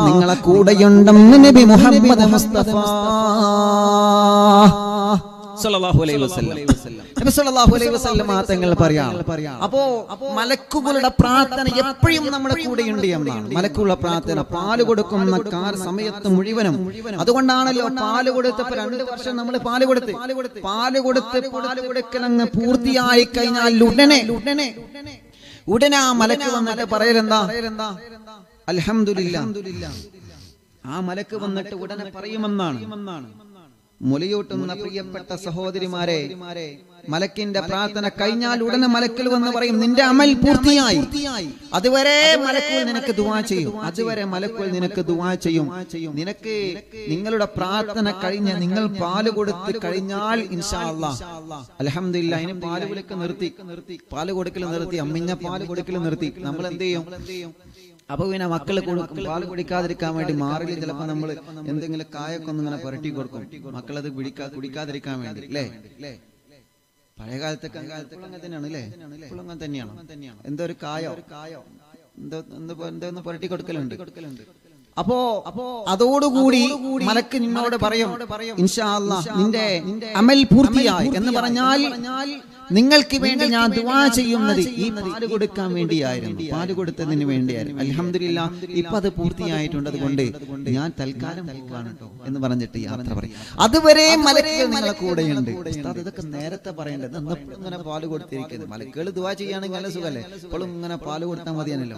നിങ്ങളെ കൂടെയുണ്ടെന്ന് നബി മുഹമ്മദ് മുസ്തഫ സല്ലല്ലാഹു അലൈഹി വസല്ലം നബി സല്ലല്ലാഹു അലൈഹി വസല്ലം തങ്ങൾ പറയാം. അപ്പോ മലക്കുകളുടെ പ്രാർത്ഥന എപ്പോഴും നമ്മുടെ കൂടെയുണ്ട് എന്നാണ്. മലക്കുകളുടെ പ്രാർത്ഥന പാല് കൊടുക്കുന്ന സമയത്ത് മുഴുവനും. അതുകൊണ്ടാണല്ലോ പാല് കൊടുത്തപ്പോ 2 വർഷം നമ്മൾ പാല് കൊടുക്കലങ്ങ് പൂർത്തിയായി കഴിഞ്ഞാൽ ഉടനെ ആ മലക്ക് വന്നിട്ട് പറയലെന്താ? അൽഹംദുലില്ലാഹ്. ആ മലക്ക് വന്നിട്ട് ഉടനെ പറയുമെന്നാണ്. മുലയൂട്ടുന്ന പ്രിയപ്പെട്ട സഹോദരിമാരെ, മലക്കിന്റെ പ്രാർത്ഥന കഴിഞ്ഞാൽ ഉടനെ മലക്കിൽ വന്ന് പറയും, നിന്റെ അമൽ പൂർത്തിയായി. അതുവരെ മലക്കുകൾ നിനക്ക് ദുആ ചെയ്യും, അതുവരെ മലക്കുകൾ നിനക്ക് ദുആ ചെയ്യും. നിനക്ക് നിങ്ങളുടെ പ്രാർത്ഥന കഴിഞ്ഞ് നിങ്ങൾ പാല് കൊടുത്ത് കഴിഞ്ഞാൽ ഇൻഷാ അല്ലാഹ് അൽഹംദുലില്ലാഹ് ഇനി പാല് കൊടുക്കൽ നിർത്തി, അമ്മിഞ്ഞ പാല് കൊടുക്കൽ നിർത്തി. നമ്മൾ എന്ത് ചെയ്യും? അപ്പൊ പിന്നെ മക്കള് പാല് കുടിക്കാതിരിക്കാൻ വേണ്ടി മാറില്ല, ചിലപ്പോ നമ്മൾ എന്തെങ്കിലും കായൊക്കെ ഒന്നും ഇങ്ങനെ പുരട്ടി കൊടുക്കും, മക്കളത് കുടിക്കാതിരിക്കാൻ വേണ്ടി അല്ലേ? പഴയ കാലത്തൊക്കെ അങ്ങനെ തന്നെയാണ് അല്ലേ? അങ്ങനെ തന്നെയാണ്. എന്തോ ഒരു കായോ എന്തോന്ന് പുരട്ടി കൊടുക്കലുണ്ട്. അപ്പോ അതോടുകൂടി മലക്ക് നിന്നോട് പറയും ഇൻഷാ അല്ലാഹ് നിന്റെ അമൽ പൂർത്തിയായി എന്ന് പറഞ്ഞാൽ നിങ്ങൾക്ക് വേണ്ടി ഞാൻ ദുആ ചെയ്യുന്നത് ഈ പാല് കൊടുക്കാൻ വേണ്ടിയായിരുന്നു, പാല് കൊടുത്തതിന് വേണ്ടിയായിരുന്നു. അൽഹംദുലില്ലാഹ് ഇപ്പൊ അത് പൂർത്തിയായിട്ടുണ്ട്, അതുകൊണ്ട് ഞാൻ തൽക്കാലം പോവാണ് കേട്ടോ എന്ന് പറഞ്ഞിട്ട് യാത്ര പറയും. അതുവരെ മലക്കുകൾ നിങ്ങളെ കൂടെയുണ്ട്. ഉസ്താദ് ഇതൊക്കെ നേരത്തെ പറയേണ്ടത്, ഇങ്ങനെ പാല് കൊടുത്തിരിക്കുന്നത്. മലക്കുകൾ ദുആ ചെയ്യുകയാണെങ്കിൽ നല്ല സുഖല്ലേ, ഇപ്പോഴും ഇങ്ങനെ പാല് കൊടുത്താൽ മതിയാണല്ലോ.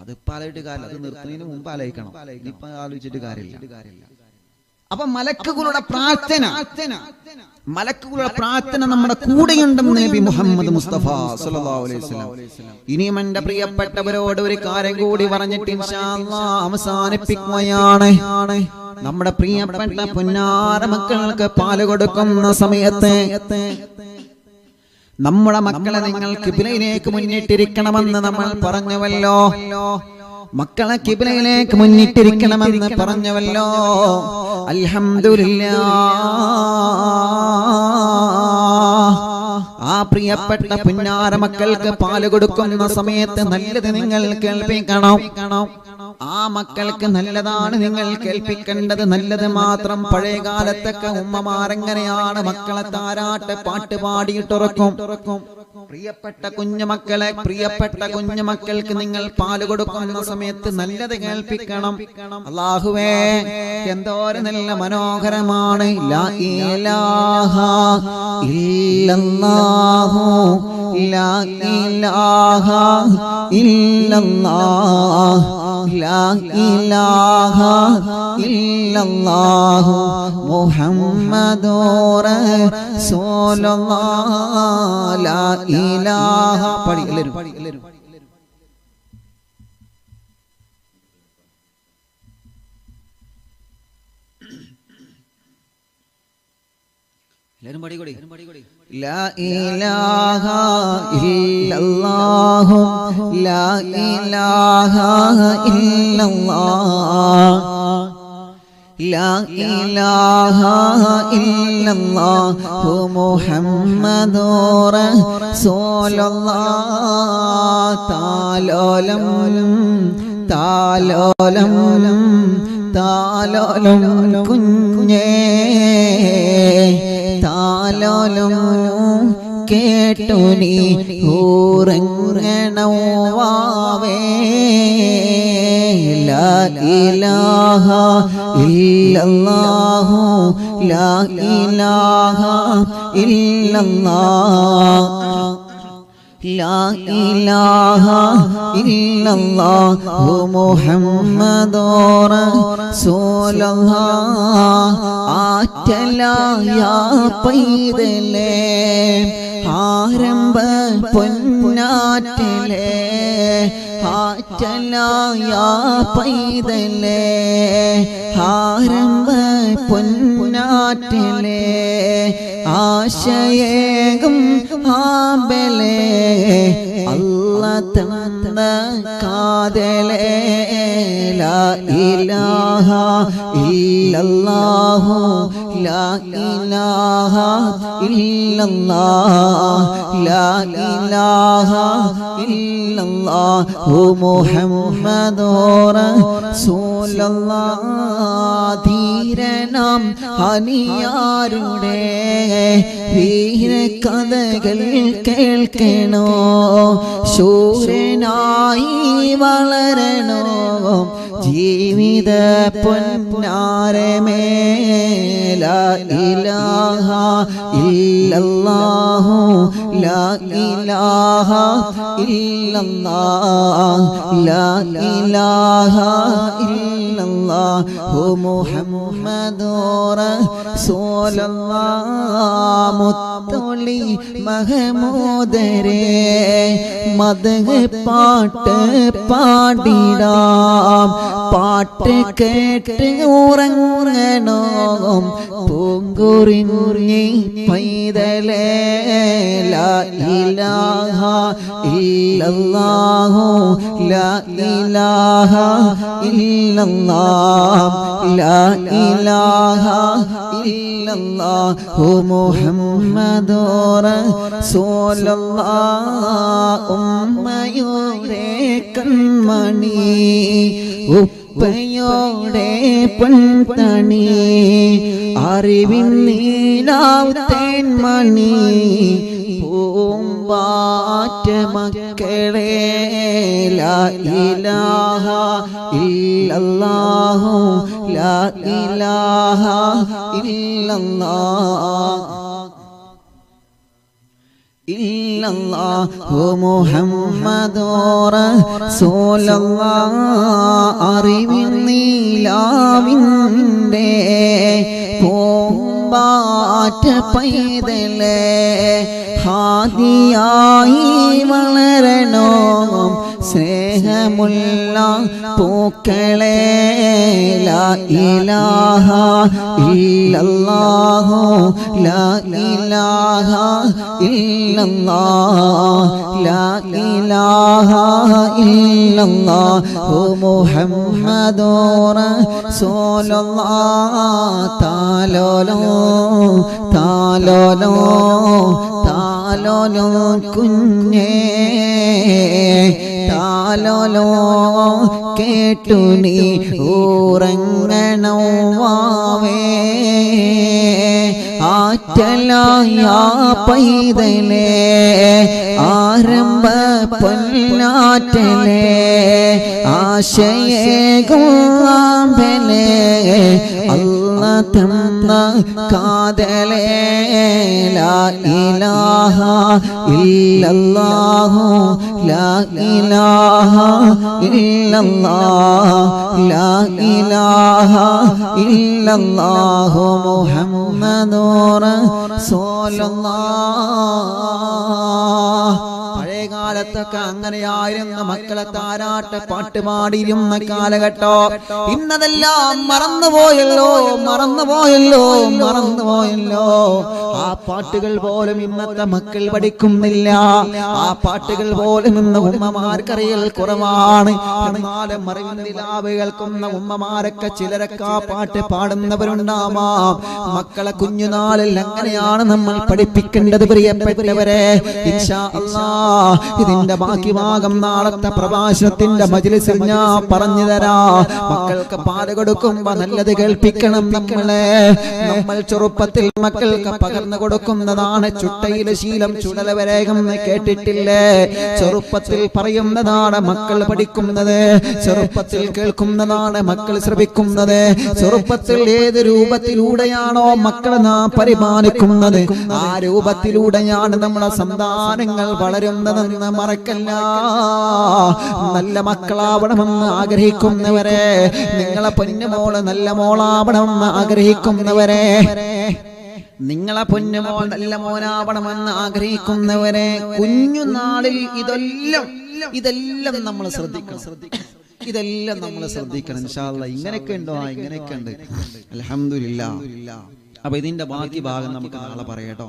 അതിപ്പോ ആലോചിച്ചിട്ട് കാര്യമില്ല, അത് നിർത്തുന്നതിന് മുമ്പ് ആലോചിക്കണം, ഇപ്പൊ ആലോചിച്ചിട്ട് കാര്യമില്ല. അപ്പൊ മലക്കുകളുടെ പ്രാർത്ഥന നമ്മുടെ കൂടെയുണ്ടെന്ന് നബി മുഹമ്മദ് മുസ്തഫ സല്ലല്ലാഹു അലൈഹി വസല്ലം. ഇനിയും എന്റെ പ്രിയപ്പെട്ടവരോട് ഒരു കാര്യം കൂടി പറഞ്ഞിട്ട് ഇൻഷാ അല്ലാഹ് അവസാനിപ്പിക്കുകയാണ്. നമ്മുടെ പ്രിയപ്പെട്ട പൊന്നാര മക്കൾക്ക് പാല് കൊടുക്കുന്ന സമയത്ത് നമ്മുടെ മക്കളെ നിങ്ങൾ ഖിബ്ലയിലേക്ക് മുന്നിട്ടിരിക്കണമെന്ന് നമ്മൾ പറഞ്ഞുവല്ലോ. മക്കളെ ഖിബ്ലയിലേക്ക് മുന്നിട്ടിരിക്കണമെന്ന് പറഞ്ഞുവല്ലോ. അൽഹംദുലില്ലാഹ് ആ പ്രിയപ്പെട്ട പുന്നാര മക്കൾക്ക് പാല് കൊടുക്കുന്ന സമയത്ത് നല്ലത് നിങ്ങൾ കേൾപ്പിക്കണം. ആ മക്കൾക്ക് നല്ലതാണ് നിങ്ങൾ കേൾപ്പിക്കേണ്ടത്, നല്ലത് മാത്രം. പഴയ കാലത്തൊക്കെ ഉമ്മമാരെങ്ങനെയാണ് മക്കളെ താരാട്ട് പാട്ട് പാടിയിട്ടുറക്കും. പ്രിയപ്പെട്ട കുഞ്ഞുമക്കൾക്ക് നിങ്ങൾ പാല് കൊടുക്കുന്ന സമയത്ത് നല്ലത് കേൾപ്പിക്കണം. അല്ലാഹുവേ എന്തോരം നല്ല മനോഹരമാണ്. ലാ ഇലാഹ ഇല്ലല്ലാഹു ലാ ഇലാഹ ഇല്ലല്ലാഹ് ലാ ഇലാഹ ഇല്ലല്ലാഹു മുഹമ്മദുർ റസൂലുള്ളാഹ് ലാ ഇലാഹ. പഠി എല്ലാവരും പാടിക്കൊടി. ലാ ഇലാഹ ഇല്ലല്ലാഹു ലാ ഇലാഹ ഇല്ലല്ലാഹ് ലാ ഇലാഹ ഇല്ലല്ലാഹു മുഹമ്മദുർ റസൂലുള്ളാഹ്. താലോലം താലോലം താലോലം കുഞ്ഞേ താലോലം കേട്ടു നീ ഊറങ്ങണോ വാവേ. ലാ ഇലാഹ ഇല്ലല്ലാഹു ലാ ഇലാഹ ഇല്ലല്ലാഹ് ലാ ഇലാഹ ഇല്ലല്ലാഹു മുഹമ്മദുർ റസൂലുള്ളാഹ്. ആറ്റലായ പൈതലേ ആരംഭ പൊന്നാറ്റലേ ആറ്റലായ പൈതലേ ആരംഭ പൊന്നാറ്റലേ ആശയേകും ആബലേ അല്ലാഹ് തന്ന കാതലേ. ലാ ഇലാഹ ഇല്ലല്ലാഹു ലാ ഇലാഹ ഇല്ലല്ലാഹ് ലാ ഇലാഹ ഇല്ലല്ലാഹു മുഹമ്മദുർ റസൂലുള്ളാഹ്. ധീരനാം ഹനിയാരുടെ വീര കഥകൾ കേൾക്കണോ, ശൂരനായി വളരണോ ജീവിത പൊന്നാരമേ. ലാ ഇലാഹ ഇല്ലല്ലാഹു ലാ ഇലാഹ ഇല്ലല്ലാഹ് ലാ ഇലാഹ ഇല്ലല്ലാഹു മുഹമ്മദുർ റസൂലുള്ളാഹ്. മുത്തൊളി മഹമൂദരേ മദ്ഹ് പാട്ട് പാടിടാം, പാട്ട് കേട്ട് ഉറങ്ങണോ പൂങ്കുറിഞ്ഞി പൈതലേ. ലാ ഇലാഹ ഇല്ലല്ലാഹു ലാ ഇലാഹ ഇല്ലല്ലാഹ് ലാ ഇലാഹ ഇല്ലല്ലാഹു മുഹമ്മദുർ റസൂലുള്ളാഹ്. ഉമ്മയുടെ കൺമണി ഉപ്പയോടെ പൊൻതണി അറിവിൻ നീലാവുത്തേൻ മണി പൂമ്പാറ്റ മക്കളെ ലാ ഇലാഹ ഇല്ലല്ലാഹു ലാ ഇലാഹ ഇല്ലല്ലാഹ് ഇല്ലല്ലാഹു മുഹമ്മദുർ റസൂലുള്ളാഹ് അറിവിൻ നീലാവിൻ്റെ പൂമ്പാറ്റ പൈതലേ ഹാദിയായി വളരണോ സ്നേഹമുള്ള പൂക്കളെ ലാ ഇലാഹ ഇല്ലല്ലാഹു ലാ ഇലാഹ ഇല്ലല്ലാഹ് ലാ ഇലാഹ ഇല്ലല്ലാഹു മുഹമ്മദുർ റസൂലുള്ളാഹ് താലോലോ താലോലോ താലോലോ കുഞ്ഞേ താലോലോ കേട്ടു നീ ഉറങ്ങണം വാവേ ആറ്റലായ പൈതലേ ആരംഭ പൊന്നാറ്റലേ ആശയേകുമ്പലേ അല്ല തന്ന കാതലേ ലാ ഇലാഹ ഇല്ലല്ലാഹു ലാ ഇലാഹ ഇല്ലല്ലാഹ് ലാ ഇലാഹ ഇല്ലല്ലാഹു മുഹമ്മദുർ റസൂലുള്ളാഹ് പഴയകാലത്തൊക്കെ അങ്ങനെയായിരുന്നു മക്കളെ താരാട്ട് പാട്ട് പാടിയിരുന്ന കാലഘട്ടം ഇന്നതെല്ലാം മറന്നുപോയല്ലോ ആ പാട്ടുകൾ പോലും ഇന്നത്തെ മക്കൾ പഠിക്കുന്നില്ല ആ പാട്ടുകൾ പോലും ഇന്ന് ഉമ്മമാർക്കറിയൽ കുറവാണ് എന്നാലും മറിവിലാവ് കേൾക്കുന്ന ഉമ്മമാരൊക്കെ ചിലരൊക്കെ ആ പാട്ട് പാടുന്നവരുണ്ടാവാം മക്കളെ കുഞ്ഞുനാളിൽ അങ്ങനെയാണ് നമ്മൾ പഠിപ്പിക്കേണ്ടത് പ്രിയപ്പെട്ടവരെ ഇൻഷാ അല്ലാഹ് ഇതിന്റെ ബാക്കി ഭാഗം നാളത്തെ പ്രഭാഷണത്തിന്റെ മജ്ലിസിൽ ഞാൻ പറഞ്ഞു തരാം മക്കൾക്ക് പാല് കൊടുക്കുമ്പോ നല്ലത് കേൾപ്പിക്കണം നമ്മൾ ചെറുപ്പത്തിൽ മക്കൾക്ക് പകർന്നു കൊടുക്കുന്നതാണ് ചുട്ടയിലെ ശീലം ചുടലവരേകം കേട്ടിട്ടില്ലേ ചെറുപ്പത്തിൽ പറയുന്നതാണ് മക്കൾ പഠിക്കുന്നത് ചെറുപ്പത്തിൽ കേൾക്കുന്നതാണ് മക്കൾ ശ്രവിക്കുന്നത് ചെറുപ്പത്തിൽ ഏത് രൂപത്തിലൂടെയാണോ മക്കളെ നാം പരിപാലിക്കുന്നത് ആ രൂപത്തിലൂടെയാണ് നമ്മുടെ സന്താനങ്ങൾ വളരുന്നതെന്ന് മറക്കല്ല നല്ല മക്കളാവണമെന്ന് ആഗ്രഹിക്കുന്നവരെ നിങ്ങളെ പൊന്നുമോള് നല്ല മോളാവണമെന്ന് ആഗ്രഹിക്കുന്നവരെ നിങ്ങളെ പൊന്നുമോൾ നല്ല മോനാവണമെന്ന് ആഗ്രഹിക്കുന്നവരെ കുഞ്ഞുനാളിൽ ഇതെല്ലാം നമ്മൾ ശ്രദ്ധിക്കണം ഇതെല്ലാം നമ്മൾ ശ്രദ്ധിക്കണം ഇൻഷാ അല്ലാഹ് ഇങ്ങനെയൊക്കെ ഉണ്ടോ ഇങ്ങനെയൊക്കെ ഉണ്ട് അൽഹംദുലില്ലാ അപ്പൊ ഇതിന്റെ ബാക്കി ഭാഗം നമുക്ക് നാളെ പറയാട്ടോ